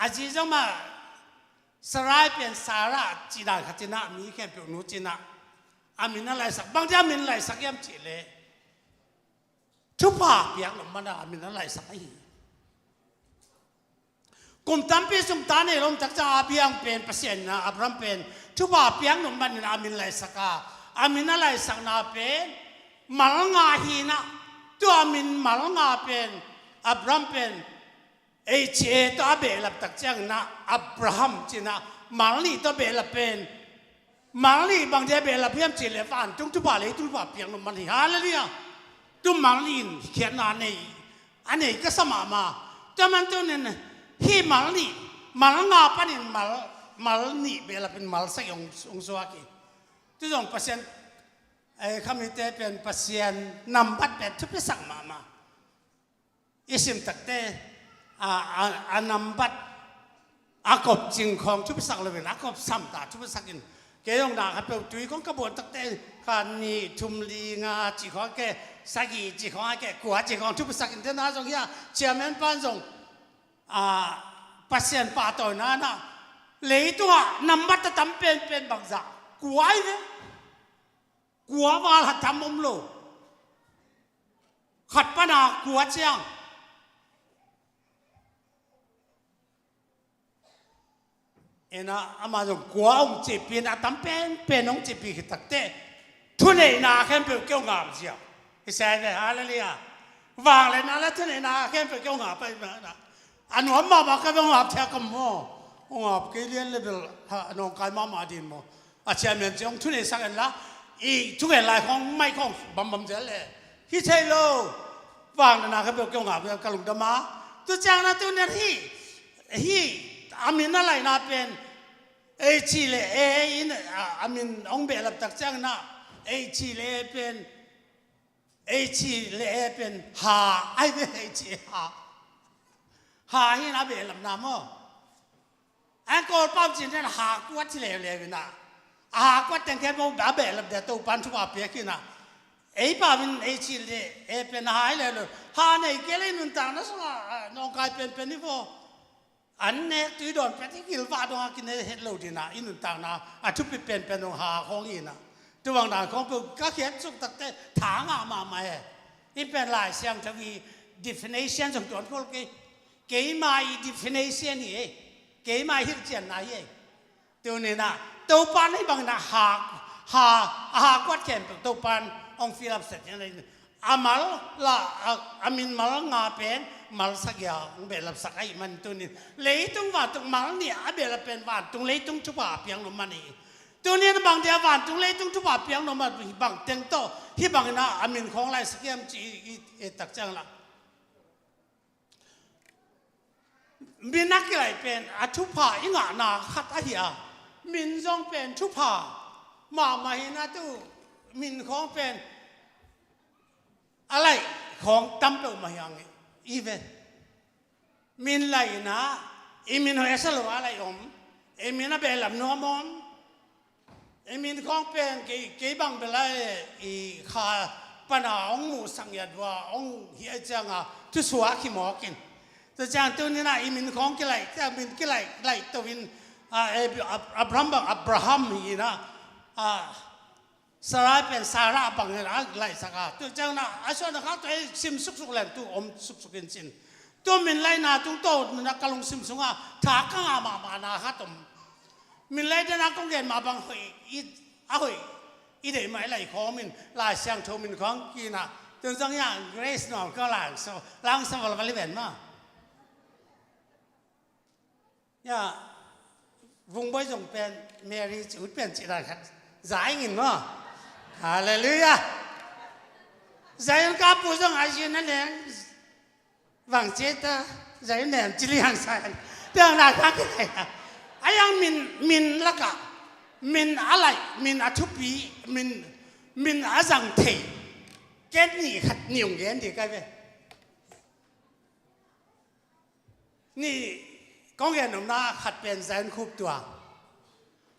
อาจีจังมาสลายเป็นสาระจีน่าขัดจีน่ามีแค่เปล่าหนูจีน่ามินอะไรสักบางทีมินอะไรสักยังจีเลยทุกภาคอย่างนั้นมันมินอะไรสักอีกลุ่มตั้มปีสมตาเนี่ยลมจากจะเพียงเป็นเปอร์เซ็นต์นะอับรัมเป็นทุกบาเพียงหนุ่มมันมินไรสักมินอะไรสักนาเป็นมัลงาฮีนะตัวมินมัลงาเป็นอับรัมเป็นตัวเบลับตักจังนะอับราฮัมจีนะมัลลีตัวเบลับเป็นมัลลีบางทีเบลับเพียงจีเลฟันทุกบาเลยทุกบาเพียงหนุ่มมันฮาเลลูยาตุมัลลีเขียนอันนี้ก็สมามาแต่มันตัวนี้ ฮีมัลนี่มัลงาปันินมัลนี่เบลเป็นมัลสักองสวากีทุกอย่างเปอร์เซ็นต์คำนี้เป็นเปอร์เซ็นต์นำบัตรเป็นทุกสังมาอิสิมตักเตนำบัตรอากบจริงของทุกสังเลยอากบซ้ำตาทุกสักินเกี่ยงด่าครับเป็นตุยของกระบวนตักเตการนี่ทุมลีงาจีของแกสักีจีของแกกัวจีของทุกสักินเท่านั้นตรงนี้เชื่อมันปั้นตรงปัสเซียนป่าต่อยนั่นนะเลยตัวนำบัตรตั้มเป็นบางจากกัวเนี่ยกัวว่าหัดทำมุมโลขัดปัญหากัวเชียงเอ็นะอามาจงกัวองจีปีนตั้มเป็นองจีปีตักเตะทุนเองนาเข้มเปรี้ยวงามเชียวไอ้แซ่เนี่ยอะไรเนี่ยวางเลยนะแล้วทุนเองนาเข้มเปรี้ยวงามไปนะอันหัวมาบอกกันว่าแท้ก็มั่วว่าเกลียนเลยเป็นน้องกายมาดินมั่วอาเชียเมียนจงทุนเองสักอันละอีทุกอย่างไรของไม่ของบัมเจเลยที่ใช่โลวางนะเขาเป็นเกี่ยวกับกระลุงดมาตัวจางนะตัวนี้ที่อามินอะไรนะเป็นชีเลอินอามินองเบลับตักจางนะชีเลเป็นชีเลเป็นหาไอเป็นชีหาที่นะเบลับน้ำมั้งอันก็ปั๊มจีนเนี่ยหากวัดที่เลวนะก็แต่งแค่พวกแบบแบบเดี๋ยวตัวปันทุกอาเปียกินนะป่าเป็นชิลเอเป็นหายเลยหาในเกลียนต่างๆนะสว่าน้องกายเป็นนี่พออันนี้ตุยโดนเป็นที่กิลวาดองกินในเฮดโลดีนะอินต่างๆนะทุบเป็นน้องหาของอินนะตัวบางด่านของปุ๊บก็เขียนสุดตั้งแต่ถางมาไหมอินเป็นหลายเสียงทวี definition ของตัวคนเกี่ยมา definition นี่เกี่ยมาฮิตเจนไหนตัวนี้นะตัวปันให้บางนะหากวัดแขนตัวปันองฟิลับเสร็จยังไงอามัลละอามินมัลงาเป็นมัลสักอย่างเบลับสักไอ้มันตัวนี้เลยตรงว่าตรงมัลเนี่ยเบลับเป็นว่าตรงเลยตรงชุบะเพียงลงมานี่ตัวนี้บางเดียวว่าตรงเลยตรงชุบะเพียงลงมาบางเต็งโตที่บางนะอามินของไรสักอย่างจีตักจังละมีนักอะไรเป็นอาชุบะอีกอ่ะนะขัดอะไรอ่ะมินจงเป็นชุบะมาเห็นนะตู้มินของเป็นอะไรของตั้มเปล่ามาอย่างนี้อีเวนมินไรนะมินหัวเสลวอะไรมินน่ะเป็นลำนัวมอนมินของเป็นกี่บางเป็นไรข้าปัญหาองหมูสังยาดว่าองเฮียจังอ่ะทุสวะขี้หมอกินแต่จางตัวนี้นะมินของกี่ไรจะมินกี่ไรตัวมินอับราฮัมนี่นะสาระเป็นสาระบางอย่างไรสักอ่ะตัวเจ้านะอาชวนนะครับตัวซิมสุกๆแหลมตัวสุกกินสินตัวมินไลนาตัวโตนักกะลงซิมสุงอ่ะถ้าข้างมานาฮัตมมินไลเดนักกงเกนมาบางหอยอีเดไม่ไหลของมินลายเสียงโทมินของกินอ่ะตัวจังอย่างเกรซนอก็ล้างสวรรค์วันลิเวนมาอย่าวงใบจงเป็นเมรี่จุดเป็นจิตอะไรครับใจเงินมั้งฮาเลลูยาใจกับผู้ทรงอาชีพนั่นเองหวังเจตใจแหนมจิลิฮังใส่เรื่องอะไรกันเนี่ยไอ้ยังมินละกะมินอะไรมินอัทุปีมินอาจังเทแกนี่ขัดนิ่งเย็นดีกันไหมนี่กองเงินหนุ่มน้าขัดเป็นแสนคูบตัว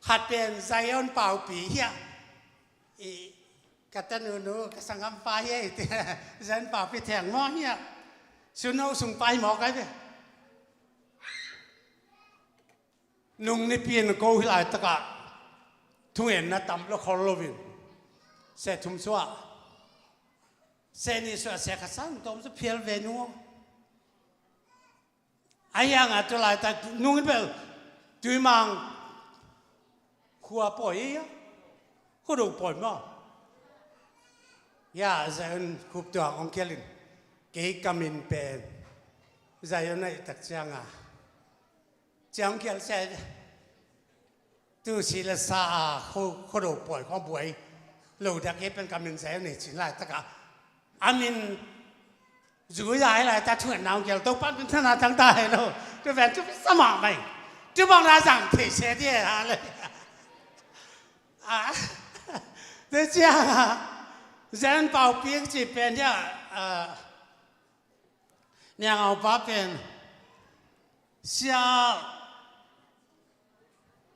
ขัดเป็นไซออนเป่าปีเฮียกัตนูกสังคมฟ้าเฮียแสนเป่าไปแทงหม้อเฮียสุนเอาส่งไปหมอกันเลยนุ่งนี่เปลี่ยนกูหลายตะกะทุ่งเห็นนะตำแล้วคอร์ลวินเสร็จทุ่มชัวเซนี่ชัวเสร็จขัดสั้นตอมจะเพียรเวนัวไอ้ยังอ่ะตัวหลายแต่นุ่งนี่เป็นจุยมังขัวปล่อยอ่ะก็ดูปล่อยมั้งย่าใจคุบตัวของเคลินเกี่ยกมินเป็นใจในตักจังอ่ะจังเกี่ยเสร็จตัวศิลสาเขาดูปล่อยของป่วยลูกเด็กเป็นกมินใจในสินไล่ตะกะอามิน dù dài lại ta chuyện nào kiểu tôi bắt thân là thằng ta đâu tôi về chút sao mà mày chứ bằng ra rằng thể xe đi àเลยthế chứ dân bảo biết chỉ bên nhá nhà ông bà bên xe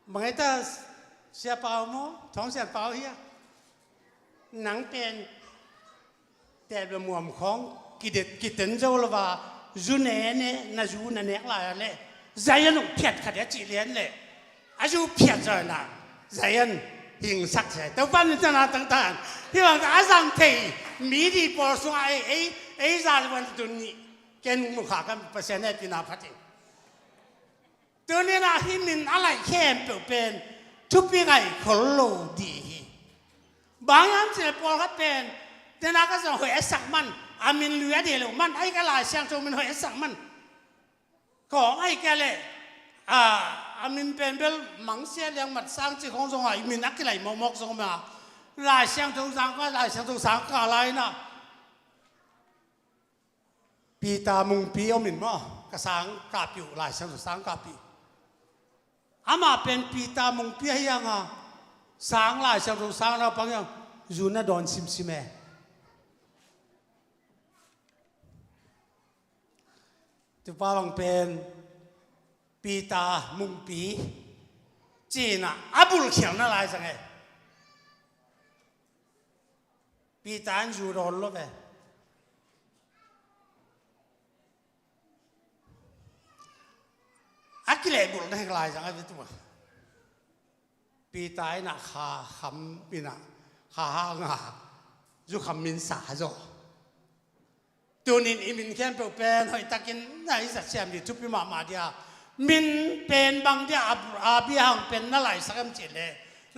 mấy ta xe bao môท้องเสียเปล่าเฮียหนังเป็นแต่เป็นมุมของกิดเต็นเจ้าละว่าจูเน่เนี่ยน่าจูนั่นเนี่ยอะไรเลยใจยันเพียดขัดจีเลียนเลยอาจูเพียดเลยนะใจยันหิงสักใช่แต่วันนี้นาต่างๆที่ว่าอาสังเทมีดีปอสวายไอ้ซาลวันตุนี้เกณฑ์มุขกันเปอร์เซ็นต์เนี่ยปีนาพัดตัวนี้นะที่มินอะไรแค่เป็นทุกปีไงคนโลดีบางอย่างเจ็บปวดก็เป็นแต่นักก็จะหัวสักมันอามินเหลือเดียวมันไอ้กะลายเสียงจงมันหัวสักมันของไอ้แกเลยอามินเป็นเบลมังเสียเลี้ยงมัดสร้างจีของจงไอ้มินนักกี่ไหลมอกจงมาลายเสียงจงสังก็ลายเสียงจงสังก็อะไรนะปีตามุงปีเอามินมั้งกระสังกาบอยู่ลายเสียงจงสังกาบอยู่อามาเป็นปีตามุงปียังอ่ะสังลายเสียงจงสังเราบางอย่างยูน่าโดนซิมเอตัวป้าบังเป็นปีตามุงปีจีน่ะอับุลเขียนอะไรสังเกตปีตาอยู่รอลเลยอักกิเลบุลได้กลายสังเกตตัวปีตาหนักขาคำปีน่ะขาหางาอยู่คำมินสาจ่อตัวนี้มินแค่เป็นหอยตะกินไหนสักเสียมดิทุบไปมาเดียมินเป็นบางเดียอาบิฮังเป็นนั่นไหลสักคำจีเลย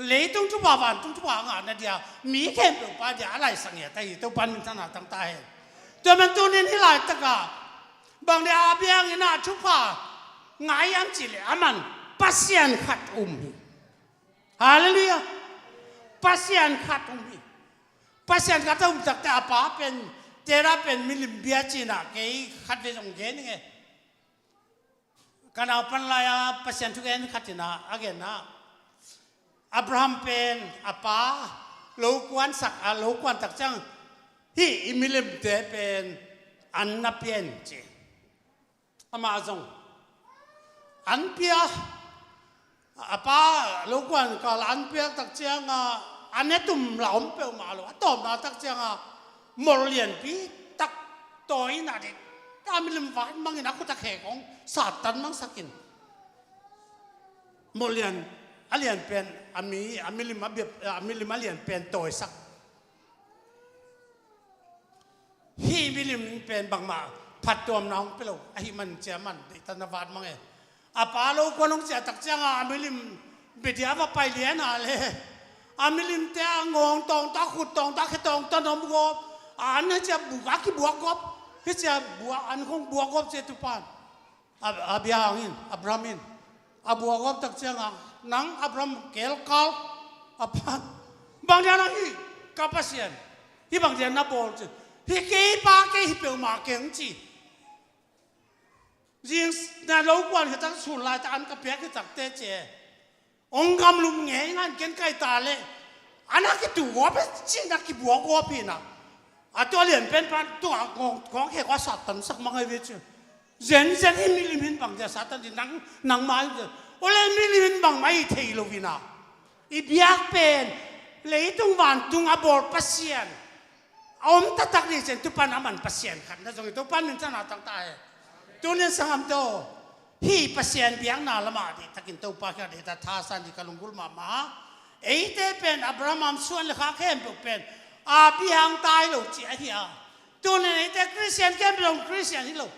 เลยต้องทุบบ้านต้องทุบบ้านนั่นเดียมีแค่เป็นป้าเดียอะไรสักอย่างแต่ตัวปันมินถนัดตั้งแต่ตัวมันตัวนี้ที่ไหลตะกาบางเดียอาบิฮังนี่น่าทุบบ้านไงยังจีเลยอามันปัสยันขัดฮาเลลูยาปัสยันขัดปัสยันขัดจากแต่อาป้าเป็นเจราเป็นมิลิมเบียจีน่ะเกยขัดไปตรงเกนี่ไงการเอาปัญญาปัสยันทุกเอ็นขัดนะอาเกนนะอับราฮัมเป็นอาป้าโลกวนสักโลกวนตักจังที่มิลิมเตเป็นอันนับเป็นจีอามาจงอันเปียอาป้าโลกวนก็อันเปียตักจังอันนี้ตุ่มหลอมเปลวมาหรอตอมมาตักจังมอลเลียนพี่ตักต่อยน่ะดิตามิลิมวานมังอินักก็ตะแขกของศาสตร์มังสักินมอลเลียนอเลียนเป็นอามิลิมมาเบียอามิลิมอเลียนเป็นต่อยสักฮีมิลิมเป็นบางมาผัดตัวน้องไปแล้วไอ้มันเจ้ามันตันวาดมังเออาปาโลกวนองเจ้าตักเจ้าอามิลิมเบียว่าไปเลี้ยนอะไรอามิลิมเจ้างงตองตาขุดตองตาแค่ตองตอนน้ำกบอันนั้นจะบุกaki buak gop, itu buak an kong buak gop cetupan, abiangin, Abrahamin, buak gop tak cengang, nang Abraham kelkal, apa, bang dia nangi kapasian, hi bang dia nabol tu, hi kei pakai hi pel makeng ci, jing na lakukan kita sulai tak an kapiak kita tece, onggam lum ngengan ken kai tale, anak itu gop, cina ki buak gop ina. ตัวเรียนเป็นพันตัวของแค่ว่าสัตว์ตันสักมังไอวิจิเจนที่มิลิมินบังจะสัตว์ตันที่นังมาโอเลมิลิมินบังไม่เทโลวินาอีเบียกเป็นเลยตุงวันตุงอบอร์ปัสเซียนอมตัดตักนี่เจนตุปันอามันปัสเซียนขันนั่นตรงนี้ตุปันมันจะน่าตั้งใจตัวนี้สังคมโตฮีปัสเซียนเบียงนาละมาดิถ้ากินตุปักกันดิถ้าท่าสันดิกาลุงกุลมาเอเตเป็นอับราฮัมส่วนเลขาเข้มเป็นอาพี่ฮังตายลูกเจ้าเหี้ยตัวนี้แต่คริสเตียนแค่เป็นคริสเตียนที่ลูก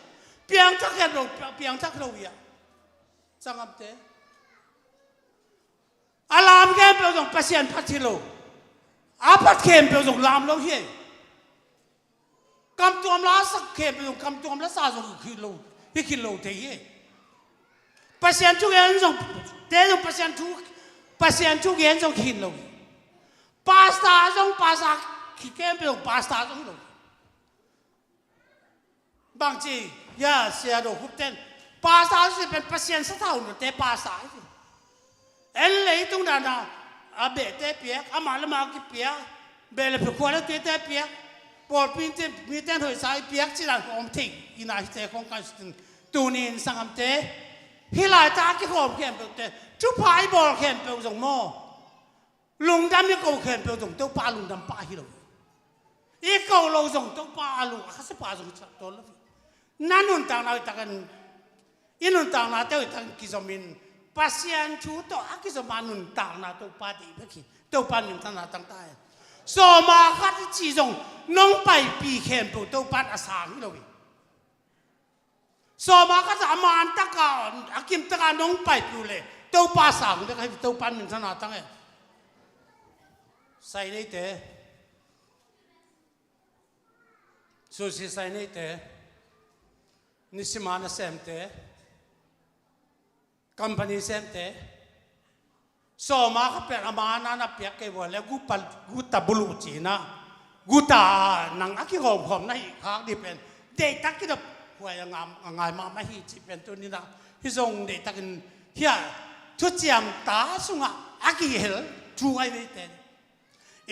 พี่ฮังทักแค่ลูกพี่ฮังทักลูกอ่ะสังคมเตอารามแค่เป็นปัสเซียนพัทลูกอาพัทเข้มเป็นลามลูกเหี้ยคำตัวมลาสักเข้มเป็นคำตัวมลาสาส่งคิโลที่คิโลเทียปัสเซียนทุกอย่างส่งเดี๋ยวปัสเซียนทุกอย่างส่งคิโลพาสต้าส่งพาสต้าขี้เกียจไปส่งพาสต้าส่งลูก บางทีอย่าเสียดอกคุบเต้นภาษาสิเป็นเปอร์เซ็นต์สักเท่าหนึ่งแต่ภาษาเอ็นเลยตรงนั้นนะอาเบะเตเปียกอามาละมากิเปียกเบลเปควาลเตเตเปียกปอดพินเตมีเต้นหอยสายเปียกจีรังของทิ้งอินาฮิเตของการสตินตูนินสังคมเตฮิลายตากิขอมเขียนเปเตจุพายบอลเขียนเปส่งโมลุงดำยังกูเขียนเปส่งเต้าปลาลุงดำปลาฮิโร่อีกกูเราส่งเต้าปลาลุงข้าศึกปลาส่งตัวละนั่นนุ่นต่างเราต่างกันอินุ่นต่างเราเต้าต่างกิจมินpasien chuto aki so manun ta na to pati beki to pan min ta na tang ta so ma khat chi jong nong pai pi khen pu to pan asang hi lo wi so ma khat aman ta ka akim ta ka nong pai pu le to pa sang de kai to pan min ta na tang e sai nei te so si sai nei te ni simana sem te company sente so ma ka per amana na pek ke wala gu ta bulu china gu ta nang aki hom hom na hi khak di pen de tak ki da hwai ngam ngai ma ma hi chi pen tu ni na hi zong de takin hia thu chiam ta sunga aki hel chu ai ve te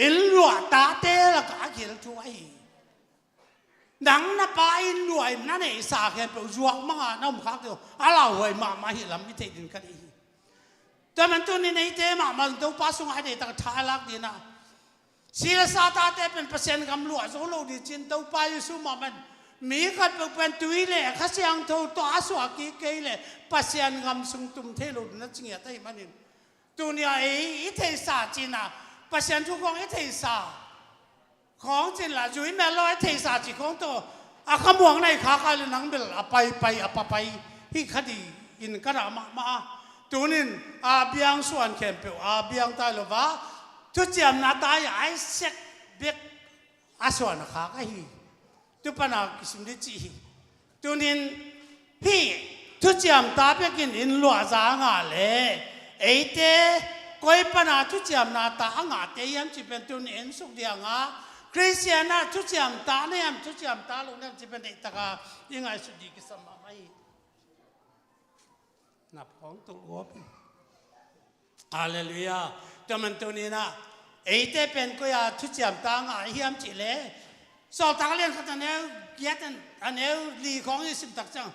il lua ta te la ka aki hel chu ai nắng na pa in nuôi na này xả khen biểu ruộng mà nó không khác đâu à là hồi mà hiện lắm như thế đến cái gìแต่มันตัวนี้ในเต้มันตัวป้าส่งให้เด็กตั้งท้ายลักดีนะศิลศาสตร์เต้เป็นเปอร์เซ็นต์กำลังส่งลูกดิจินตัวป้าอยู่สู้มันมีกันเป็นตุยเลยข้าเสียงตัวอาสวะกี่เกยเลยเปอร์เซ็นต์กำส่งตุ้มเทลุนั่นจริงอย่างที่มันนี่ตัวนี้ไอ้เทศาจีน่ะเปอร์เซ็นต์ทุกคนไอ้เทศาของจริงละจุยแม่ลอยเทศาจีของตัวอาขมวงในขาใครเลยนังเบลไปที่คดีอินกระดามาตัวนี้อาเบียงส่วนเข็มเปียวอาเบียงตายหรือวะทุกเจียมนาตายไอ้เซ็กเบียกอาส่วนขาใครตัวปนักสิมดิจีตัวนี้พี่ทุกเจียมตาเบียกินอินหลวงจางาเลยไอ้เต้ก้อยปนักทุกเจียมนาตางาเตียมจีเป็นตัวนี้สุกเดียงาคริสเตียนทุกอย่างตาเนี่ยทุกอย่างตาลงเนี่ยจะเป็นเด็กตายังไงสุดดีกิสมาไม่นับของตัววัวฮาเลลูยาแต่มันตัวนี้นะไอ้เต้เป็นก็อย่าทุกอย่างตาง่ายเฮียมจีเล่สอบตักเรียนขนาดนี้เกียรติอันนี้ลีของยี่สิบตักจัง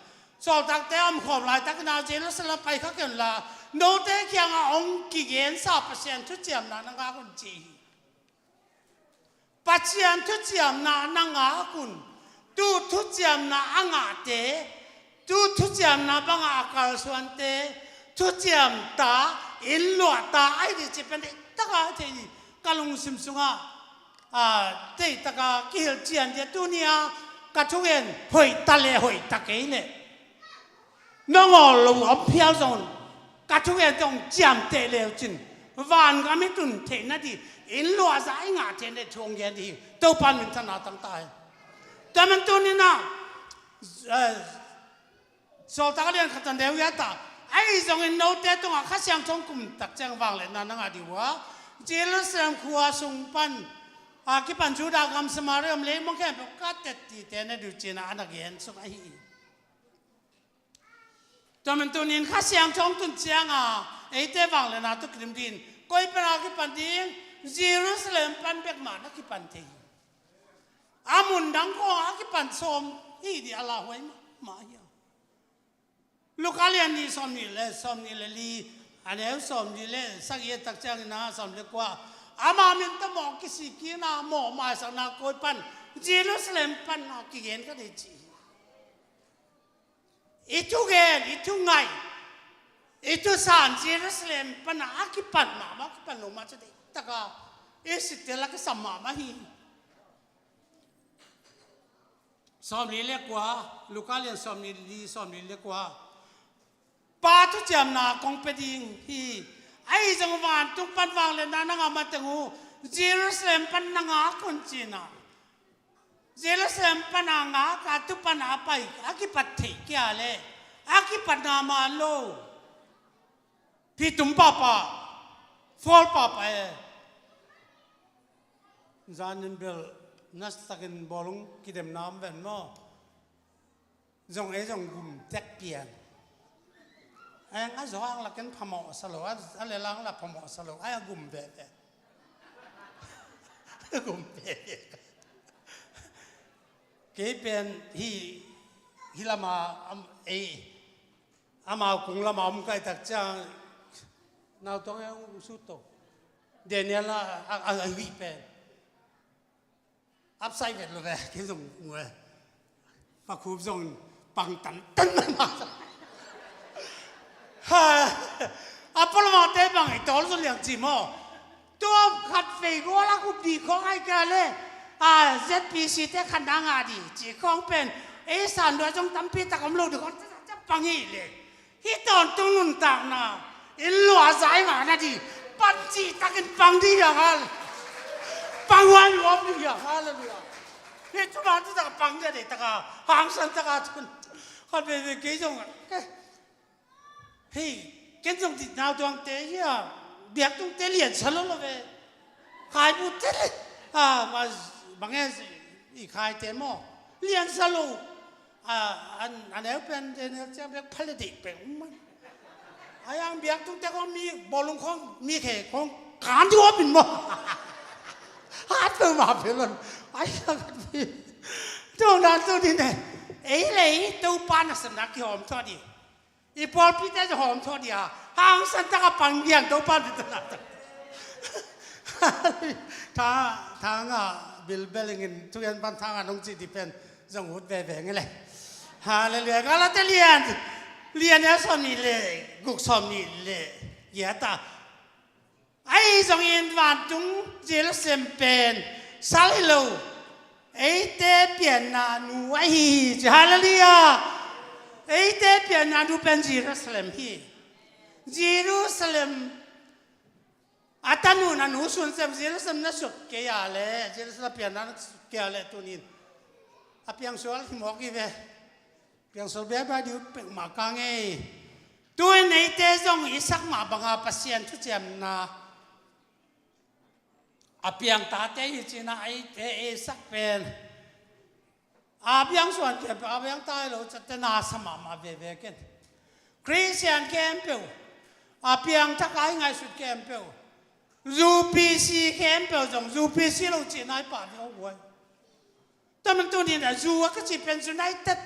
สอบตักเต้มขอบลายตักนาเจแล้วสลับไปเขาเกินละโน้ตเต้เคียงองกี่เงิน3%ทุกอย่างนั้นงาคนจีปัจจัยทุกอย่างนั้นงาคุณตูทุกอย่างนั้นงาเตตูทุกอย่างนั้นบังอาการส่วนเตทุกอย่างตาอินลัวตาไอ้ที่จะเป็นตะกาเทนี่กาลงซิมซุงเตตะกาเกี่ยวเจียนเดียตัวนี้กระทุกเอ็นหอยตะเลหอยตะเกยเนี่ยน้องลงอมเพียวจงกระทุกเอ็นจงเจียมเตเลวจินวันก็ไม่ตุนเทนดีอินลัวใจงาเทนได้ชงเย็นดีตัวพันมินธนาตั้งตายแต่มันตัวนี้นะสอบตักเรียนขัดเดียวยาตาไอ้จงอินโนเตตรงข้าเสียงชงกลุ่มตักแจงวางเลยนั่นงาดีวะเจริญเสริมขัวสุงปันกิปันจูดากรรมสมาเริ่มเลี้ยงมังแค่แบบกัดเต็ดตีเตนดูจีน่านักเรียนสุขไอ้แต่มันตัวนี้ข้าเสียงชงตุนเจียงไอ้เต้วางเลยนะตุกริมดินก็อีเป็นกิปันดิงเยรูซาเล็มปันเบกมานักกิปันเทอามุนดังก็กิปันสมฮีดีอะไรไว้มาเยอะลูกอาเลียนนี่สมนี่เลยลีอันนี้สมนี่เลยสักเยตักจังนะสมเล็กกว่าอามามินตะหมอกกิสิกีนะหมอมาสักนักก็ปันเยรูซาเล็มปันนักกิเกนก็ได้จีอีทุกเกนอีทุกไงอีทุกสารเยรูซาเล็มปันนักกิปันมากิปันลงมาจะได้ตะกาเอสิเตลักสัมมามาฮีสอมนี้เรียกว่าลูกาเลียนสอมนี้ดีสอมนี้เรียกว่าปาทุจามนากงเปดิงฮีไอ้จังหวัดทุกปันวางเลยนะนังอามาตังหูเยรูซาเล็มปันนังอาคนจีน่าเยรูซาเล็มปันนังอากาตุปันอาไปอากิปัตถิเกียเลยอากิปัตนามาโลพี่ตุ้มป้าFall papa zanin bel nas takin bolong kidem nam ven mo dòng ấy dòng gùm tét tiền anh ấy gió là cái phàm mỏ sờ lỗ anh lấy lăng là phàm mỏ sờ lỗ anh gùm về gùm về cái bên hi làm mà ấy mà cũng làm mà ông cái đặc trang nào tôi không suốt tổ để nên là anh bị bên áp sai về rồi về cái dòng người và khu dòng bằng tấn mà ha apollo te bang ai tol so liang chi mo to khat fe go la ku di khong ai ka le ZPC te khan da nga di chi khong pen e san do jong tam pi ta kom lo de kon cha pang hi le hi ton tung nun ta na in lo zai ma na di pan chi ta ken pang di ya hal pang wan lo di ya hal le ya he chu ma tu ta pang ja de ta ka hang san ta ka chun khat ve ke jong hey cái dòng thịt nào toàn tế nhỉ việc tung tế liền sao nó về khai bút tế mà bằng nghe gì khai tế mò liền sao luôn anh ấy bên trên cái việc phá lệ định bể mà anh việc tung tế con mi bò lông con mi khề con cán chúa mình mò hát từ mà phải lần anh trong đó tôi đi này ấy lấy đâu ban là sẵn đã kiểu ông cho điอีพอลพี่จะหอมทอดยาหางสันตะกับปังเบียงตัวปั้นติดตลาดทางบิลเบลลิงินทุกอย่างปั้นทางน้องจีดีเป็นจังหวัดแหวงไงเลยฮาเรื่อยๆก็แล้วแต่เรียนเนี่ยสอนนี่เลยกุกสอนนี่เลยเยอะตาไอ้จังอินวันจุงเจลเซมเป็นซาลิโลไอ้เตเปียนนานูไอ้จะฮาเลลูยาไอ้เตเปียนนาดูเป็นเยรูซาเล็มฮีเยรูซาเล็มอาตานูนันูสุนเซมเยรูซาเล็มนั่นสุดเกียร์เลยเยรูซาเล็มเปียนนาเกียร์เลยตัวนี้อาเปียงสวลที่หมอกีเวเปียงสวลแบบดิวเป็นหมากางเอตัวในเตจงอิสักมาบังอาปัสยันทุเจมนาอาเปียงตาเตยจีน่าไอเตอิสักเป็นอาเปียงส่วนเก็บอาเปียงตายเราจะเตนาสมามาเวเวกันคริสเตียนแคมเปลอาเปียงทักไงไงสุดแคมเปลยูพีซีแคมเปลจงยูพีซีเราจีน่าป่าเดียวหวยแต่มันตัวนี้นะยูก็จะเป็นสุนัยตัด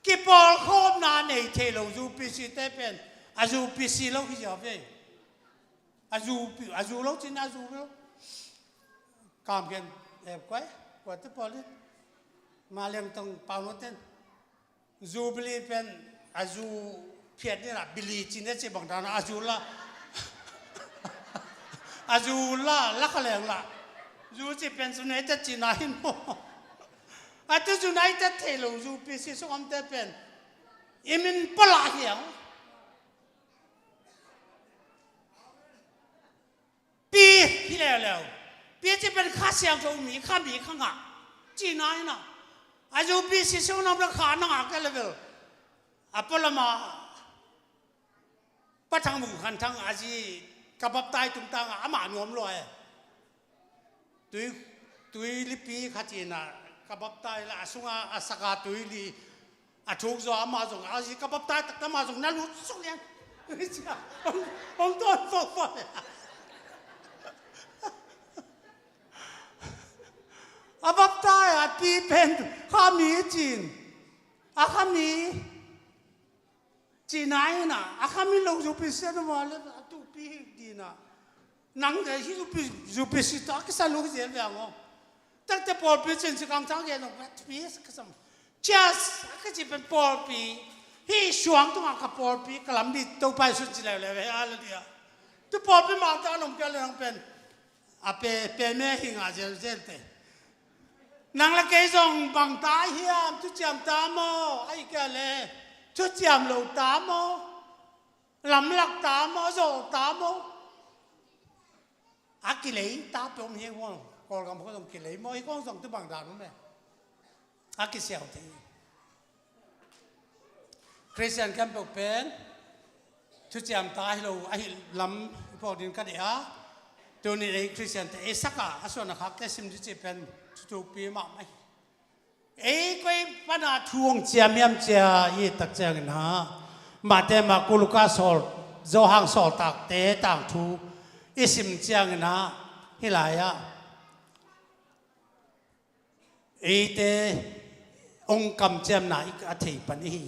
กี่บอลโคมนาในเทโลยูพีซีเตเป็นอายูพีซีเราที่จะเอาไปอายูเราจีน่ายูเรากามกันเอ็บไว้กว่าที่พอลิมาเลี้ยงตรงเปาโนเต้นจูบิลีเป็นอาจูเพียรนี่แหละบิลีจีนจะบังดานะอาจูล่าลักเลี้ยงละจูจะเป็นสุนัยจะจีนายโมอาตุสุนัยจะเทลูจูพิสิสุขมเตเป็นอิมินปลาเหี่ยวปีที่แล้วปีจะเป็นข้าเสียงโจมีข้ามีข้างอ่ะจีนายนะอาจูปีสิสุนับราคาหนักกันเลยอาปลมาปะทางมุขันทางอาจีกับบับตายตุงตังอามาหนวมลอยตุยลิปีขัดจีน่ะกับบับตายละสุงอาสกัดตุยลีอาทุกโซอามาส่งอาจีกับบับตายตักตมาส่งนั่นรู้สุกเลี้ยงองต้นฟอกอาบับตายอาปีเป็นข้ามีจีนอาข้ามีจีนายนะอาข้ามีลงจูปิเซนมาเลยตุปีดีนะนังเดี๋ยวจูปิสิตาก็สนุกเสียแล้วงตั้งแต่ปอลปีจนสิกำจังเย็นลงแบบปีก็สมจัสก็จะเป็นปอลปีที่ช่วงตัวกับปอลปีกลัมบิดตัวไปสุดที่แล้วเลยอะไรเดียวตัวปอลปีมาตาลงกันเลยลงเป็นอาเปแม่หิงอาเจลเจลเตนังละเกยส่งบังตาเฮียมทุจามตามโมไอ้แกเลยทุจามเหล่าตามโมลำหลักตามโมโซตามโมอากิเลตาเปมเฮียว่ากอลกำพูดตรงกิเลโมไอ้ก้องส่งที่บังตานู้นไหมอากิเสียวทีคริสเตียนกันเป็นทุจามตาให้เราไอ้ลำพอดินกันเดียตัวนี้ไอ้คริสเตียนแต่ไอ้สักอะส่วนนะครับแต่ซิมที่จะเป็นทุกปีมากไหม ก็ปัญหาทวงเจียมยำเจียยี่ตักเจียงนะมาแต่มากุลกาสอลโจหังสอลตักเตะต่างทูอิสิมเจียงนะฮิลายะเตองกำเจียมนาอีกอาทิตย์ปันนี้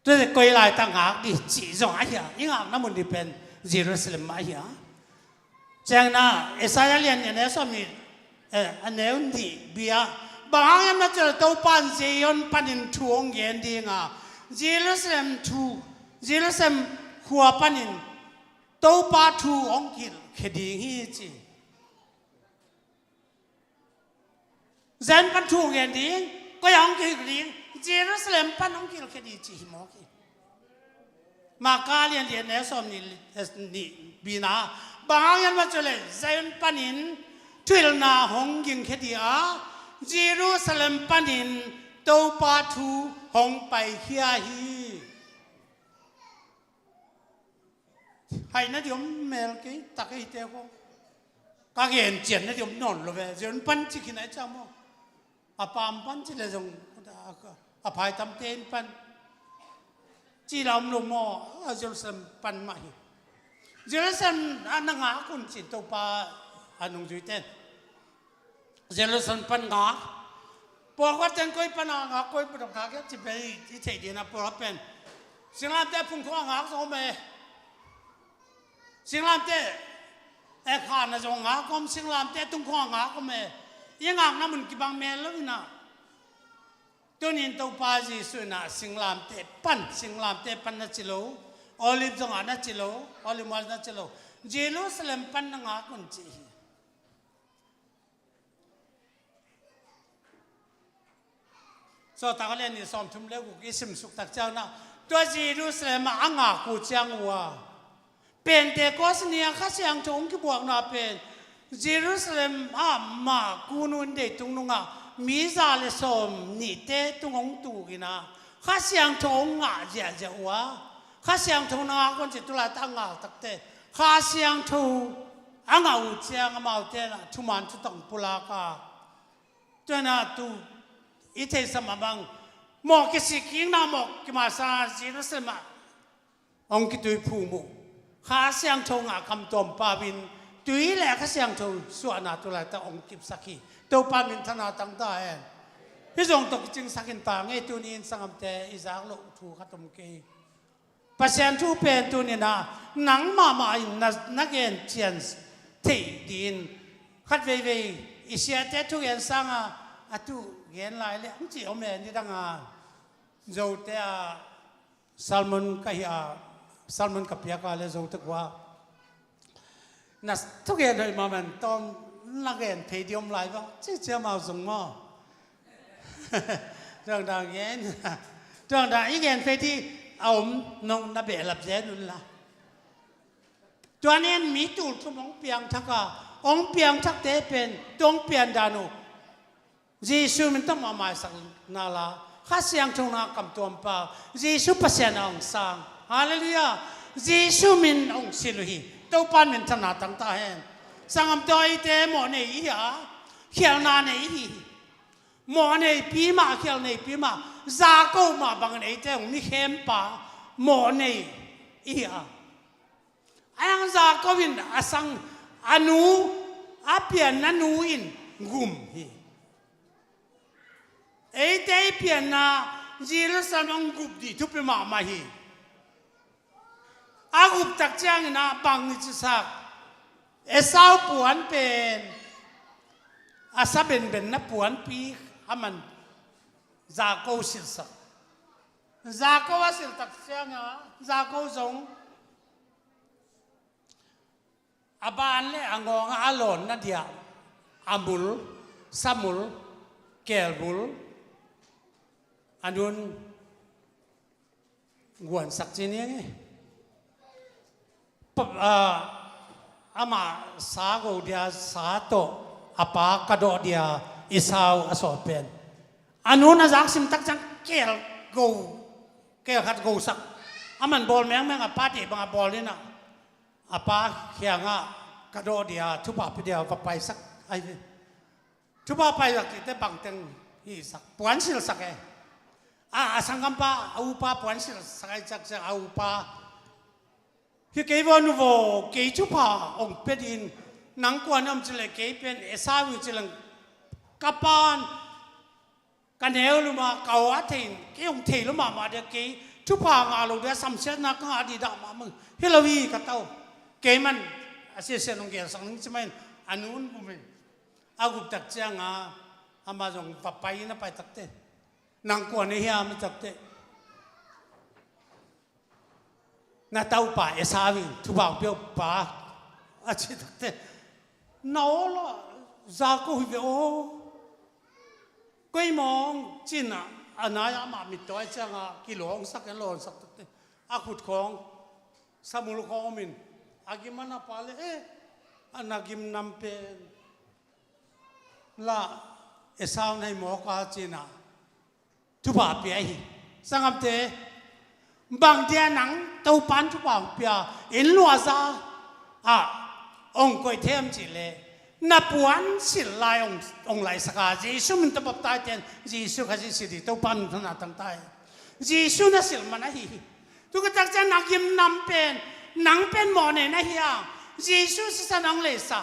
ตัวเด็กกุยลายต่างหากดิจีจงไอ้ยายิ่งอ่างน้ำมันดิเป็นเยรูซาเล็มไอ้ยาเจียงนะเอสายเลียนเนี่ยเนี่ยสมิอันเนี้ยนี่เบียบางอย่างน่าจะตัวปันเจียนปันอินทวงเย็นดีงาเยรูซาเล็มทูเยรูซาเล็มขัวปันอินตัวปาทูองกิลคดีฮีจีเซนปันทูเย็นดีก็ยังกิลดีเยรูซาเล็มปันองกิลคดีจีหิมอกีมากาเลียนเนี่ยสมนี่บีนาบางอย่างน่าจะเลยเซนปันอินทุลนาหงยิงคดีอาเยรูซาเล็มปันินตัวปาทูหงไปเฮียฮีให้นะเดี๋ยวเมลกี้ตักให้เจ้าก็กางเห็นเจียนนะเดี๋ยวนอนเลยเจียนปันจิกินไอ้เจ้ามั้งอาปามปันจิเลยจงอาภัยทำเต็นปันจีรำลงมอเยรูซาเล็มปันมาฮีเยรูซาเล็มอันนั้นหาคนจิตตัวปาอันนู้นจุดเต้นเจริญสันปัญหาพวกเขาจะคุยปัญหาคุยปัญหาแค่จะไปที่เทียนนะพวกเขาเป็นสิ่งนั้นแต่พุ่งข้างหาสมัยสิ่งนั้นแต่ข้านะจงหาคมสิ่งนั้นแต่ตุ้งข้างหาก็ไม่ยังอ่างน้ำมันกี่บางเมลแล้วนะตัวนี้ตัวป้าจีสุนะสิ่งนั้นแต่ปั้นสิ่งนั้นแต่ปั้นนั่นจิโลออลิฟจงหานั่นจิโลออลิฟมานั่นจิโลเยรูซาเล็มปั้นนั่งหาคนจีตากเล่นนี่สอมทุ่มเล็กกุกิสิมสุกตักเจ้านะตัวเยรูซาเล็มอ่างกูเจ้าวัวเป็นแต่ก็สเนียข้าเสียงจงกี่บวกนาเป็นเยรูซาเล็มมากูนุนเดตุงนุงมีซาเลสอมนี่เตตุงองตูกินะข้าเสียงจงเจ้าเจ้าวัวข้าเสียงจงนะคนจิตตุลาตั้งตักเตข้าเสียงทูอุเจ้ามาเตนะทุมันทุตังปุลากาตัวน่ะตูอีเทสมาบังหมอกกิสิกิงนาหมอกกิมาซาจีนสมาองกิตุยภูมุข้าเสียงทงคำตอมปาบินตุยแหละข้าเสียงทงส่วนนาตุลาตาองกิบสักีตัวปาบินธนาตั้งได้พี่จงตกจึงสักินปางไอตัวนี้สังเตอิสากโลทูขัตมเกย์ปัจจัยทูเป็นตัวนี้นะหนังมาอินนักเรียนเชียนที่ดินขัดเวอิเสียเตทุเรียนสังอะตุเห็นลายเลยอันที่อเมริกาดังโจเตะซัลมอนกับซัลมอนกับเปียกอะไรโจตกว่านัสทุกอย่างเลยมามันตอนนักเรียนเพย์ดิอมไลฟ์ว่าเจ้ามาส่งมาเรื่องดังเงี้ยเรื่องดังอีกอย่างเพย์ที่เอานงนับเบลลับเจนุนละตัวนี้มีตูดสมองเปียงทักก็องเปียงทักเตเป็นตรงเปียนดานุเยซูมันต้องมาหมายสักนาลาข้าเสียงชงนากำตัวป่าเยซูปัสยานองสังฮาเลลูยาเยซูมินองสิลุฮีตัวปานมินธนาตั้งตาเห็นสังคมตัวไอเตหมอในอีหยาเขียวนาในอีหมอในปีมาเขียวในปีมาซาโกมาบางในเตงมีเข้มป่าหมอในอีหยาไอ้ยังซาโกวินอาสังอนุอาเปียนนันูอินกุมฮีไอ้เตยเปียนนะเยรูซาเล็มกุบดีทุบไปมาฮีอากุบตักเจ้านะบังนิจสักเอสาวปวนเป็นอาซาเป็นนับปวนปีอามันจากโกสิลสักจากโกวสิลตักเจ้านะจากโกจงอาบานเลยอ่างงอาหลอนนั่นเดียอามุลซามุลเกลบุลอันนู้นกวนสักจีนี่ไงอามาสาโกเดียสาโตอาปากระโดดเดียอิสาวอสอเป็นอันนู้นนะจักสิมตักจังเกลขัดโกสักอามันบอลแมงอาปาดีบางบอลนี่นะอาปาเขียงกระโดดเดียทุบปะเดียวไปสักไอ้ ทุบเอาไปจากที่แต่บังเต็งฮีสักปวนสิลสักเอสังกัมปะเอาปะปวนสิลสักไอจักจะเอาปะฮีเกย์วันโวเกย์ทุบเอาองเป็ดินนังกวนอมจิเลเกย์เป็นเอสาวิจิลังกับปานกันเฮลลุมาเกาอัดทินเกย์องเทลุมาเดียเกย์ทุบเอางาลูเดียสัมเสนักงาดีดามามึงเฮลวีกัตเอาเกย์มันเสียเสียลงเกย์สังนึงใช่ไหมอันนู้นกูไม่อากุบตักเจ้างอามาจงฝับไปนะไปตักเตนางกวนนี่เฮียไม่ตักเตน่าเต้าป่าเอสาวิทุบเอาเปียวป่าอาชีตักเตน้อละจากุหิเวโอก็มองจินอ่ะอันนั้นอามามิตัวเจ้างกิโลองสักกันโลสักตักเตอาขุดของสมุลของมินอากิมันapa le anagim nampen la esau nai mo ka china tu ba pi ai sangam te bang dia nang tau pan tu bang pia in lua za ong koi them chi le na puan sil lai ong lai saka jisu min tabap tai ten jisu kha ji si di tau pan thana tang tai jisu na sil mana hi tu ka tak jan nagim nampen nang pen mo ne na hiya jisu si sa nang le sa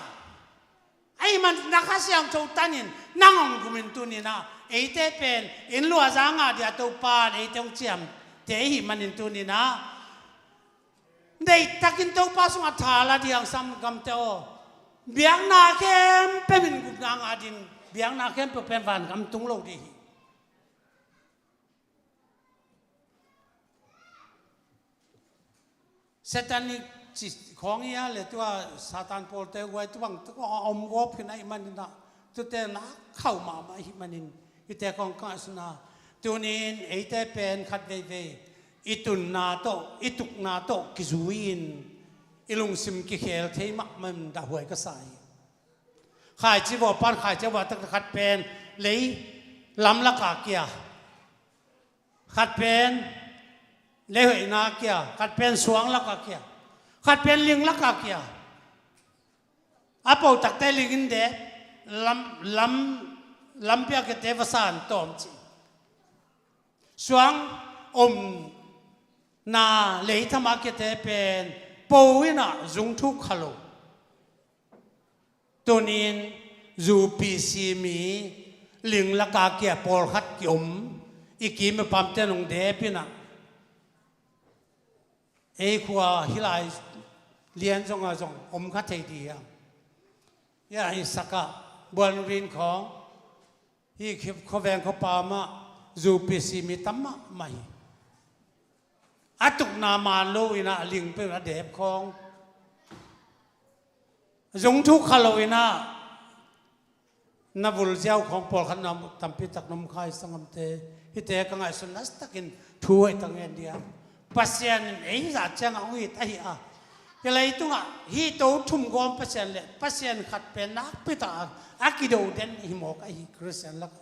ai man nakasyang chou tanin nangong gumin tu ni na eite pen in lua zanga dia to pa ei tong chiam te hi manin tu ni na dei takin to pa sunga thala diang sam gam te o biang na kem pe bin gup ngang adin biang na kem pe pen van gam tung lo di Satanic ของเงี้ยเลยตัวซาตานโปลเตไว้ตัวบังตัวอมวบขึ้นไอ้มันนะตัวเตนะเข้ามาไอ้มันนี่แต่ของกาสนาตัวนี้ไอ้แต่เป็นขัดเวอิตุนนาโตอิตุกนาโตกิจูอินอิลุงซิมกิเคลเทมักมันดาหวยก็ใส่ขายจีบปันขายจีบตักขัดเป็นเลยลำละกาเกียขัดเป็นเลยหวยนาเกียขัดเป็นสวงละกาเกียขัดเป็นลิงลักกะเกียอาปูตักเตลิงเดลำเปียกเตวสานตอมจีสวงนาเลยธรรมะเกเตเป็นปูวินะจุงทุกขโลตัวนี้จูปีซีมีลิงลักกะเกียปอลขัดยมอีกีมปั๊มเตนงเดปินะเอขัวฮิไลเรียนจงอมคัดใจดีอ่ะยาอิสักะบวนรินของฮีเขาแวงเขาปามาจูปิซิมิตัมมะไม่อัตุกนามาโลวินะลิงเป็นระเดบของจงทุกขโลวินะนับบุลเจ้าของปอลขันนำตัมพิตักนมไข่สังมเตฮิเตกังไอสุนัสตักินช่วยตั้งเงินเดียปัสยันเอ้ยจะจังเอาหิตไอ้ก็เลยตัวฮีโตทุ่มกอมปัสยันเลยปัสยันขัดเป็นนักพิตาอากิโดเดนหิมอกไอ้คริสเตียนลัก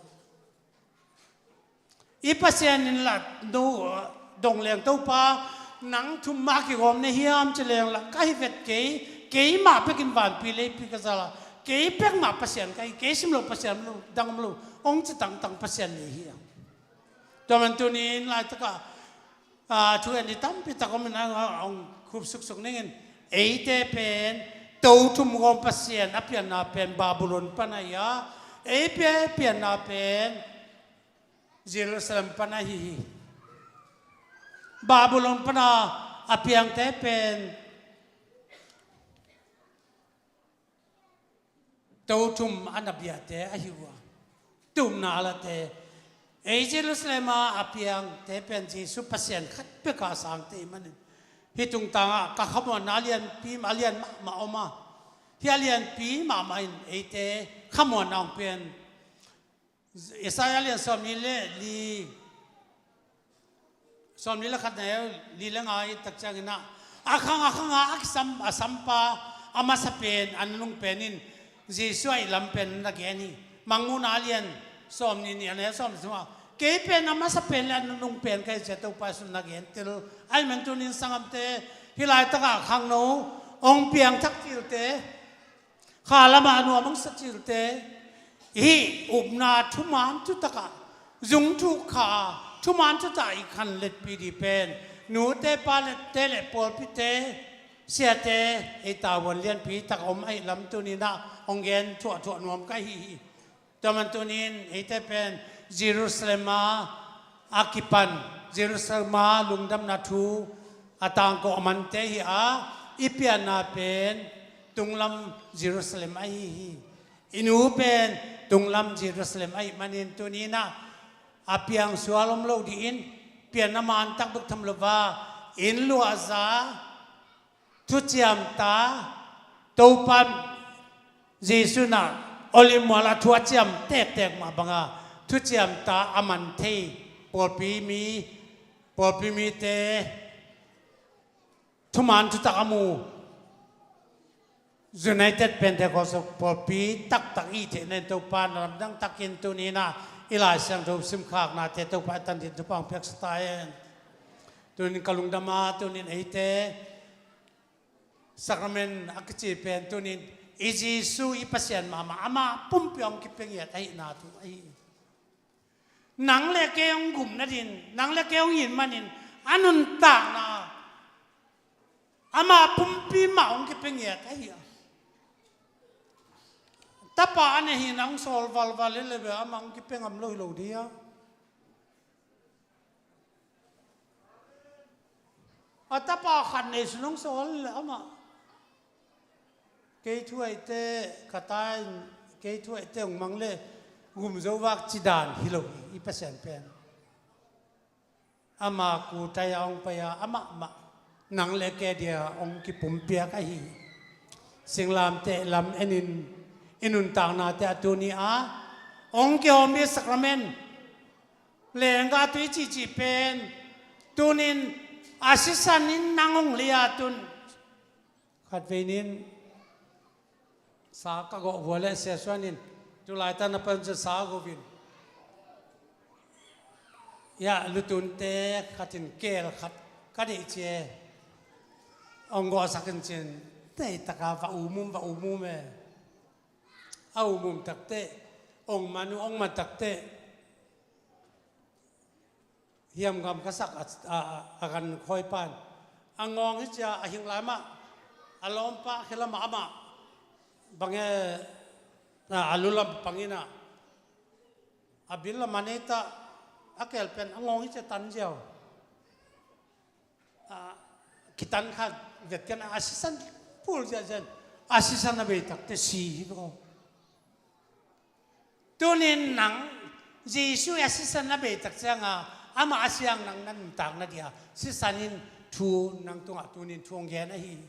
อีปัสยันนี่ละดูดงเลียงตัวป้าหนังทุ่มมากิกอมในเฮียมจะเลียงละก็ให้เวทเก๋มาไปกินหวานปีเลยปีกระซาละเก๋เพ่งมาปัสยันเก๋สิมโลปัสยันลูดังมโลองจะตั้งปัสยันนี่เฮียตัวมันตัวนี้ลายตะกะช่วยนี่ตั้มพิตาก็มันเอาคุบสุกๆนี่เงินเอเตเป็นตัวทุ่มกอมปัสยันอภิญนาเป็นบาบิโลนปนายาเอเปียนนาเป็นเยรูซาเล็มปนายฮีบาบิโลนปนาอภิยังเตเป็นตัวทุ่มอันดับยาเตอหิวตุ่มนาละเตเอเยรูซาเล็มอภิยังเตเป็นจีสุปัสยันขัดเปกาสังเตมันฮิตุงตังกะขบวนนาเลียนปีมาเลียนมาออกมาเฮียเลียนปีมาอินเอเตขบวนนางเป็นอิสราเอลเลียนสมนิเลลีสมนิเลขัดเนี่ยลีเลงไอตักจังนะอาคังอักสัมปาอามาสเปนอันนุ่งเป็นนินจีสวยลำเป็นนักเรียนนี่มังงูนาเลียนสมนิเนี่ยเนี่ยสมนิว่าเก็บเป็นอามาสเปนและนุ่งเป็นใครจะต้องไปสุนักเรียนติลไอ้มันตัวนี้สังเตฮิลายตะกะขังโนองเปียงทักจิลเตข้าละมาหนัวมังสจิลเต hi upna thuman chu taka zung thu kha thuman chu ta I khan let pi di pen nu te pa le te le pol pi te sia te e ta won lian pi tak om ai lam tu ni na ong gen thua thua nuam ka hi taman tu nin e te pen Jerusalem akipan Jerusalem lungdam na thu atang ko man te hi a ipian na pen tunglam Jerusalem ai hi inu pen tunglam Jerusalem ai manin tu ni na apiang sualom lo di in pian na man tak buk tham lova in lu aza thu chiam ta topan Jesu na olim wala thu chiam tek tek ma banga thu chiam ta aman the por pi mi te thuman thu tak amu United Pentecostal por pi tak I the nen topan ram dang takin tu ni na ilai sang do sim khak na te to pa tan din to pang pek style tunin kalungdama tunin eite sacrament akchi pen tunin Jesu ipasian mama ama pumpyong kipengya ai na tu ai nang le keong gum na din nang le keong yin manin anun ta na ama pumpi maong kipengya ai tapa ane hinang sol val lebe amang kipengam lo dia atapa khan ne sunong sol ama ke thuai te katai ke thuai te mang le gum zo wak chidan hilo I pasen pen ama ku tayang pa ya ama ma nang le ke dia ong ki pumpia ka hi singlam te lam enin inun tang na te atuni a ong ke omi sacrament lenga tu chi pen tunin asisanin nangong liatun khat veinin sa ka go wala se swanin tu lai ta na pan sa go vin ya lutun te khatin kel khat ka de che ong go sakin chen te taka va umum me au mum takte ong manu ong ma takte hiam gam kasak akan khoi pan angong hi cha ahing lama alom pa khelama ama bange alula pangina abilla maneta akel pen angong hi cha tan jaw kitan kha vet kan asisan pul jan asisan na be takte si ko tunin nang Jesu asisan na be tak changa ama asyang nang nan tang na dia sisanin thu nang tunga tunin thuang gen a hi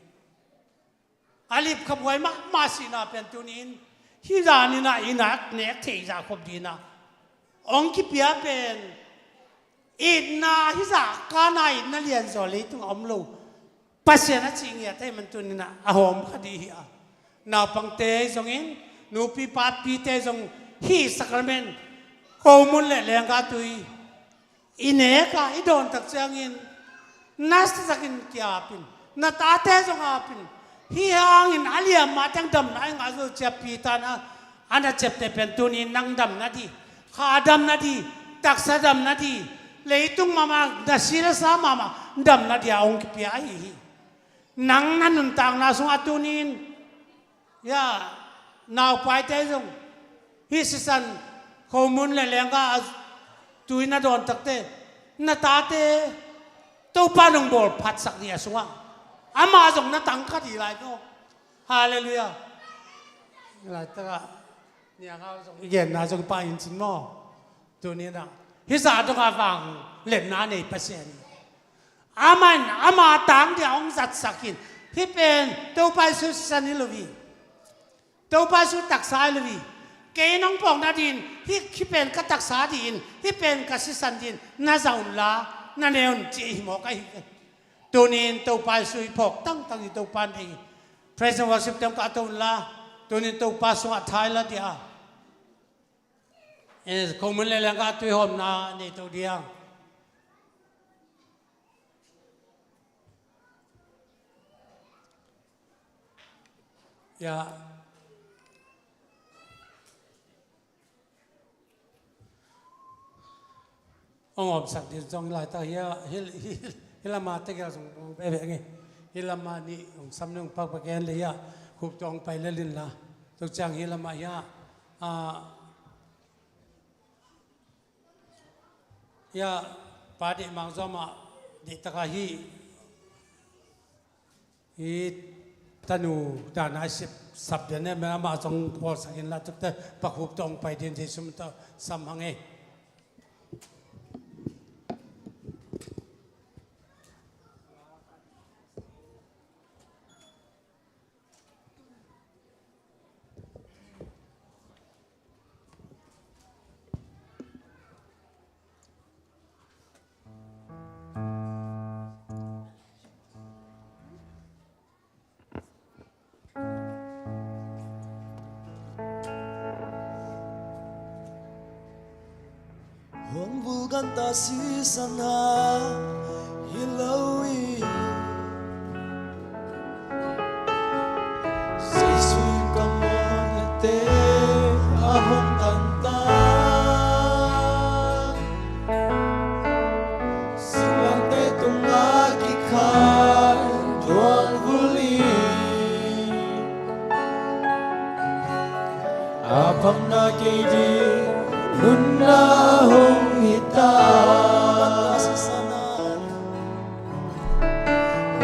alip khapwai ma sina pen tunin hi zani na inak nek thei za khop dina ong ki pia pen idna hi za ka na idna lian zo le tung om lo pasena ching ya tai man tunina a hom khadi hi a na pangte zongin nu pi pa pi te zong hi sacrament ko mun le lenga tui ine ka idon tak changin nas takin kyapin na ta te zong apin hi hangin alia ma tang dam na nga zo chep pi ta na ana chep te pen tunin nang dam na di kha dam na di tak sa dam na di leitung mama da sira sa mama dam na dia ong pi ai hi nang nanun tang na sung atunin ya now pai te zong hi sisan komun le lenga tuina don takte na tate to panong bol phat sak dia sunga ama zong na tang kha di lai ko hallelujah lai ta nia ga zong yen na zong pa in chin mo tu ni na hi sa to ga wang len na nei pasien aman ama tang dia ong zat sakin hi pen to pai su san ni lovi to pai su tak sai lovi ke nong pong na din hi pen ka tak sa din hi pen ka si san din na zaun la na neon chi mo ka hi tunin to pai su phok tang tang to pan hi praise and worship tem ka to la tunin to pa su a thai la dia es komun le lang ka tu hom na ni to diang ya ông học sắc đi trong lại ta hilama te kira song be be nge hilama ni ông sam nung pak pak en le ya hup tong pai le lin la tok chang hilama ya ya padi mang zoma di takahi hi tanu dana sab ne ma jong pol sakin la tuk te pak hup tong pai din je sum ta sam hange Hong vulgan ta si sana hilawi si suy kamon te ahong tanta silang te tungaki kan tuan vuli apang na kidi Nuna hong hita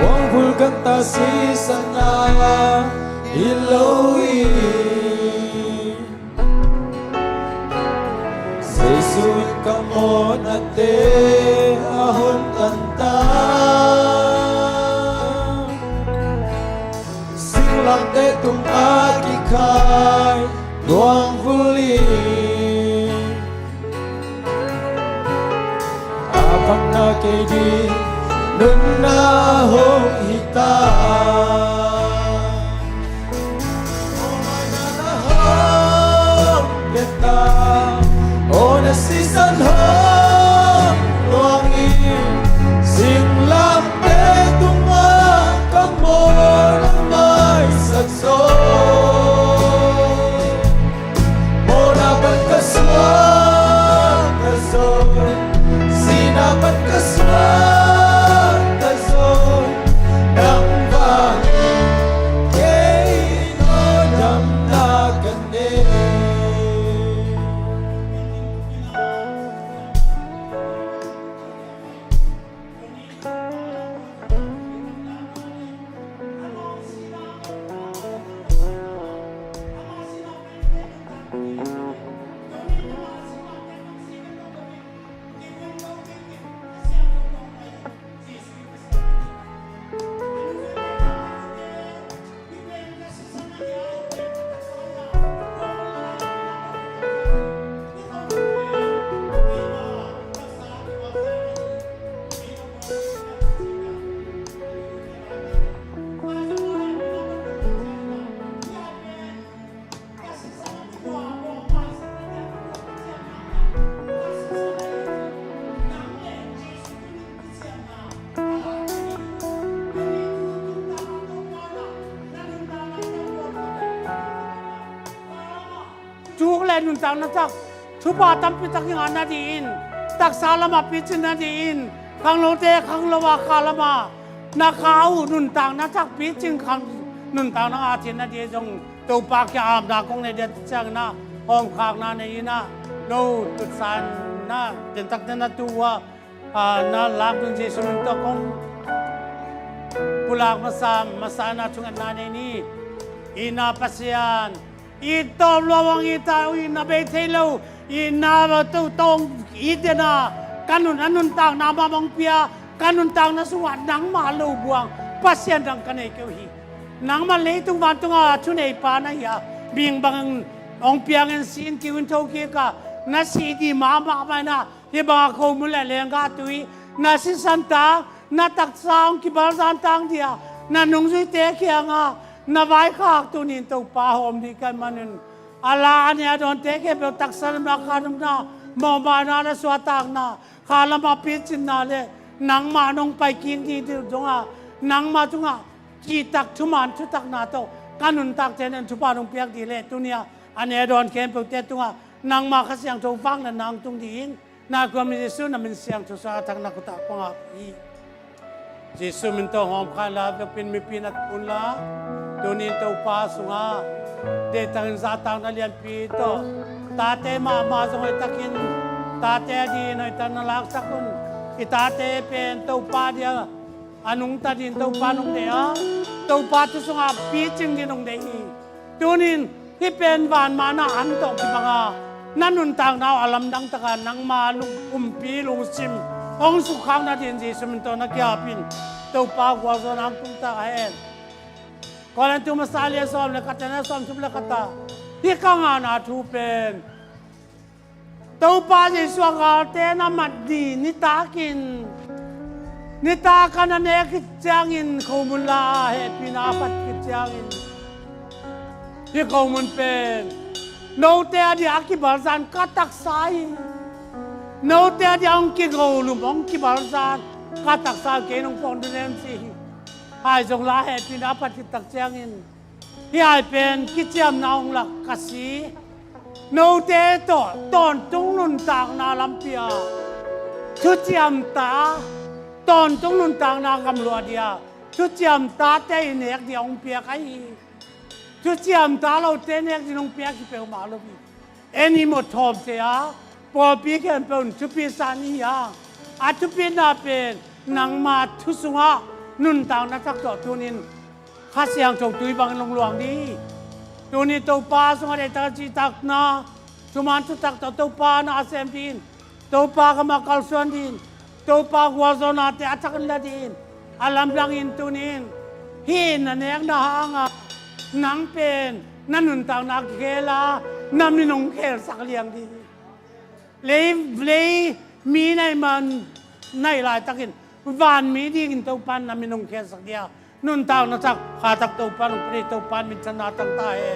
Wang vulkan ta si sana ilawi Seisun kamon ate ahon tanta Singlang te tung akikai Duang vuli Apang na kedi nuna hong hita Omana hong beta Ona sisan hong luangin Singlang te tunga kamo na may sakso Mona ban kaswang kasong Sinapat kaswang kasong Nang bangin kay no damdagan nun tang na tak thupa tam pi tak yang na din tak salama pi chin na din khang lo te khang lo wa khalama na khau nun tang na tak pi chin khang nun tang na a chin na di jong to pa kya am da kong ne de chang na hong khang na ne na lo tu san na den tak na tu wa na lam dung je sun to kong pulang masana chung na ne ni ina pasian ito lawang ita ina betelo ina tu tong idena kanun anun tang nama mong pia kanun tang na suwat nang malu buang pasien dang kanay kewhi nang malay tung bantunga tunay pa na ya bing bang ong piangen sin kiwin toki ka na si di mama pa na ibang ako mula lenga tui na si santa na taksang kibal santang dia na nungsoy teki nga na vai khak tu nin to pa hom di kan manun ala ania don teke pe taksan ma khanum na mo ma na na swatang na khala ma pichin na le nang ma nong pai kin di du donga nang ma tunga ki tak thuman thu tak na to kanun tak tenen thu pa nong piak di le tu nia ane don kem pe te tunga nang ma khasyang to fang na nang tung ding na ko mi Jesu na min siang tu sa thang na ko ta pangapi Jesu min to hom khala be pin mi pinat punla tunin to pa sunga de tang za tang na lian pi to tate ma zong takin tate di noi tan na lak sakun itate pen to pa dia anung ta din to pa nong de a to pa tu sunga pi ching din nong de hi tunin hi pen van ma na an to ki banga nanun tang naw alam dang taka nang ma lung pi lung sim ong su khang na din ji sum to na kya pin to pa gwa zo nang tung ta hen kolan tu masalia som le kata na som tum le kata hi ka nga na thu pen to pa ji swa ga te na mat di ni ta kin ni ta kana ne ki chang in khomula he pina pat ki chang in hi khomun pen no te di aki barzan katak sai no te di ang ki go lum ong ki barzan katak sa ke nong pon den si hai jong la he pina pat ki tak chang in hi hai pen ki chiam naung lak kasi no te to ton tung nun tak na lampia chu chiam ta ton tung nun tak na gam lo dia chu chiam ta te nek di ong pia kai chu chiam ta lo te nek di nong pia ki pe ma lo bi eni mo thom te a po pi ken pon chu pi san ni ya a chu pi na pen nang ma thu sunga nun tang na tak to tunin kha siang chou tui bang long luang di tunin to pa sunga de ta chi tak na chuman tu tak to pa na asem din to pa ka ma kal suan din to pa gwa zo na te atak la din alam lang in tunin hin na nek na hanga nang pen nanun tang na khela naminong khel sak liang di le mi nai man nai lai takin van mi di kin to pan naminong khel sak dia nun tang na sak kha tak to pan pri to pan min chana tang ta he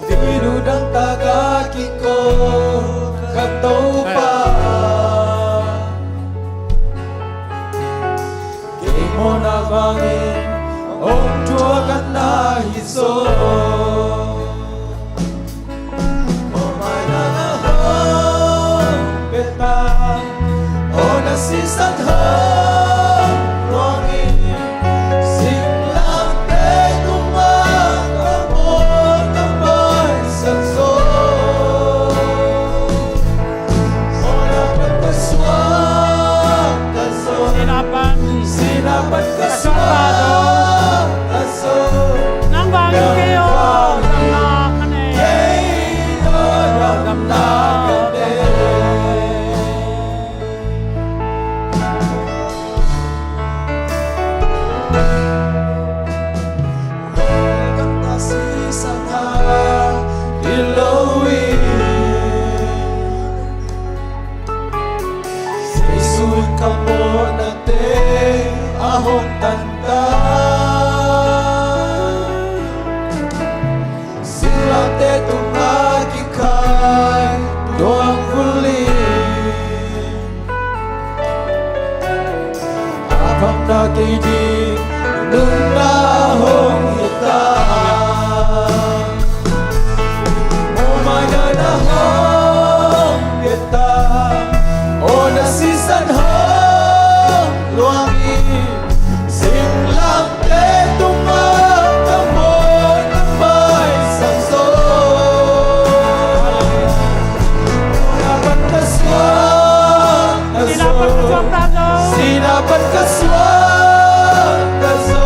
Dinudang tagakiko katau pa Kay mo na bangin Om chua ka na hiso O may nanahong betang O nasisan hang rongin Sinapat kaswang aso nang bangin kayo nang kayo nang nakane kanta si sangha ilawin Sisud ka mo natin ahong tanda Silang te tumagi kay doang huli Abang nakidig nung nahong hitang O mananahong getang O nasisanhang luangin Singlang te tumatamon ng may sanso Sinapat kaswang aso Sinapat kaswang aso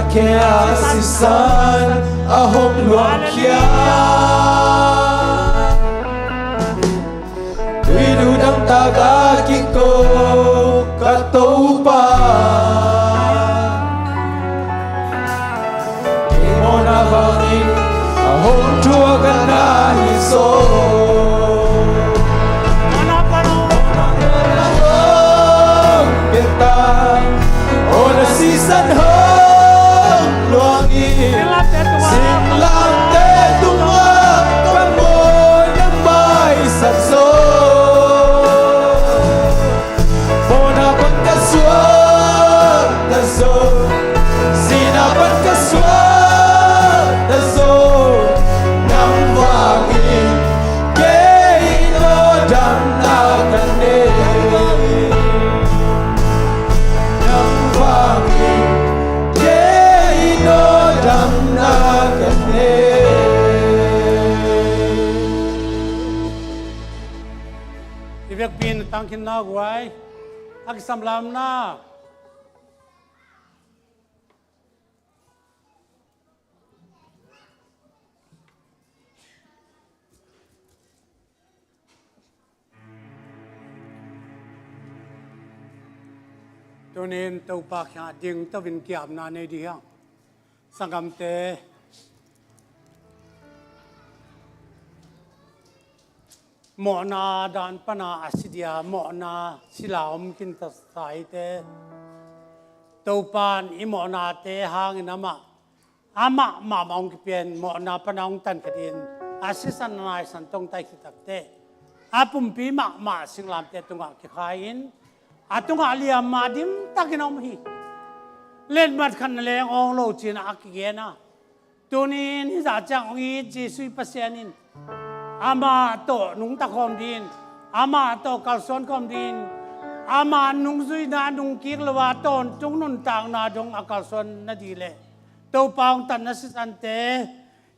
kaya sisan ahong luang kya Winudang taga kiko katupa Imo na bangin ahong tuwagan na hiso Sisan hong luangin Silang te tunga Kamoy ng may sakso Muna pagkaswag na so Sinapat kaswag na so Nang wangin Kaino dang nakanin Ivek pin tangkin na guay, agsamlam na. Tunin tau pak ya ding tawin kiam na ne diang, sangam te. Mo na dan pana asidia mo na silaom kinta saite topan imo na te hang nama ama ma maong kipien mo na panang tan kadin asisan na san tong tai kitakte apum pi ma singlam te tunga ki khain atunga liam madim takinom hi len mat khan leng ong lo chin akigena tunin hi za chang ong ji sui pasianin ama to nung ta khom din ama to kalson khom din ama nung zui na nung kik lawa ton tung nun tang na dong akalson na dile to paung tan na sisante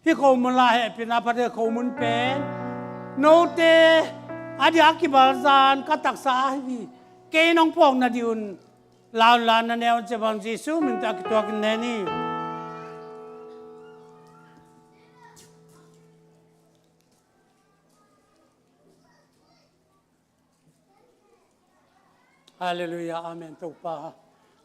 hi ko mula he pina pa de ko mun pen no te adi akibalzan katak sa hi ke nong pong na diun lao lan na neon che bang jisu min ta ki to kin ne ni Hallelujah, amen. Tupa.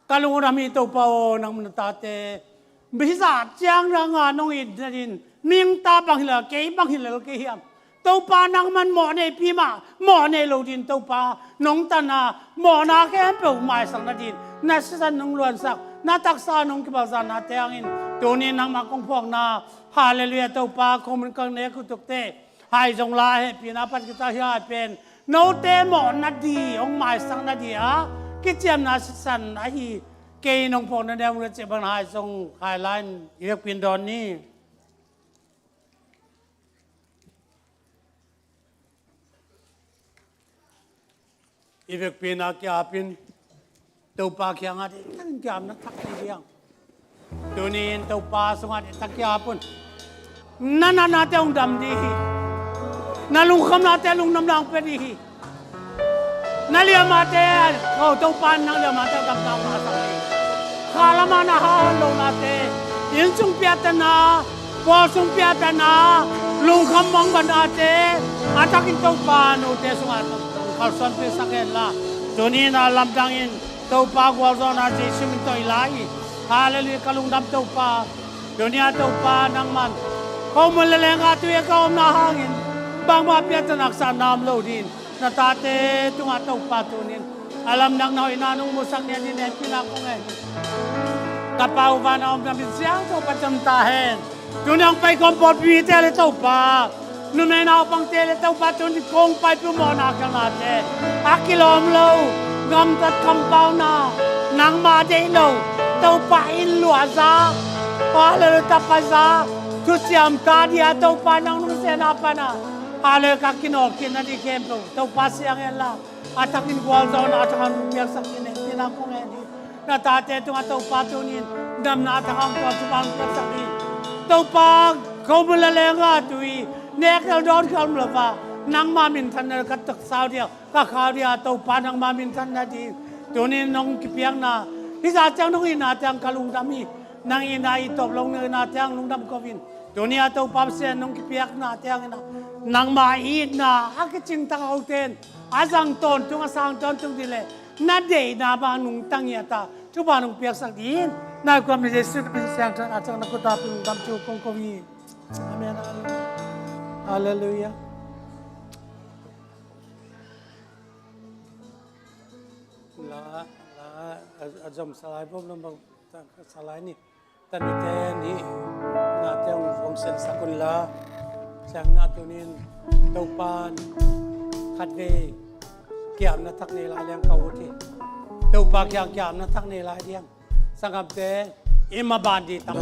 Kalungan namin tupa o ng manatate. Bisa, tiyang na nga nung idnarin. Ming tapang hila, kay pang hilal kayam. Tupa nang man mo na pima, mo na ilo din tupa. Nung tana, mo na kayam pa umayasang na din. Nasisan nung luansak, nataksa nung kibalsan na tiyangin. Tunin ang makungpong na, hallelujah, tupa, kumun kang nekutukte. Hai zong lahe, pinapat kita hiya, pen. No temo na di ong mai sang na di a kichiam na san a hi ke nong pon na dem che bang hai song hai line yak pin don ni ivek pin a kya pin to pa kya nga di kan kyam na thak ni diang tunin to pa song a tak kya pun na te ong dam di nalung kham na te lung nam lang pe di nalia mate ko to pan nang le mate kam kam ma sa ni khala ma na ha lo na te yin chung pya ta na po sung pya ta na lung kham mong ban a te atakin to pan o te sung a khal son pe sa ke la joni na lam dang in to pa gwal zo na ji sim to ilai hallelujah kalung dam to pa dunia to pa nang man ko mo le nga tu e ko na hangin bang ma pya ta nak sa nam lo din na tate tunga tau patunin alam nang na inanong musang niya din eh pinako ngayon kapau ba na om namin siyang to pacamtahin tunang pay komport tele tau pa numena pang tele tau pa tunin kong pay pumona ka nate akilom lo ngam tat kampaw na nang made lo tau pa in luaza palalo tapaza tusiam tadia tau pa nang nung senapa na ale ka kinokin na di kempo tau pasiang ela atakin gwal zon atakan biar sakin tina ko ngeni na tate tunga tau patunin dam na atakan ko subang sakin tau pa ko mulalenga tui nekel don kam lapa nang mamin tan na katak saw dia ka khaw dia tau pa nang mamin tan na di tunin nong kipiang na isa chang nong ina chang kalung dami nang inai top long ne na tiang lung dam kovin dunia to pap se nong ki piak na tiang na nang mai na akaching tang hoten azang ton tung asang ton tung dile na de na ba nung tang ya ta tu ba nung piak sang din na kwam ni jesu pe sang tan atang na ko ta lung dam chu kong kovi amen hallelujah la azam salai pom nam salai ni tan ni te ni na teng wong sen sakun la sang na tunin tau pan khat ve kiam na thak ne la liang kau ti tau pa kyang kiam na thak ne la diang sangam te ima bandi tam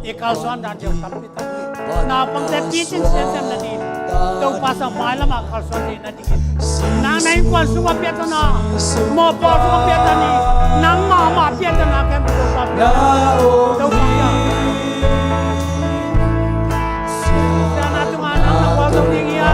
e kal swan da jong tam pi tam na pang te pi chin sen sen na ni tau pa sa mai la ma kal swan ni na di nang nai kwan su ma pia ta na mo po su ma pia ta ni nang ma pia ta na kem tau pa pia tau pa ya sana tu ma na kwa so ding ya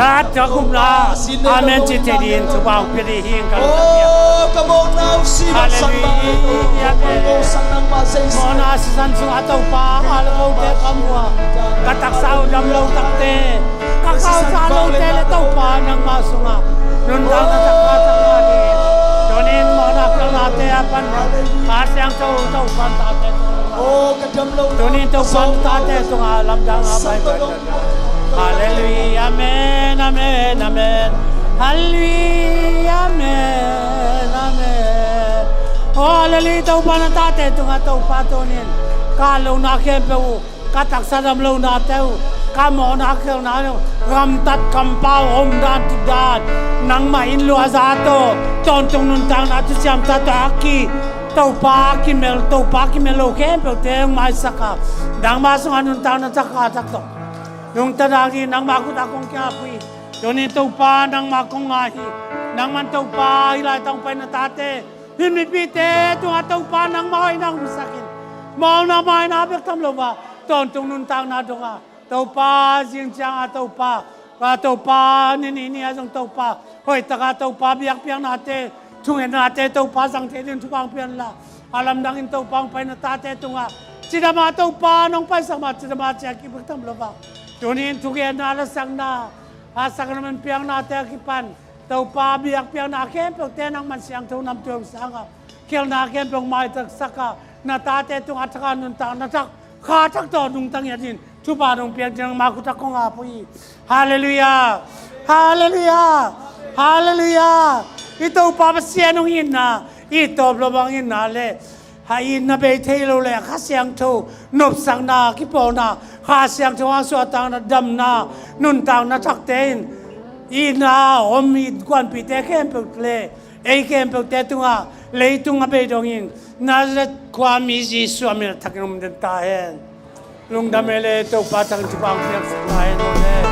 đã cho cùng là amen chỉ thể điện cho bao biết đi hiền cả Oh, come on now, see what's Hallelujah. Oh, sanang masay Mona san su atau pa alau te kamwa katak sau dam lau tak te kakau sa lau te le tau pa nang masunga nun dang na takwa takwa di donin mona kala te apan asyang tau pan ta te Oh, kadam law donin tau pan ta te tunga lam dang abai Hallelujah, amen, amen, amen. Hallelujah, amen, amen. Oh, hallelujah, tau pa na tate, tunga tau pa tonin. Kalau na kempeu, katak sadam lau na teu. Kamo na kel na ram tat kampau om dan tidan. Nang main lu azato, tontung nun tang na tu siam tato aki. Tau pa ki mel lo kempeu teung mai saka. Dang masung anun tang na saka takto. Yung tadagi nang makut akong kiapui. Donin tau pa nang makong ngahi. Nang man tau pa ilay tang pay na tate. Himipite tunga tau pa nang mahay nang masakin. Mau na mahay na abek tam lo ba. Tontong nuntang na dunga. Tau pa siyang siyang tau pa. Tau pa nini asang tau pa. Hoy taka tau pa biyak-biyak nate. Tungin nate tau pa sang tedin tupang piyan la. Alam nangin tau pa ang pay na tate tunga. Sinama tau pa nang pay sama. Sinama siya kibag tam lo ba. Tunin tugian na alasang na asak naman piyang natin akipan. Tau pa biyak piyang na kempel tenang man siyang tunam tuyong sanga. Kiel na kempel maitag saka na tate itong ataka nuntang natak katak to nuntang yatin. Tupa nung piyang tinang makutak ko nga po i. Hallelujah! Hallelujah! Hallelujah! Ito pa siya nung ina. Ito blabang inale. Hain na bay tayo le kasyang to nop sang na kipo na kasyang to ang suatang na dam na nuntang na takten ina omi kwan pite kempel le e kempel te tunga le tunga bay dongin na kwa mi si suami na takinom den tahen lung damele to patang tipang siang sa tahen